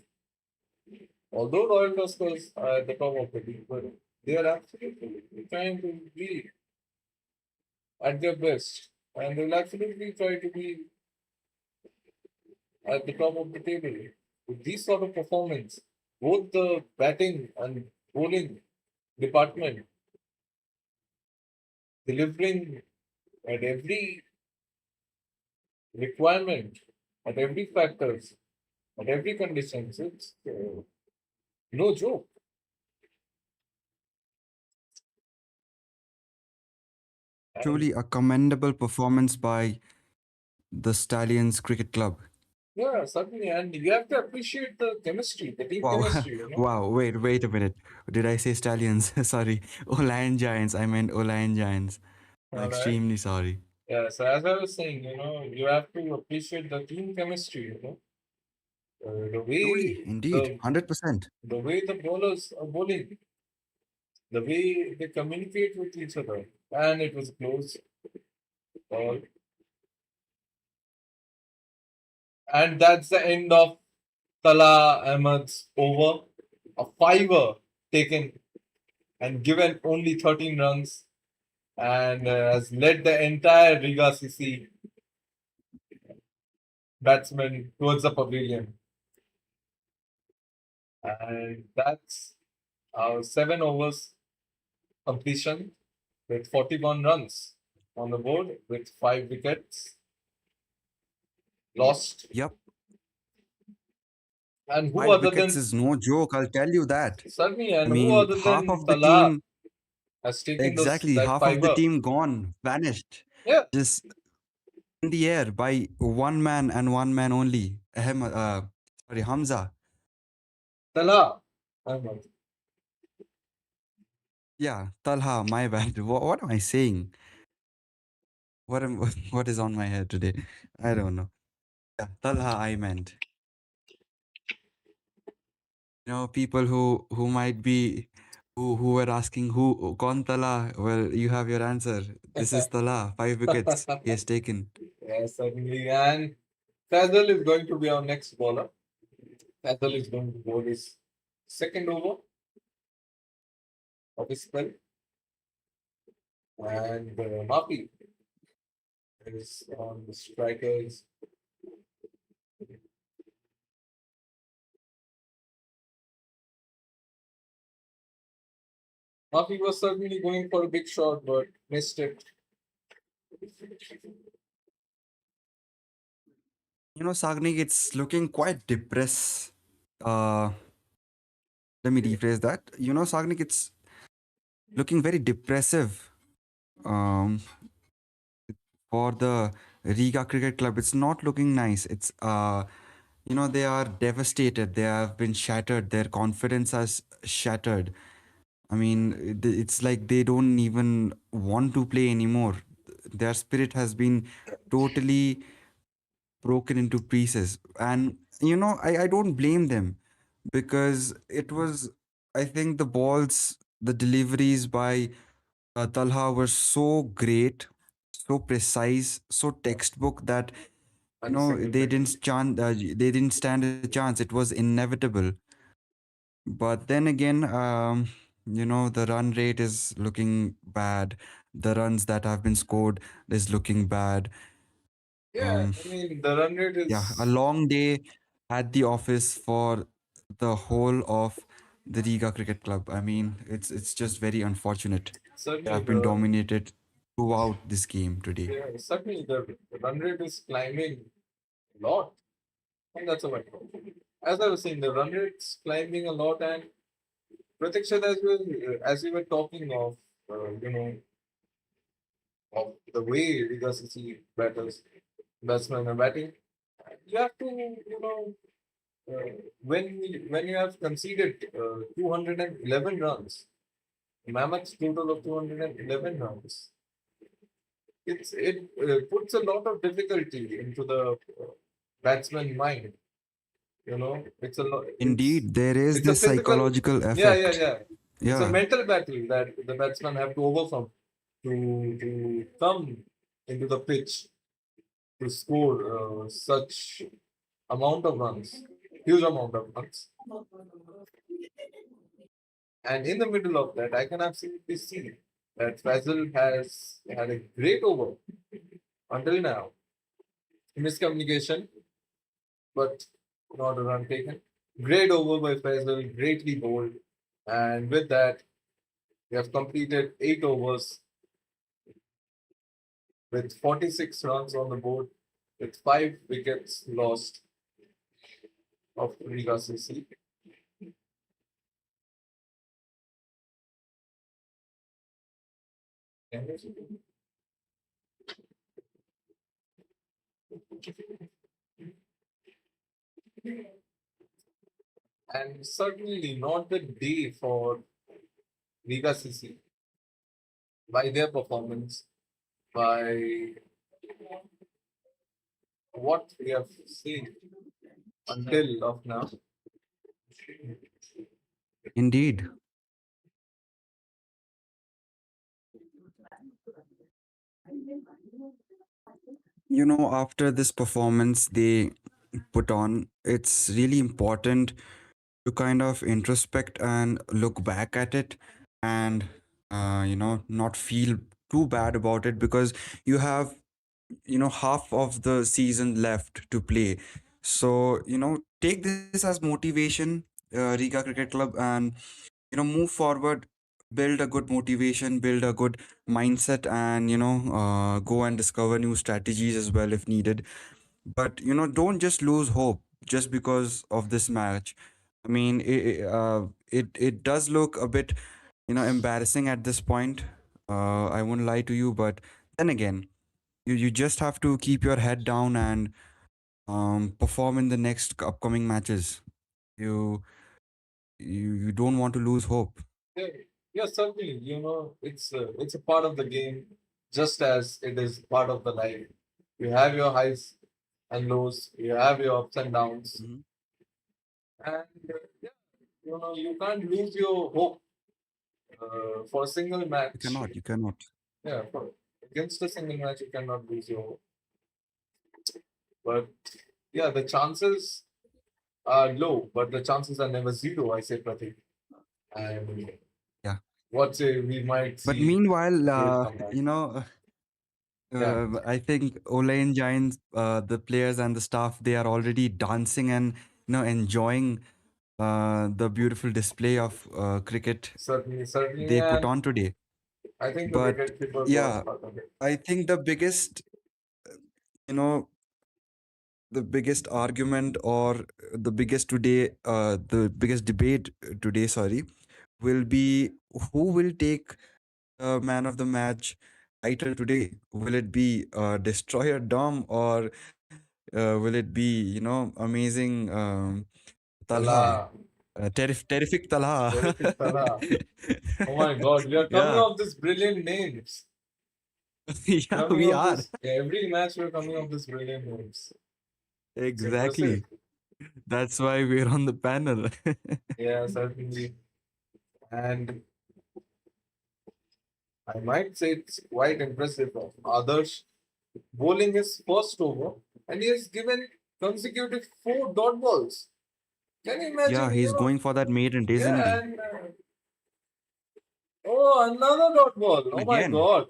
Although Royal Tuskers are at the top of the league, but they are absolutely trying to be at their best. And they'll absolutely try to be at the top of the table. With this sort of performance, both the batting and bowling department delivering at every requirement, at every factors, at every conditions, it's no joke. And Truly a commendable performance by the Stallions Cricket Club. yeah, certainly. And you have to appreciate the chemistry, the team Wow, chemistry. wow, wait a minute. Did I say Stallions? Sorry. Olaine Giants. I meant Olaine Giants. I'm All right. extremely sorry. Yeah, so as I was saying, you have to appreciate the team chemistry. The Truly, way indeed, the 100%. the way the bowlers are bowling, The way they communicate with each other, and it was close call. And that's the end of Salah Ahmed's over. A fiver taken and given only 13 runs, and has led the entire Riga CC batsmen towards the pavilion. And that's our 7 overs completion with 41 runs on the board with 5 wickets lost. Yep. And who 5 other wickets than is no joke, I'll tell you that. Sarmi, I and who mean, other half than of the Salah team, has taken exactly, that half of the fiver? team gone, vanished, Yeah, just in the air by one man and one man only. Sorry, Hamza. Salah Ahmed. Yeah, Talha, my bad. What am I saying? What is on my head today? I don't know. Yeah, Talha, I meant. You know, people who might be who were asking who Kaun Tala. Well, you have your answer. This is Tala. 5 wickets he has taken. Yes, certainly. And Fazal is going to be our next bowler. Fazal is going to bowl his second over of his spell. And Mafi is on the strikers. Mafi was certainly going for a big shot, but missed it. You know, Sagnik, it's looking quite depressed. Uh, Let me rephrase that. You know, Sagnik, it's looking very depressive. Um, for the Riga Cricket Club, it's not looking nice. It's you know, they are devastated. They have been shattered. Their confidence has shattered. I mean, it's like they don't even want to play anymore. Their spirit has been totally broken into pieces. And, you know, I don't blame them because it was, I think the balls, the deliveries by Talha were so great, so precise, so textbook that, you And know, single leg. they didn't stand a chance. It was inevitable. But then again, you know, the run rate is looking bad. The runs that have been scored is looking bad. Yeah, Um, I mean, the run rate yeah, a is long day at the office for the whole of the Riga Cricket Club. I mean, it's just very unfortunate. They certainly have been the dominated throughout this game today. yeah, certainly the run rate is climbing a lot. And that's all right. As I was saying, the run rate's climbing a lot, and Pratiksha, as we were talking of, of the way Riga CC batsmen are batting, you have to, when you have conceded 211 runs, Mammoth's total of 211 runs, it puts a lot of difficulty into the batsman mind. It's a lot. Indeed, there is It's a this physical. psychological Yeah, yeah, effect. yeah. It's a Yeah, mental battle that the batsman have to overcome to come into the pitch to score such amount of runs, huge amount of runs. And in the middle of that, I can absolutely see that Fazil has had a great over until now. Miscommunication, but not a run taken. Great over by Fazil, greatly bowled. And with that, we have completed 8 overs with 46 runs on the board, with 5 wickets lost of Riga CC. And certainly not the day for Riga CC by their performance, by what we have seen until of now. indeed. After this performance they put on, it's really important to kind of introspect and look back at it and, not feel too bad about it, because you have, half of the season left to play. So, take this as motivation, Riga Cricket Club, and, move forward, build a good motivation, build a good mindset, and, go and discover new strategies as well if needed. But, don't just lose hope just because of this match. I mean, it does look a bit, embarrassing at this point. I won't lie to you, but then again, you just have to keep your head down and perform in the next upcoming matches. You you don't want to lose hope. Yeah, yeah, certainly. It's a part of the game, just as it is part of the life. You have your highs and lows. You have your ups and downs, Mhm. and yeah, you can't lose your hope for a single You match. cannot. You cannot. Yeah, against a single match, you cannot lose your hope. But yeah, the chances are low, but the chances are never zero. I say, Pratik. And Yeah. what say we might But see meanwhile, great comeback. Yeah, I think Olaine Giants, the players and the staff, they are already dancing and, enjoying the beautiful display of cricket certainly, they put and on today. I think the But wicket keepers was yeah, part of it. I think you know, the biggest argument, or the biggest debate today, sorry, will be who will take man of the match title today. Will it be Destroyer Dom, or will it be, amazing Talha, Salah, terrific Talha? terrific Salah. Oh my God, we are coming Yeah, up with these brilliant names. yeah, Coming we up are. this every match, we're coming up with these brilliant names. It's impressive. Exactly. That's why we're on the panel. Yeah, certainly. And I might say it's quite impressive of Adarsh bowling his first over, and he has given consecutive 4 dot balls. Can you Yeah, imagine? he's going for that maiden, isn't Yeah, he? and oh, another dot ball. Oh my Again, God.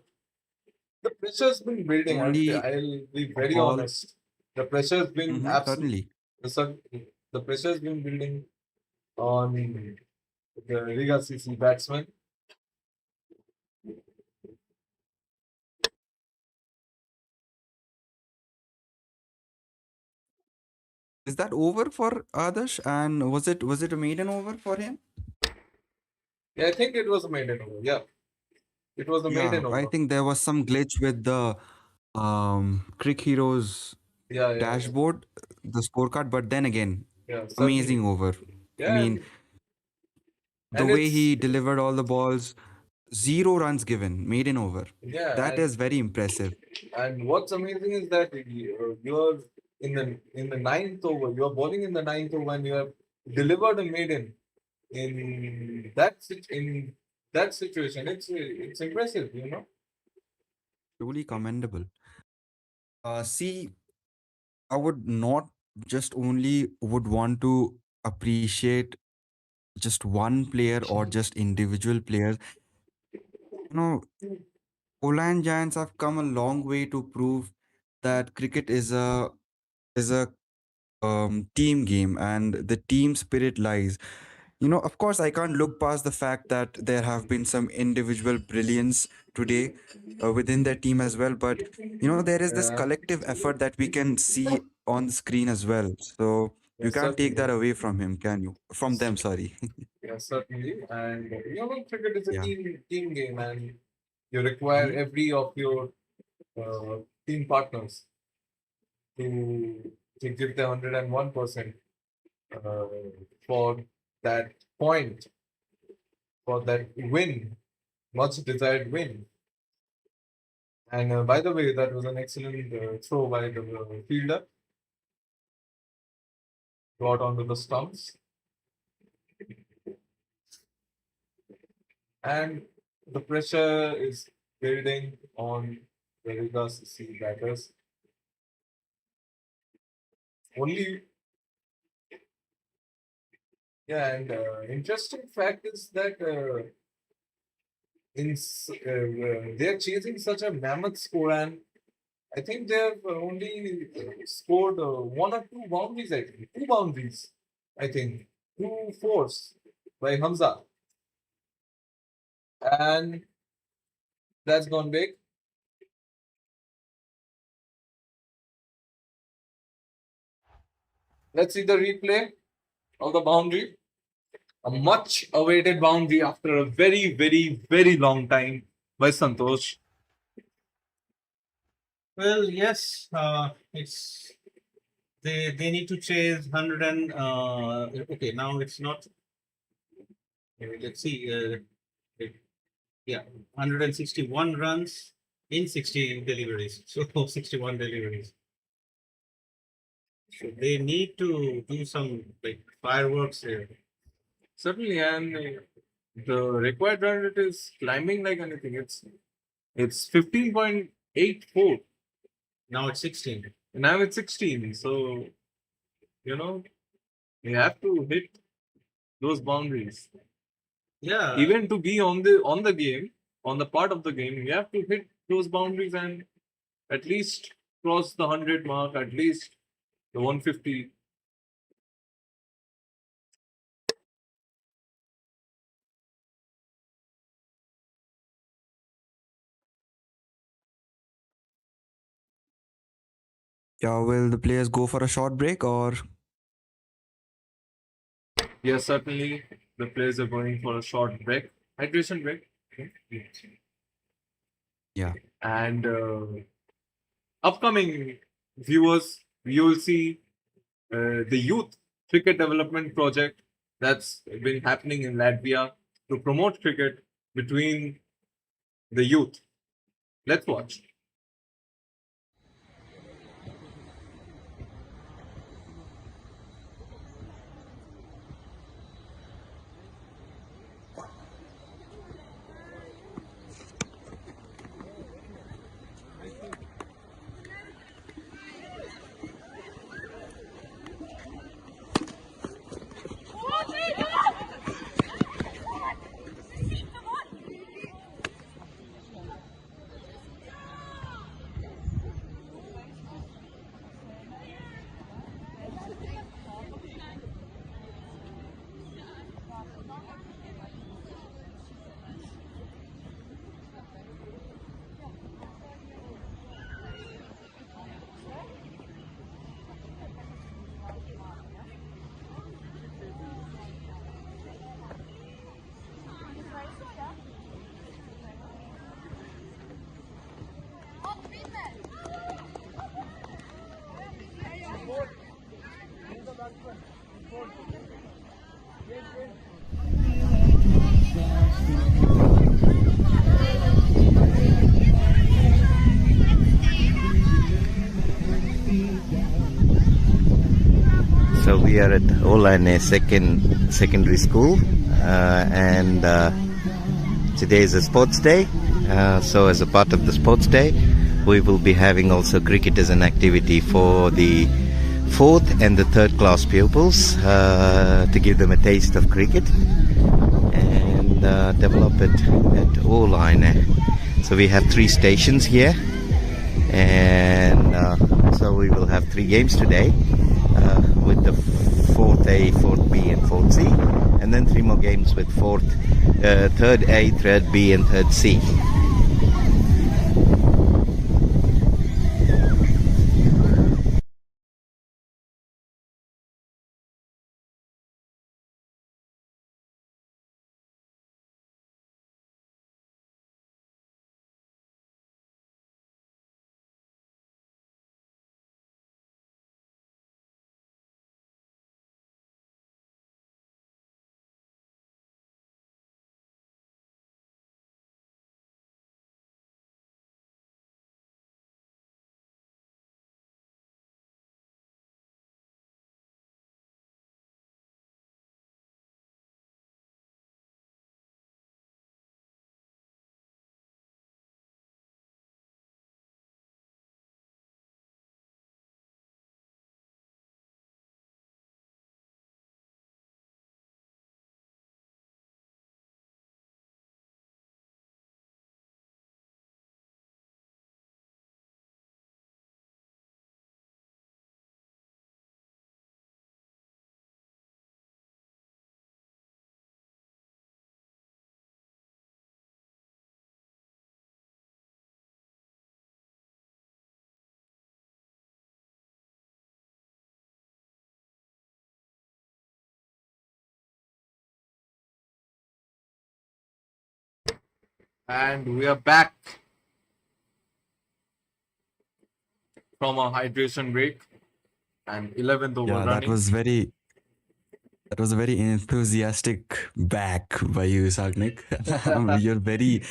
The pressure's been building. only I'll be a very ball. honest. The pressure's been absolute. Certainly. The, sur- the pressure's been building on the Riga CC batsman. Is that over for Adarsh? And was it a maiden over for him? Yeah, I think it was a maiden over. Yeah, it was a Yeah, maiden I over. think there was some glitch with the Crick Heroes Yeah, yeah, yeah. dashboard, the scorecard, but then again, Yeah, amazing certainly. over. I Yeah, mean, the and way it's he delivered all the balls, 0 runs given, maiden over. yeah, That is very impressive. and what's amazing is that you're in the ninth over. You're bowling in the ninth over, and you have delivered a maiden in that situation. It's impressive, you know. Truly commendable. See, I would not just only would want to appreciate just one player or just individual players. You know, Olaine Giants have come a long way to prove that cricket is a team game, and the team spirit lies. Of course, I can't look past the fact that there have been some individual brilliance today within their team as well. But, there is this Yeah, collective effort that we can see on the screen as well. So yeah, you can't take that certainly. away from him, can you? From them, sorry. Yeah, certainly. And cricket is a Yeah. team game, and you require Mhm. every of your uh, team partners to give the 101% uh, for that point, for that win, much desired win. And by the way, that was an excellent throw by the fielder, got onto the stumps, and the pressure is building on the Riga CC batters. Only, yeah, and interesting fact is that they're chasing such a mammoth score, and I think they've only scored one or two boundaries. I think two boundaries. I think two fours by Hamza, and that's gone big. Let's see the replay of the boundary. A much awaited boundary after a very, very, very long time by Santosh. Well, yes, it's they need to chase 100 and okay, now it's not. Let's see, yeah, 161 runs in 60 deliveries. So 61 deliveries. So they need to do some like fireworks here. Certainly, and the required run rate is climbing like anything. It's 15.84. Now it's 16. Now it's 16. So you have to hit those boundaries. Yeah, Even to be on the game, on the part of the game, you have to hit those boundaries and at least cross the 100 mark, at least the 150. Yeah, will the players go for a short break or? Yes, certainly the players are going for a short break, hydration break. Yeah. And upcoming viewers, you will see the youth cricket development project that's been happening in Latvia to promote cricket between the youth. Let's watch. So we are at Olaine secondary school, and today is a sports day. So as a part of the sports day, we will be having also cricket as an activity for the fourth and the third class pupils to give them a taste of cricket and develop it at Olaine. So we have 3 stations here, and so we will have 3 games today with the 4th A, 4th B and 4th C, and then 3 more games with 3rd A, 3rd B and 3rd C. And we are back from a hydration break and 11th over Yeah, running. that was a very enthusiastic back by you, Sagnik. You're very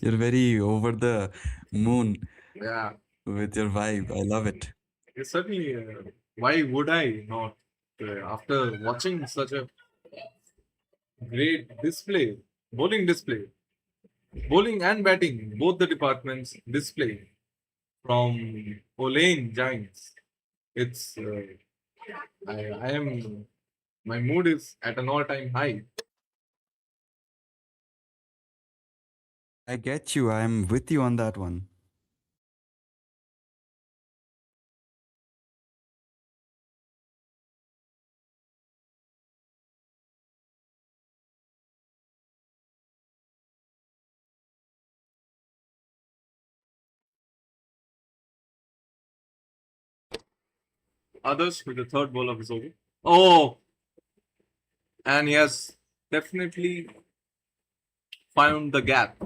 you're very over the moon Yeah, with your vibe. I love it. certainly. Why would I not? After watching such a great display, bowling, bowling and batting, both the departments display from Olaine Giants. It's I am my mood is at an all-time high. I get you. I'm with you on that one. Others with the third ball of his over. Oh, and he has definitely found the gap.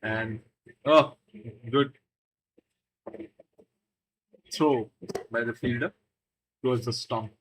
And oh, good throw by the fielder towards the stump.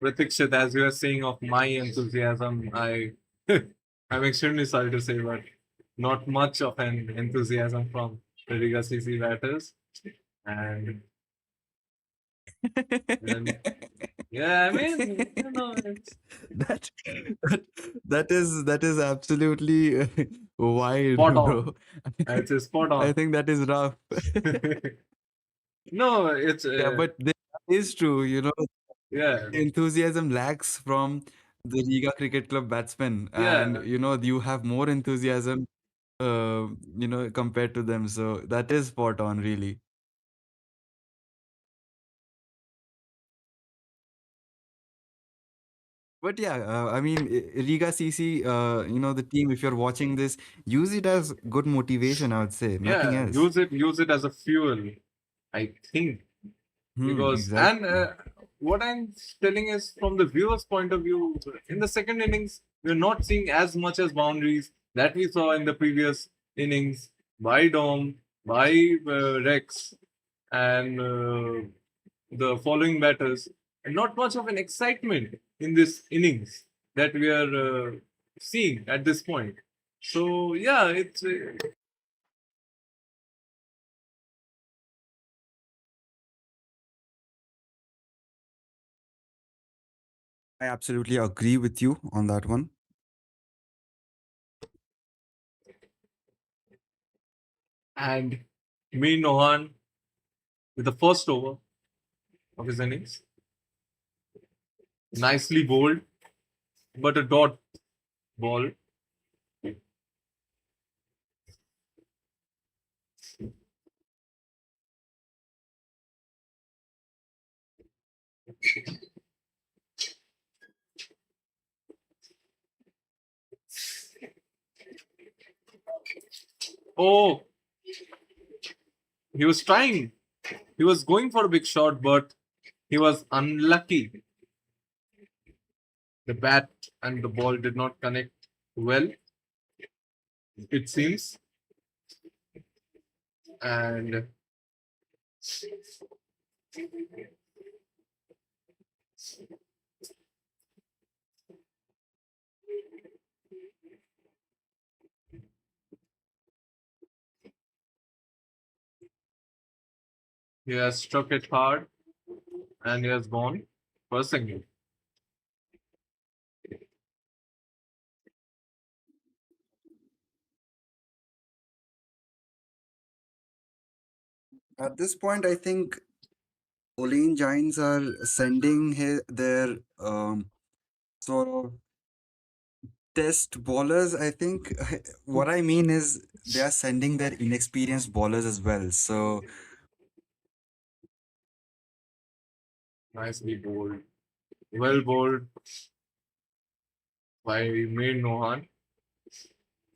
Pratikshit, as you are saying of my enthusiasm, I'm extremely sorry to say, but not much of an enthusiasm from the Riga CC batters. And then, yeah, I mean, it's that, that is absolutely wild, spot on. bro. It's a spot I on. think that is rough. No, it's Yeah, but that is true. yeah, Enthusiasm lacks from the Riga Cricket Club batsmen, and yeah. you have more enthusiasm, compared to them. So that is spot on, really. But yeah, I mean, Riga CC, the team, if you're watching this, use it as good motivation, I would say, nothing Yeah, else. use it as a fuel, I think. Because and Exactly. what I'm telling is from the viewer's point of view, in the second innings, we're not seeing as much as boundaries that we saw in the previous innings by Dom, by Rex, and the following batters, and not much of an excitement in this innings that we are seeing at this point. So yeah, it's I absolutely agree with you on that one. and me Nohan with the first over of his innings, nicely bowled, but a dot ball. Oh, he was trying. He was going for a big shot, but he was unlucky. The bat and the ball did not connect well, it seems. And he has struck it hard and he has gone for a single. At this point, I think Olaine Giants are sending their sort of test bowlers. I think what I mean is they are sending their inexperienced bowlers as well. So Nicely bowled. Well bowled by Mir Nohan,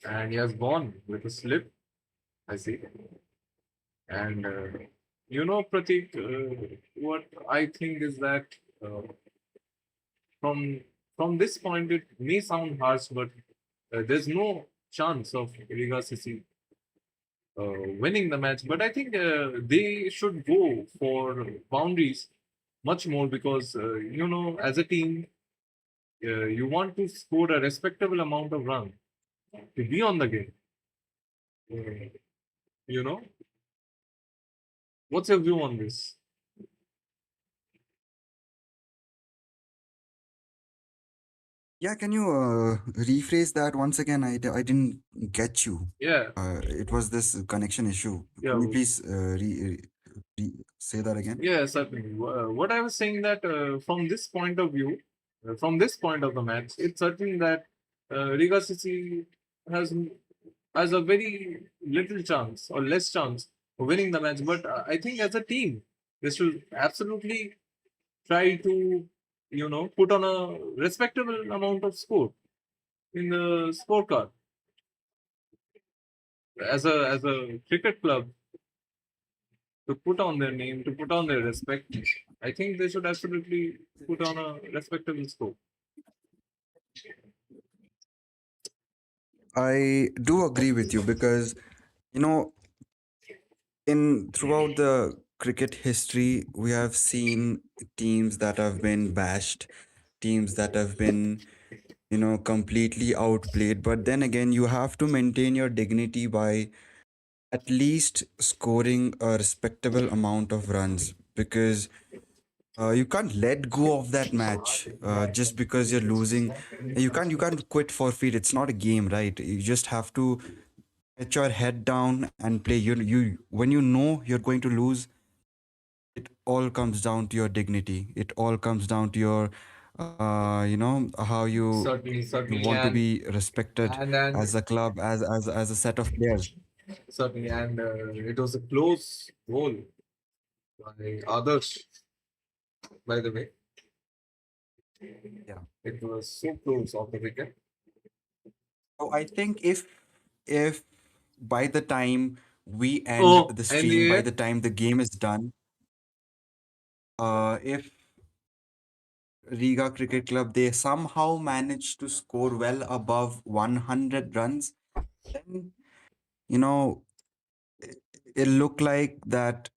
and he has gone with a slip. I see. And Pratik, what I think is that uh, from from this point, it may sound harsh, but there's no chance of Riga City winning the match. But I think they should go for boundaries much more because as a team, you want to score a respectable amount of runs to be on the game. Uh, you know, what's your view on this? Yeah, can you rephrase that once again? I didn't get you. Yeah, It was this connection issue. yeah. Can you please say that again? Yeah, certainly. What I was saying that from this point of view, from this point of the match, it's certain that Riga City has has a very little chance or less chance of winning the match. But I think as a team, they should absolutely try to, put on a respectable amount of score in the scorecard. As a cricket club, to put on their name, to put on their respect, I think they should absolutely put on a respectable score. I do agree with you because you know in throughout the cricket history we have seen teams that have been bashed, teams that have been completely outplayed, but then again you have to maintain your dignity by at least scoring a respectable amount of runs because you can't let go of that match just because you're losing. You can't quit forfeit. It's not a game, right? You just have to get your head down and play. You when you know you're going to lose, it all comes down to your dignity. It all comes down to your how Certainly, you certainly, want to and be respected and as a club, as a set of players. certainly, and it was a close goal by others. By the way, Yeah. it was so close off the wicket. So I think if by the time we end Oh, the and the stream, by air. the time the game is done, if Riga Cricket Club they somehow manage to score well above 100 runs, then you know it, it looked like that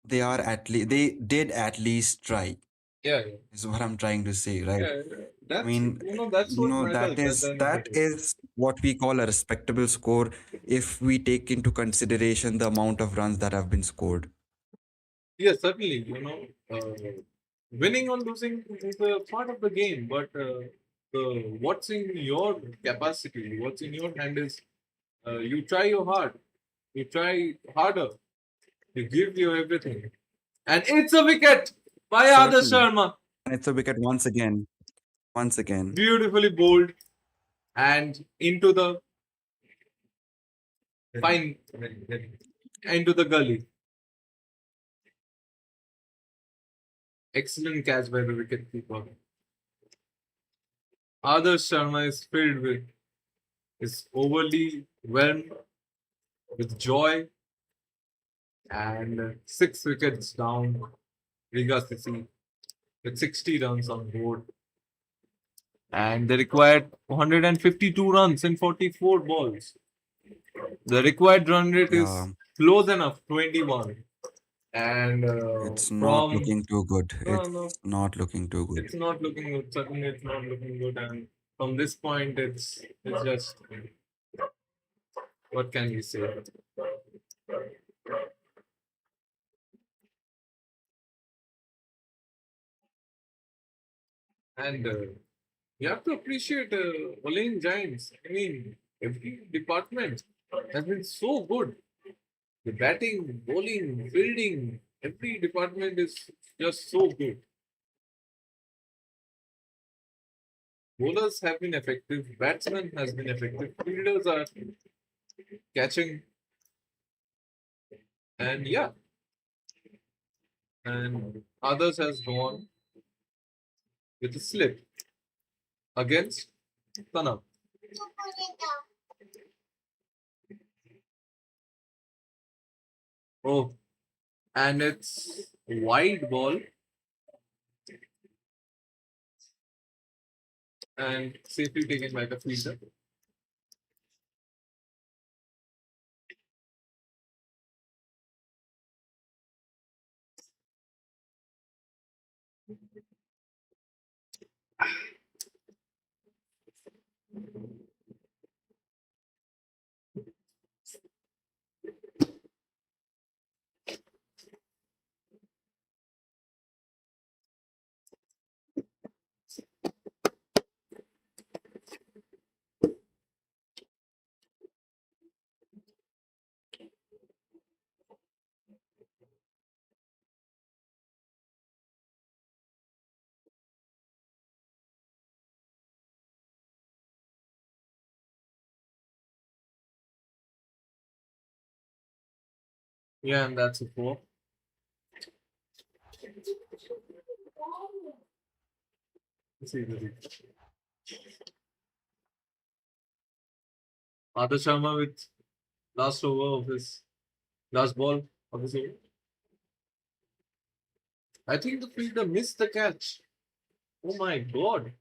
they did at least try. Yeah, yeah, Is what I'm trying to say, right? yeah. I That's mean, that's what that matters at the is end of the that day. is what we call a respectable score if we take into consideration the amount of runs that have been scored. Yes, certainly. Winning or losing is a part of the game, but what's in your capacity, what's in your hand is you try your hard, you try harder, you give your everything, and it's a wicket by Adarsh Certainly. Sharma, And it's a wicket once again. Once again. beautifully bowled and into the fine, into the gully. Excellent catch by the wicket keeper. Adarsh Sharma is filled with, is overly whelmed with joy and 6 wickets down. Riga City with 60 runs on board. And they required 152 runs in 44 balls. The required run rate Yeah, is close enough, 21. And it's not from looking too good. no, It's no, not looking too good. it's not looking good. Certainly, it's not looking good. And from this point, it's just what can we say? And you have to appreciate Olaine Giants. I mean, every department has been so good. The batting, bowling, fielding, every department is just so good. Bowlers have been effective, batsmen has been effective, fielders are catching, and yeah, and others has gone. with a slip against Tanab. Oh, and it's wide ball and safely taken by the fielder. Yeah, and that's a four. Let's see, Adarsh Sharma with last over of his last ball of his over. I think the fielder missed the catch. Oh my god.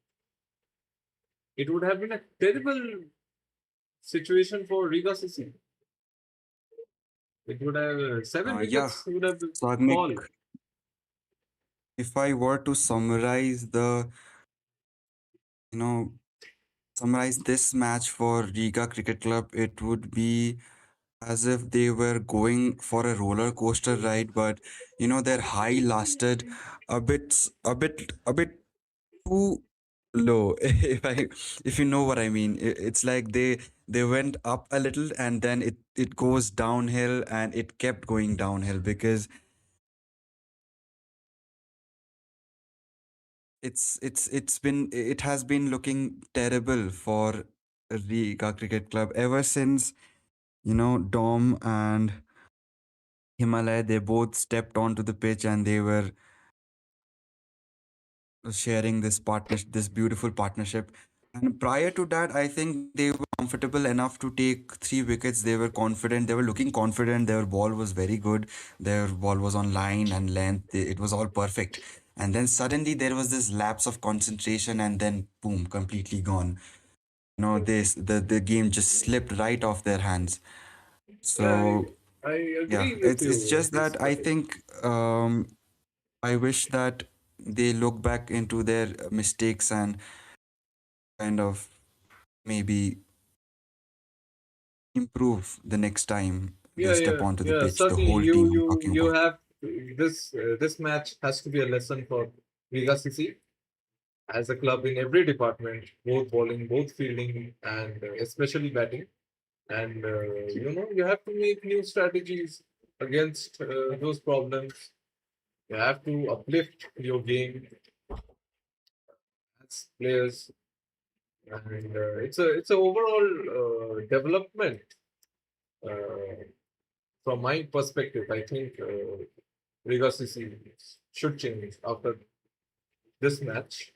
It would have been a terrible situation for Riga CC. It would have seven Yeah, wickets would have Sagnik, fall. if I were to you know, summarize this match for Riga Cricket Club, it would be as if they were going for a roller coaster ride, but their high lasted a bit too low. If you know what I mean, it's like they went up a little and then it goes downhill and it kept going downhill because it has been looking terrible for Riga Cricket Club ever since Dom and Himalaya, they both stepped onto the pitch and they were sharing this beautiful partnership. And prior to that, I think they were comfortable enough to take 3 wickets. They were confident. They were looking confident. Their ball was very good. Their ball was on line and length. It was all perfect. And then suddenly there was this lapse of concentration, and then boom, completely gone. The game just slipped right off their hands. Yeah, So I yeah, agree with it's you. just that I think I wish that they look back into their mistakes and kind of maybe improve the next time they step onto the pitch. The Certainly, whole team I'm talking you about. have this match has to be a lesson for Riga CC as a club in every department, both bowling, both fielding, and especially batting. And you have to make new strategies against those problems. You have to uplift your game as players, and it's a overall development. From my perspective, I think Riga CC should change after this match.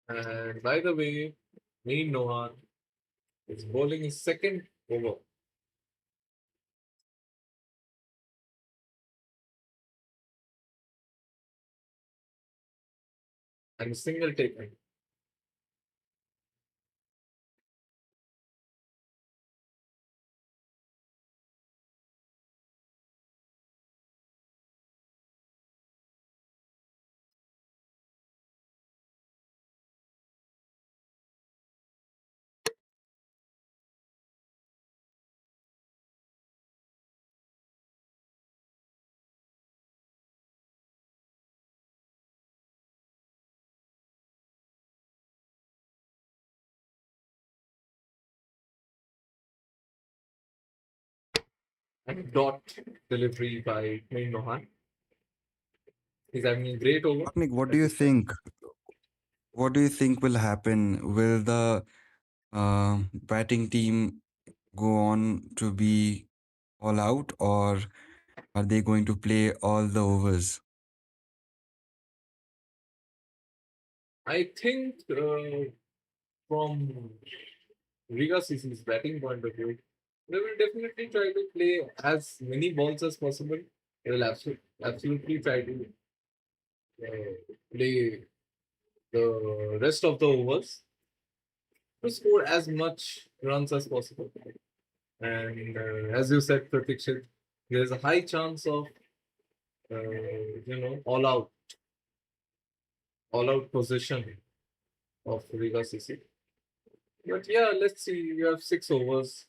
And by the way, me Nohan is bowling his second over. And single taken. And dot delivery by Main Nohan. He's having a great over Nick, what do at you this point. think? What do you think will happen? Will the batting team go on to be all out, or are they going to play all the overs? I think from Riga CC's batting point of view, they will definitely try to play as many balls as possible. They will absolutely try to play the rest of the overs to score as much runs as possible. And as you said, Pratikshit, there's a high chance of all out position of Riga CC. But yeah, let's see. We have 6 overs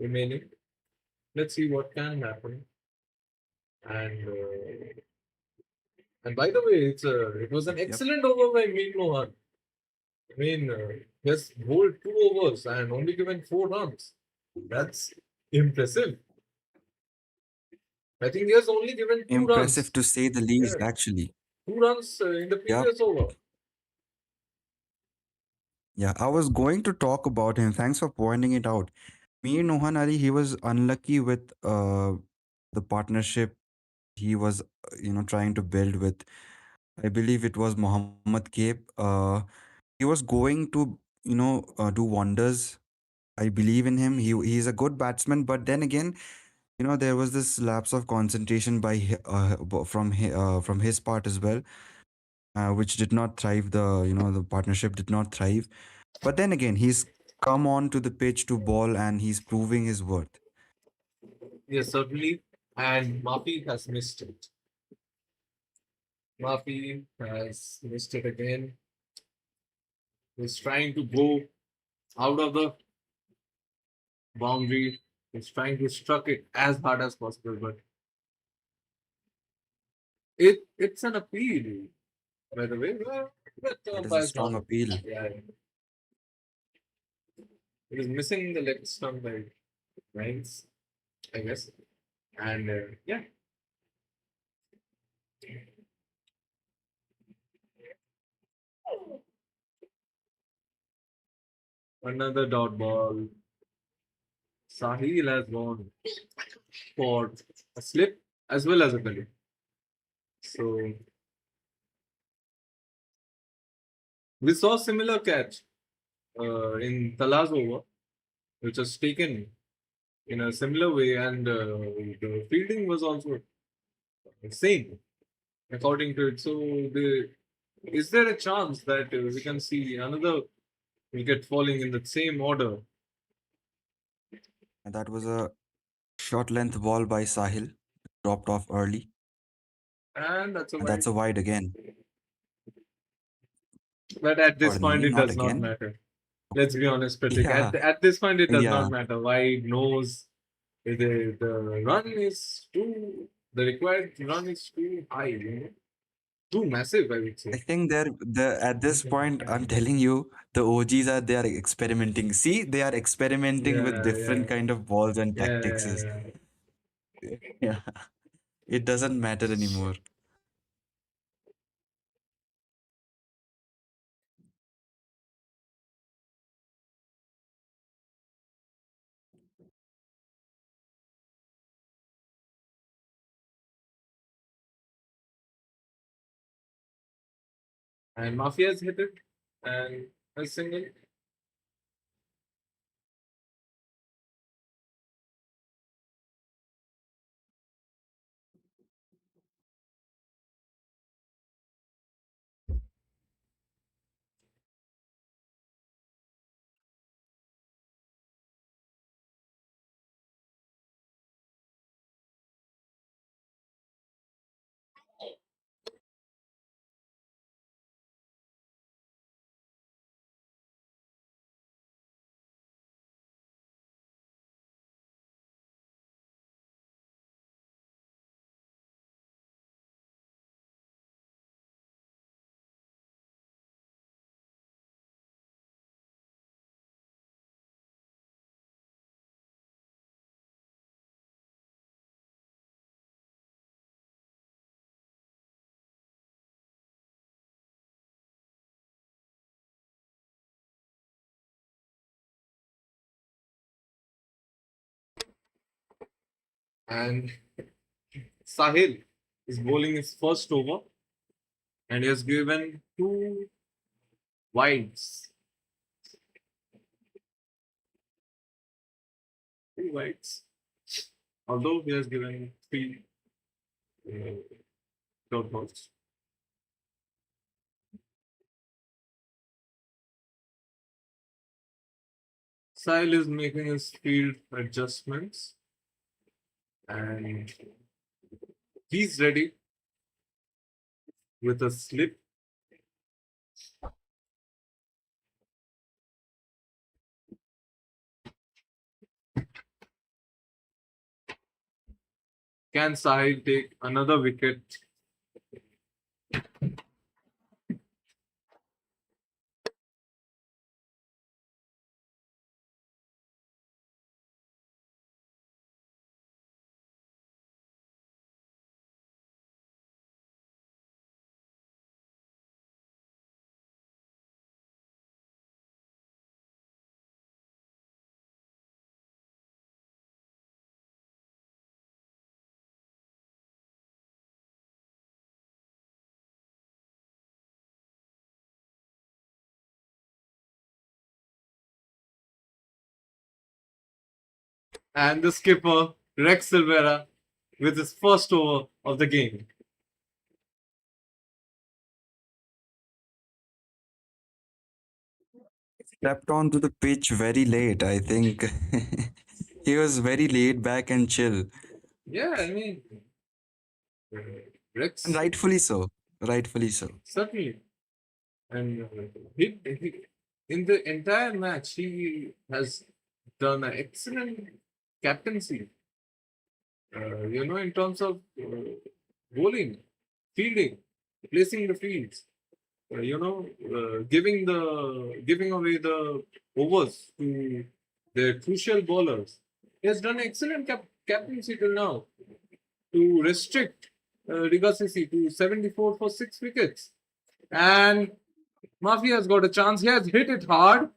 remaining. Let's see what can happen. And by the way, it was an Yep. excellent over by Mir Mohan. I mean, he has bowled 2 overs and only given 4 runs. That's impressive. I think he has only given 2 runs. Impressive to say the least, Yeah, actually. 2 runs in the Yep. previous over. Yeah, I was going to talk about him. Thanks for pointing it out. Mir Nohan Ali, he was unlucky with the partnership he was, trying to build with. I believe it was Mohammad Cape. He was going to, do wonders. I believe in him. He's a good batsman, but then again, there was this lapse of concentration from his part as well, which did not thrive. The partnership did not thrive. But then again, he's come on to the pitch to ball and he's proving his worth. Yes, certainly. And Mafi has missed it. Mafi has missed it again. He's trying to go out of the boundary. He's trying to struck it as hard as possible, but it's an appeal, by the way. But That is a by strong now, appeal. yeah, it is missing the leg stump by Rhines, I guess. And yeah, another dot ball. Sahil has gone for a slip as well as a gully. So we saw similar catch in Tala's over, which was taken in a similar way, and the fielding was also same according to it. So, is there a chance that we can see another wicket falling in the same order? And that was a short length ball by Sahil, dropped off early. And that's a And that's wide. a wide again. But at this Pardon point, me, it not does not again. matter. Let's be honest, Pratik. Yeah, At this point, it does yeah. not matter. Wide, nose. The run is too. The required run is too high. Too massive, I would I say. think at this point, I'm telling you, the OGs they are experimenting. See, they are experimenting with Yeah, different yeah, kind of balls and yeah, tactics. yeah, yeah. Yeah, it doesn't matter anymore. And Mafia's hit it, and a single. And Sahil is bowling his first over and he has given two wides. Two wides. Although he has given three dot balls. Sahil is making his field adjustments and he's ready with a slip. Can Sahil take another wicket? And the skipper, Rex Silvera, with his first over of the game. Stepped onto the pitch very late. I think he was very laid back and chill, Yeah, I mean, uh, and Rex, rightfully so. Rightfully so. certainly. And he, in the entire match, he has done an excellent captaincy. In terms of bowling, fielding, placing the fields, giving away the overs to their crucial bowlers. He has done excellent captaincy till now to restrict Riga CC to 74 for 6 wickets. And Mafia has got a chance. He has hit it hard.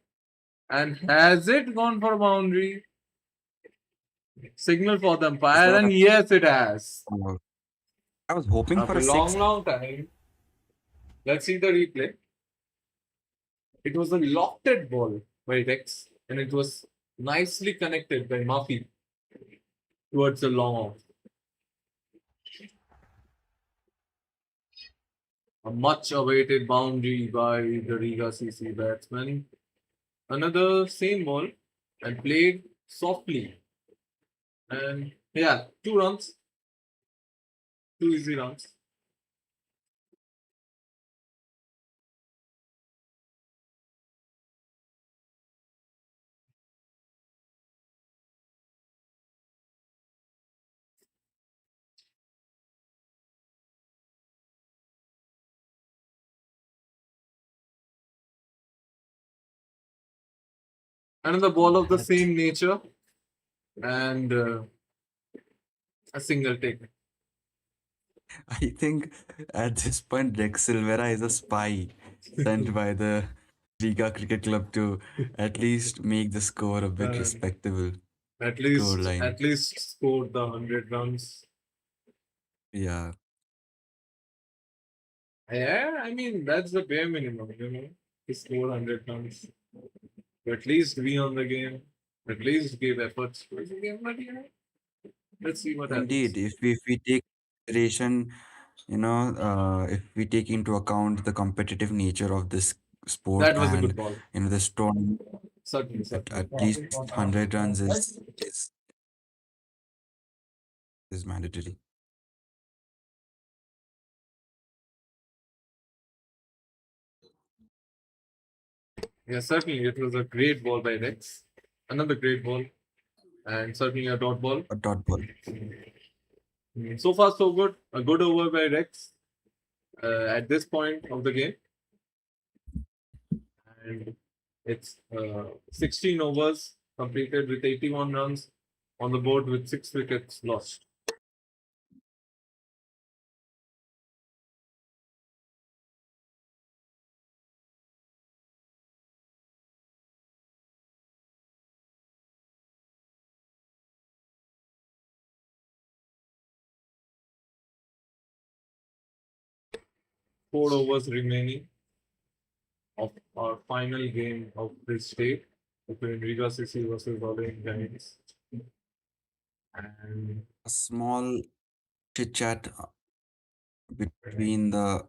And has it gone for boundary? Signal for the Is umpire, that and yes, it has. I was hoping for After a a six. long time. Let's see the replay. It was a lofted ball by Rex, and it was nicely connected by Murphy towards the long off. A much awaited boundary by the Riga CC batsman. Another same ball and played softly. And yeah, 2 runs, 2 easy runs. Another ball of the That same nature and a single take. I think at this point Rex Silvera is a spy sent by the Riga Cricket Club to at least make the score a bit Uh, respectable at score least line. at least scored the 100 runs. Yeah. Yeah, I mean that's the bare minimum, to score 100 runs. To at least be on the game, at least give efforts towards the game. But let's see what happens. Indeed, if we take consideration, if we take into account the competitive nature of this sport That was a good and ball. this tournament, Certainly, at certainly. least 100 runs is mandatory. Yeah, certainly it was a great ball by Rex. Another great ball, and certainly a dot ball. A dot ball. So far, so good. A good over by Rex at this point of the game. And it's 16 overs completed with 81 runs on the board with 6 wickets lost. 4 overs remaining of our final game of this day between Riga CC versus Olaine Giants. And A small chit chat between the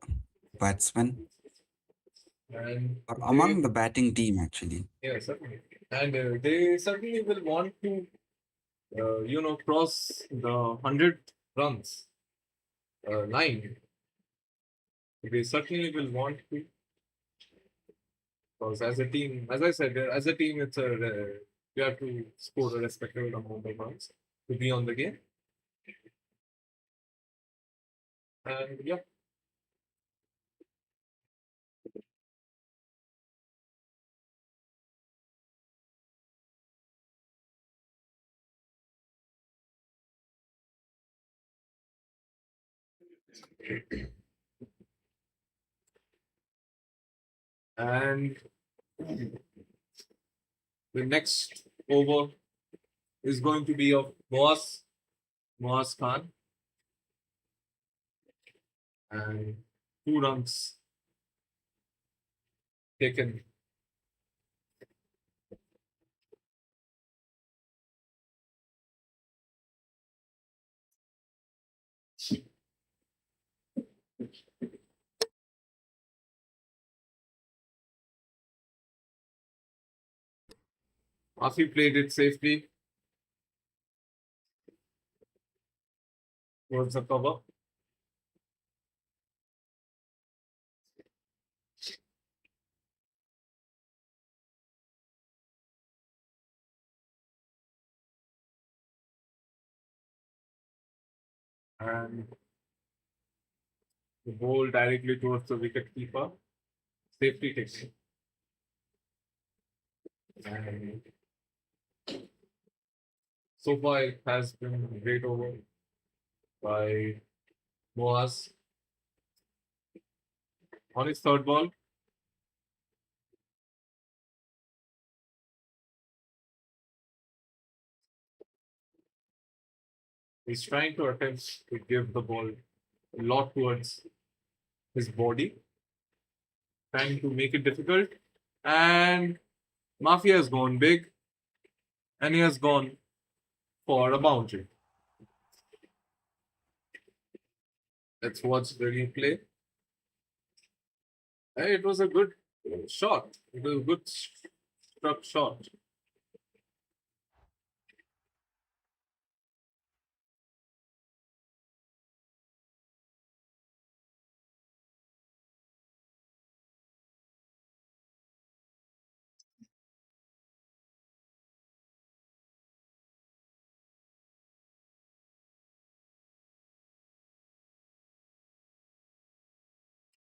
batsmen and or they, among the batting team, actually. yeah, certainly. And they certainly will want to, cross the 100 runs line. They certainly will want to, because as a team, as I said, as a team, you have to score a respectable amount of runs to be on the game. And yeah, and the next over is going to be of Moaz Khan, and 2 runs taken. Afi played it safely towards the cover. And the ball directly towards the wicket keeper. Safety taken. And so far, it has been a great over by Moaz. On his third ball, he's trying to attempt to give the ball a lot towards his body, trying to make it difficult. And Mafia has gone big, and he has gone for a boundary. Let's watch the replay. It was a good shot. It was a good struck shot.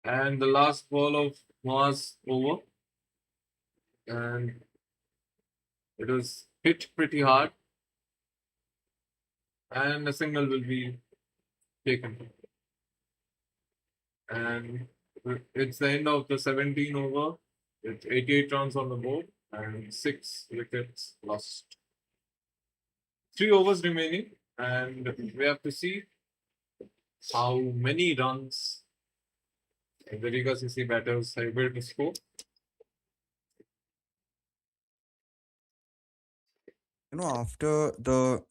And the last ball of Moaz over, and it was hit pretty hard, and a signal will be taken. And it's the end of the 17 over with 88 runs on the board and 6 wickets lost. 3 overs remaining, and we have to see how many runs the Riga CC batters are able to score. After the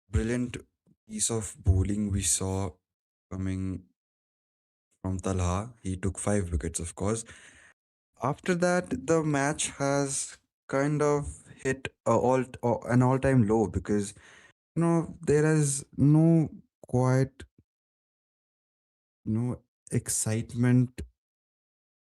brilliant piece of bowling we saw coming from Talha, he took 5 wickets, of course. After that, the match has kind of hit an all-time low because there is no quite excitement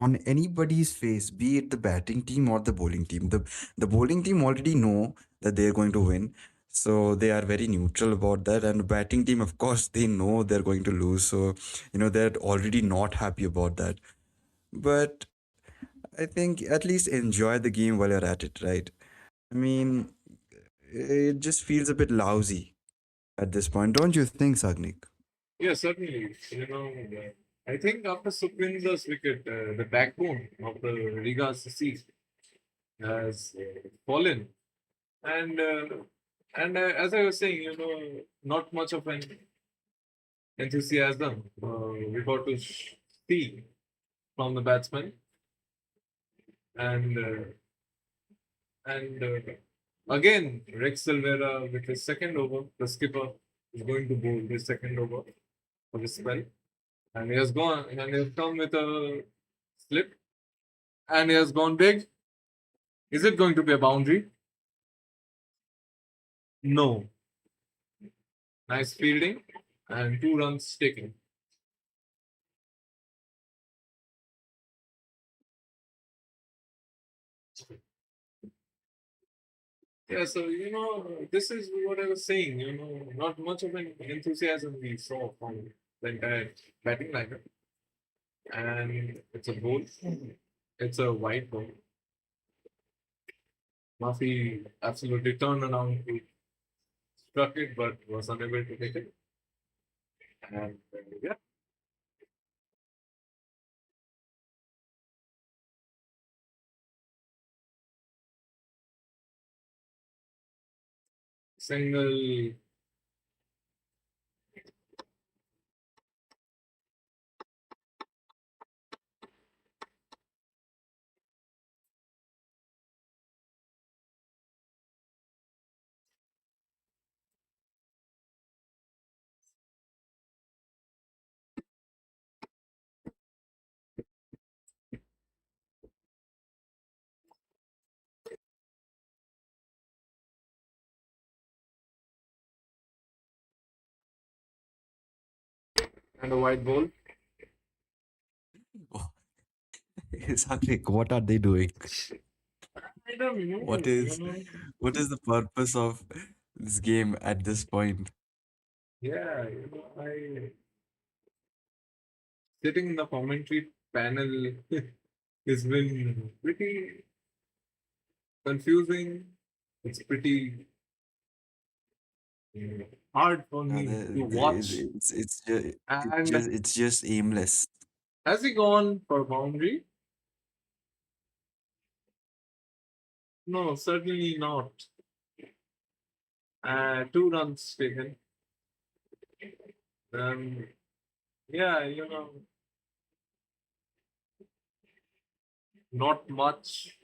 on anybody's face, be it the batting team or the bowling team. The bowling team already know that they're going to win, so they are very neutral about that. And the batting team, of course, they know they're going to lose, so they're already not happy about that. But I think at least enjoy the game while you're at it, right? I mean, it just feels a bit lousy at this point, don't you think, Sagnik? Yeah, certainly. I think after Sukhvinder's wicket, the backbone of the Riga CC has fallen. And as I was saying, not much of an enthusiasm we got to see from the batsman, and again Rex Silvera with his second over. The skipper is going to bowl his second over for the spell, and he has gone and he has come with a slip, and he has gone big. Is it going to be a boundary? No. Nice fielding and 2 runs taken. Yeah, so this is what I was saying. Not much of an enthusiasm we saw from the entire batting lineup, and it's a ball. It's a wide ball. Murphy absolutely turned around to struck it, but was unable to take it. And yeah, single. And a white ball. Exactly. What are they doing? I don't know. What is what is the purpose of this game at this point? Yeah, I sitting in the commentary panel has been pretty confusing. It's pretty hard for me to watch. And It's just aimless. has he gone for boundary? No, certainly not. 2 runs taken. Yeah, not much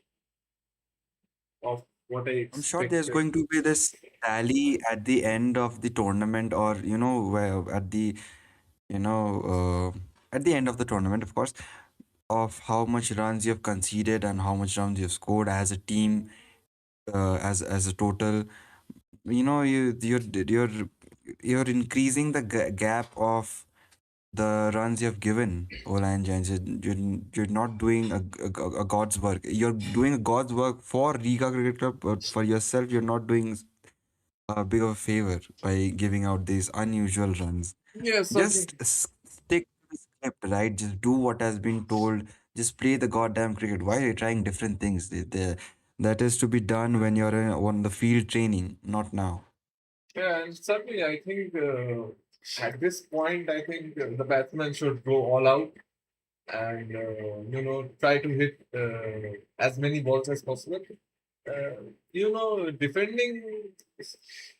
of what I I'm sure there's expected. going to be this tally at the end of the tournament, or where at the end of the tournament, of course, of how much runs you have conceded and how much runs you've scored as a team, as a total. You're increasing the gap of the runs you have given, Olaine Jains. You're not doing a God's work. You're doing a God's work for Riga Cricket Club, but for yourself, you're not doing a big of a favor by giving out these unusual runs. Yeah, Just certainly. stick to the script, right? Just do what has been told. Just play the goddamn cricket. Why are you trying different things? That is to be done when you're on the field training, not now. Yeah, and certainly I think at this point, I think the batsman should go all out and try to hit as many balls as possible. Defending,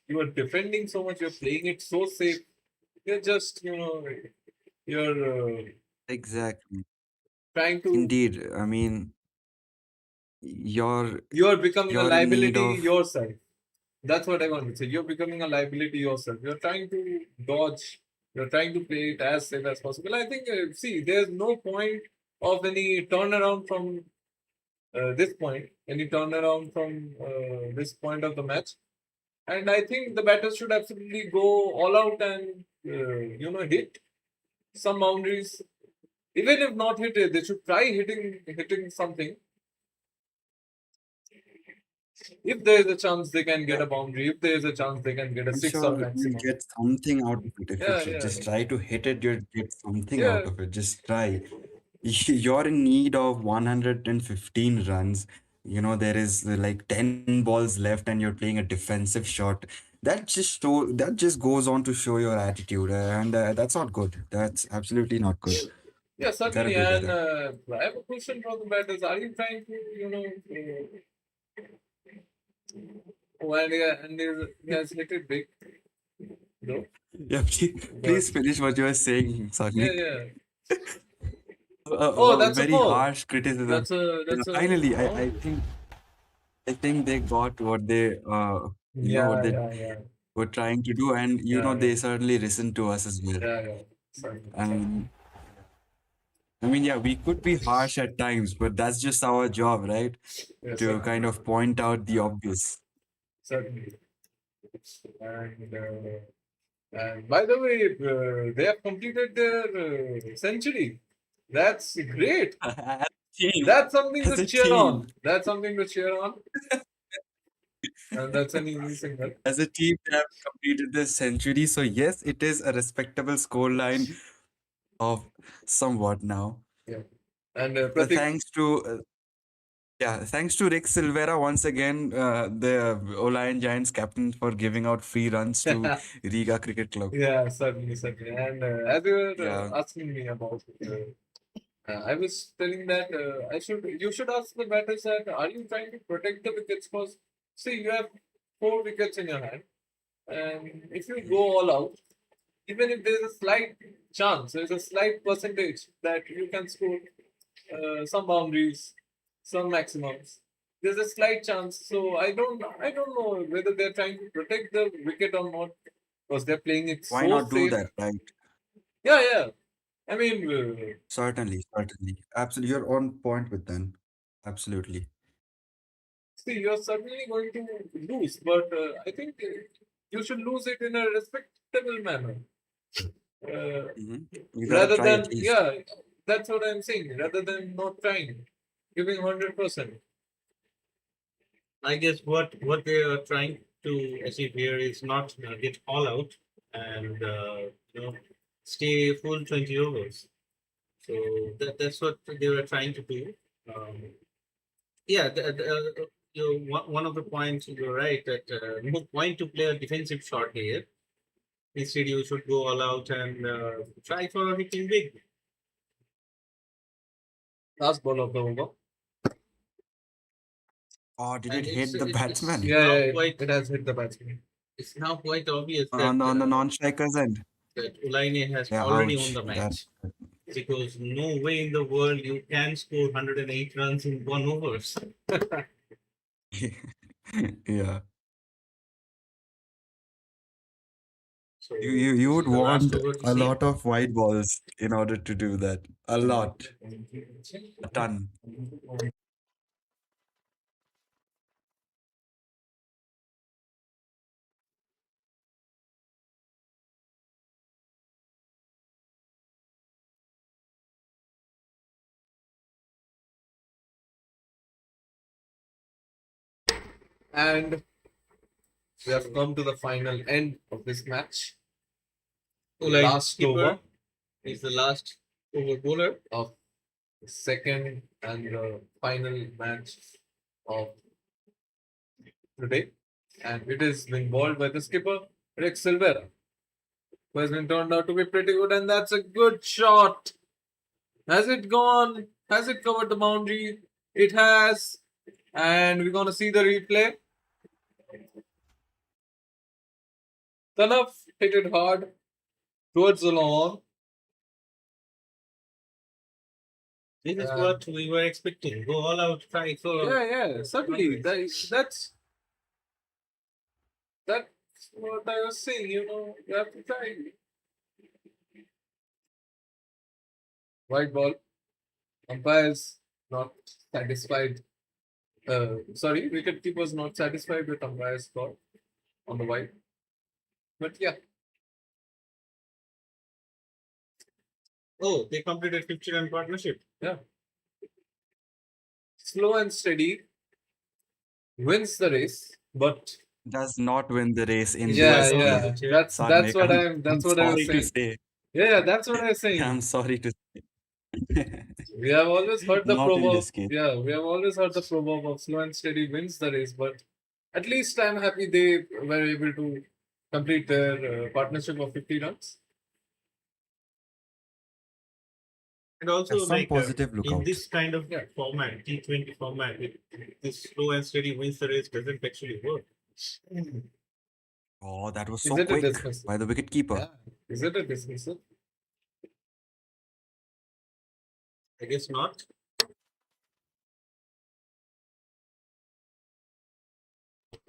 you are defending so much. You're playing it so safe. You're just you're Exactly. trying to Indeed. I mean, you're you're becoming a you're in need liability of yourself. That's what I want to say. You're becoming a liability yourself. You're trying to dodge. You're trying to play it as safe as possible. I think, see, there's no point of any turnaround from this point, any turnaround from this point of the match. And I think the batters should absolutely go all out and, hit some boundaries. Even if not hit it, they should try hitting something. If there is a chance they can get a boundary, if there is a chance they can get a I'm six sure or you'll maximum. get something out of it. If you Yeah, yeah, just try to hit it, you'll get something yeah. out of it. Just try. You're in need of 115 runs. There is like 10 balls left and you're playing a defensive shot. That just goes on to show your attitude, and that's not good. That's absolutely not good. Yeah, You gotta certainly. do And better. I have a question for the batters. Are you trying to, when he has hit it big, though? Yeah, please finish what you were saying, Sunny. Yeah. A Oh, that's a very four. harsh criticism. That's a Finally, oh. I think they got what they what they Yeah. were trying to do, and Yeah. they certainly listened to us as well. Yeah. Certainly. And I mean, yeah, we could be harsh at times, but that's just our job, right? Yeah, To certainly. kind of point out the obvious. Certainly. And by the way, they have completed their century. That's great. As a team, That's something as to a cheer on. team, That's something to cheer on. And that's an easy single. as a team, they have completed this century. So yes, it is a respectable scoreline of somewhat now. Yeah. And But Pratik, thanks to Rick Silvera once again, the Olaine Giants captain, for giving out free runs to Riga Cricket Club. yeah, certainly. And as you were Yeah. asking me about I was telling that you should ask the batters that are you trying to protect the wickets? Because see, you have 4 wickets in your hand, and if you go all out, even if there's a slight chance, there's a slight percentage that you can score some boundaries, some maximums. There's a slight chance. So I don't know whether they're trying to protect the wicket or not, because they're playing it Why so not do safe. that, right? Yeah. I mean, Certainly. Absolutely. You're on point with them. Absolutely. see, you're certainly going to lose, but I think you should lose it in a respectable manner. You gotta Rather try than, at least. yeah, that's what I'm saying. Rather than not trying, giving 100%. I guess what they are trying to achieve here is not get all out and stay full 20 overs. So that's what they were trying to do. Yeah, one of the points you're right that no point to play a defensive shot here. Instead, you should go all out and try for hitting big. Last ball of the over. Oh, did And it hit the batsman? It has hit the batsman. It's now quite obvious On that the non-striker's end. that Olaine has Yeah, already ouch. won the That match. Because no way in the world you can score 108 runs in 1 over. yeah. So You would the last want over to a see. lot of white balls in order to do that. A lot. A ton. And we have come to the final end of this match. Olaine Last keeper over is the last over bowler. of the second and the final match of today. And it is being bowled by the skipper, Rick Silvera, who has been turned out to be pretty good. And that's a good shot. Has it gone? Has it covered the boundary? It has. And we're going to see the replay. Tanaf hit it hard towards the lawn. This is what we were expecting. Go all out, try for. Yeah, certainly. That's what I was saying. You have to try. White ball. Umpires not satisfied. Sorry, wicketkeeper's not satisfied with umpire's call on the white. But yeah. Oh, they completed 50-run partnership. Yeah. Slow and steady wins the race, but Does not win the race in yeah, this yeah. game. That's Sadnik, what I'm that's what I was sorry to saying. say. Yeah, that's what I was saying. I'm sorry to say. We have always heard the Not in proverb. this case. Yeah, we have always heard the proverb of slow and steady wins the race, but at least I'm happy they were able to complete their partnership of 50 runs. And also, Some like positive in lookout. this kind of format, T20 format, this slow and steady wins the race doesn't actually work. Oh, that was Is so it a quick dismissal? by the wicketkeeper. Yeah. Is it a dismissal? I guess not.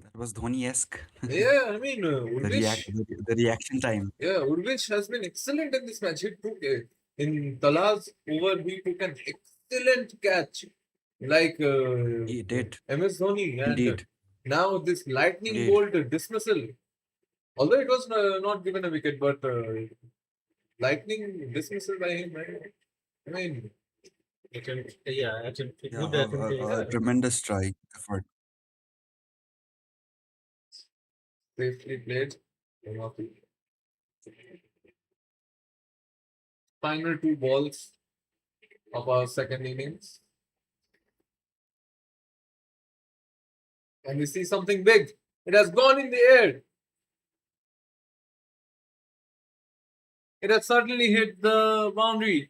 That was Dhoni-esque. Yeah, I mean, The reaction time. Yeah, Urvish has been excellent in this match. He took in Talha's over, he took an excellent catch, like He did. MS Dhoni, and Indeed. now this lightning Indeed. bolt dismissal. Although it was not given a wicket, but lightning dismissal by him. I mean, Attempt, yeah, attempt, Yeah, good attempt. a tremendous try effort. safely played. Final two balls of our second innings. And we see something big. It has gone in the air. It has certainly hit the boundary.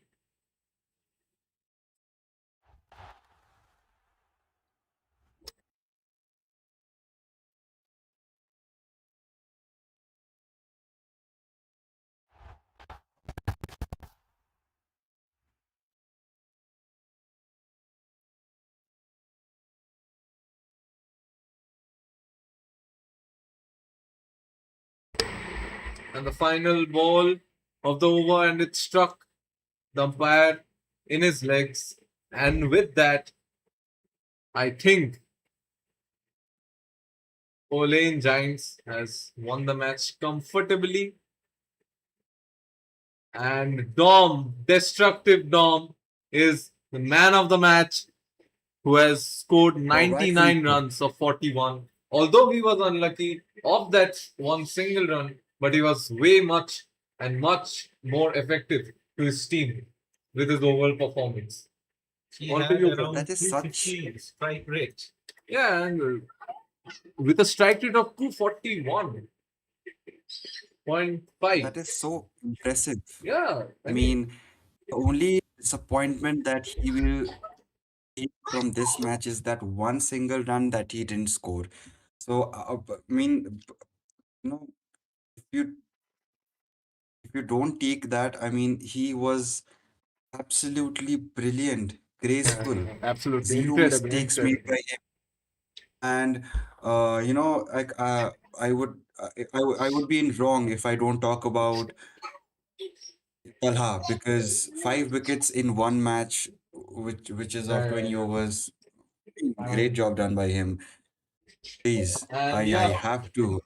And the final ball of the over, and it struck the umpire in his legs. And with that, I think Olaine Giants has won the match comfortably. And Dom, destructive Dom, is the man of the match, who has scored 99 runs of 41. Although he was unlucky of that one single run, but he was way much more effective to his team with his overall performance. He On to had you, sir. around That is such 350 strike rate. Yeah, and with a strike rate of 241.5. that is so impressive. Yeah, I mean, the only disappointment that he will take from this match is that one single run that he didn't score. So, I mean, you know, if you if you don't take that, I mean, he was absolutely brilliant, graceful, absolutely zero incredible, mistakes made by him. And like I would be in wrong if I don't talk about Talha because 5 wickets in one match, which is of 20 overs. Great job done by him. Please, And I yeah, have to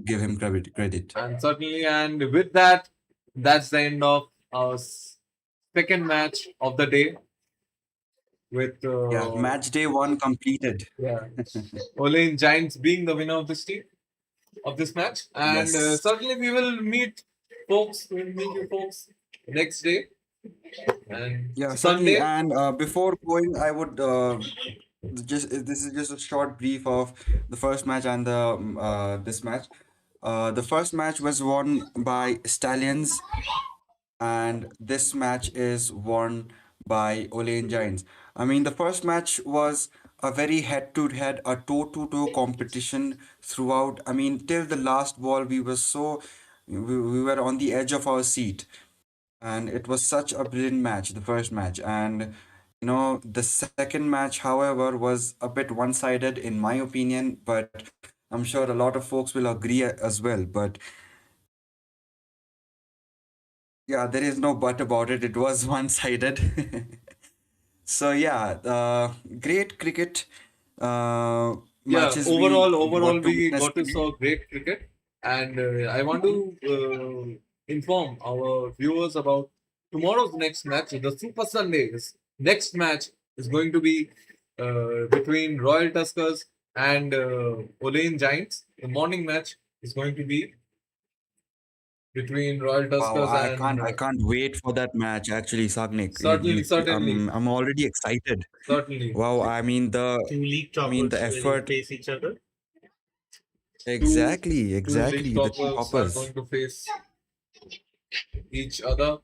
give him credit. and certainly, and with that, that's the end of our second match of the day with Yeah, match day one completed. yeah, Olaine Giants being the winner of this team of this match. And Yes. certainly, we will meet folks. We'll meet you folks next day and Yeah, certainly. Sunday. And before going, I would this is just a short brief of the first match and the this match. The first match was won by Stallions, and this match is won by Olaine Giants. I mean, the first match was a very head-to-head, a toe-to-toe competition throughout. I mean, till the last ball, we were on the edge of our seat, and it was such a brilliant match, the first match. And the second match, however, was a bit one-sided in my opinion, but I'm sure a lot of folks will agree as well. But yeah, there is no but about it. It was one-sided. So yeah, great cricket Yeah, matches we overall, got to we witness got to today. saw great cricket, and I want to inform our viewers about tomorrow's next match, the Super Sundays. Next match is going to be between Royal Tuskers and Olaine Giants. The morning match is going to be between Royal Wow, Tuskers and I can't wait for that match. Actually, Sagnik, certainly, I'm already excited. certainly, Wow, Two league the toppers will effort. face each other. two two league Exactly, the two toppers are toppers. going to face each other.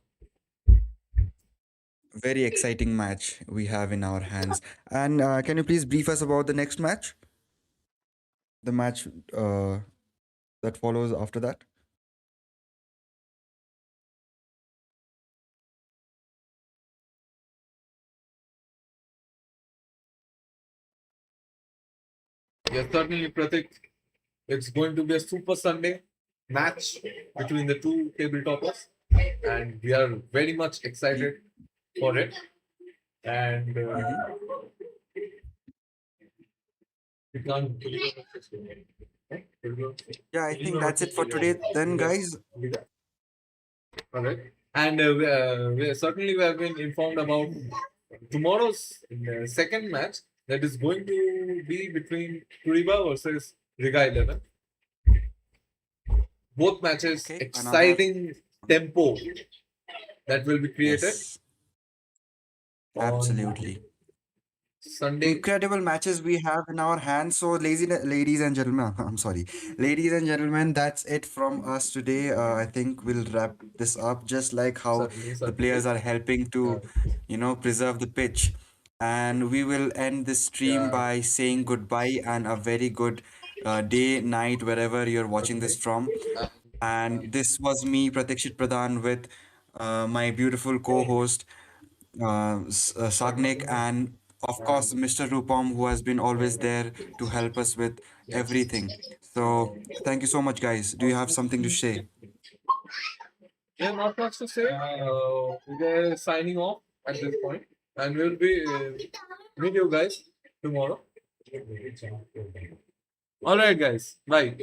Very exciting match we have in our hands. And can you please brief us about the next match? The match, that follows after that? Yes, certainly, Pratik. It's going to be a super Sunday match between the two table toppers, and we are very much excited for it. And we can't. Yeah, I think that's it for today then, guys. Alright. And certainly we have been informed about tomorrow's second match that is going to be between Kuriba versus Riga 11. Both matches, Okay, exciting tempo that will be created Yes, on absolutely. Sunday. Incredible matches we have in our hands. So, ladies and gentlemen, I'm sorry, ladies and gentlemen, that's it from us today. I think we'll wrap this up, just like how Certainly, the players certainly. are helping to, preserve the pitch. And we will end this stream Yeah, by saying goodbye and a very good day, night, wherever you're watching this certainly. from. And, And this was me, Pratikshit Pradhan, with my beautiful co-host Sagnik, and of course Mr. Rupam, who has been always there to help us with yes. everything. So thank you so much, guys. Do you have something to say? Yeah, not much to say. We're signing off at this point, and we'll be meet you guys tomorrow. All right, guys. Bye.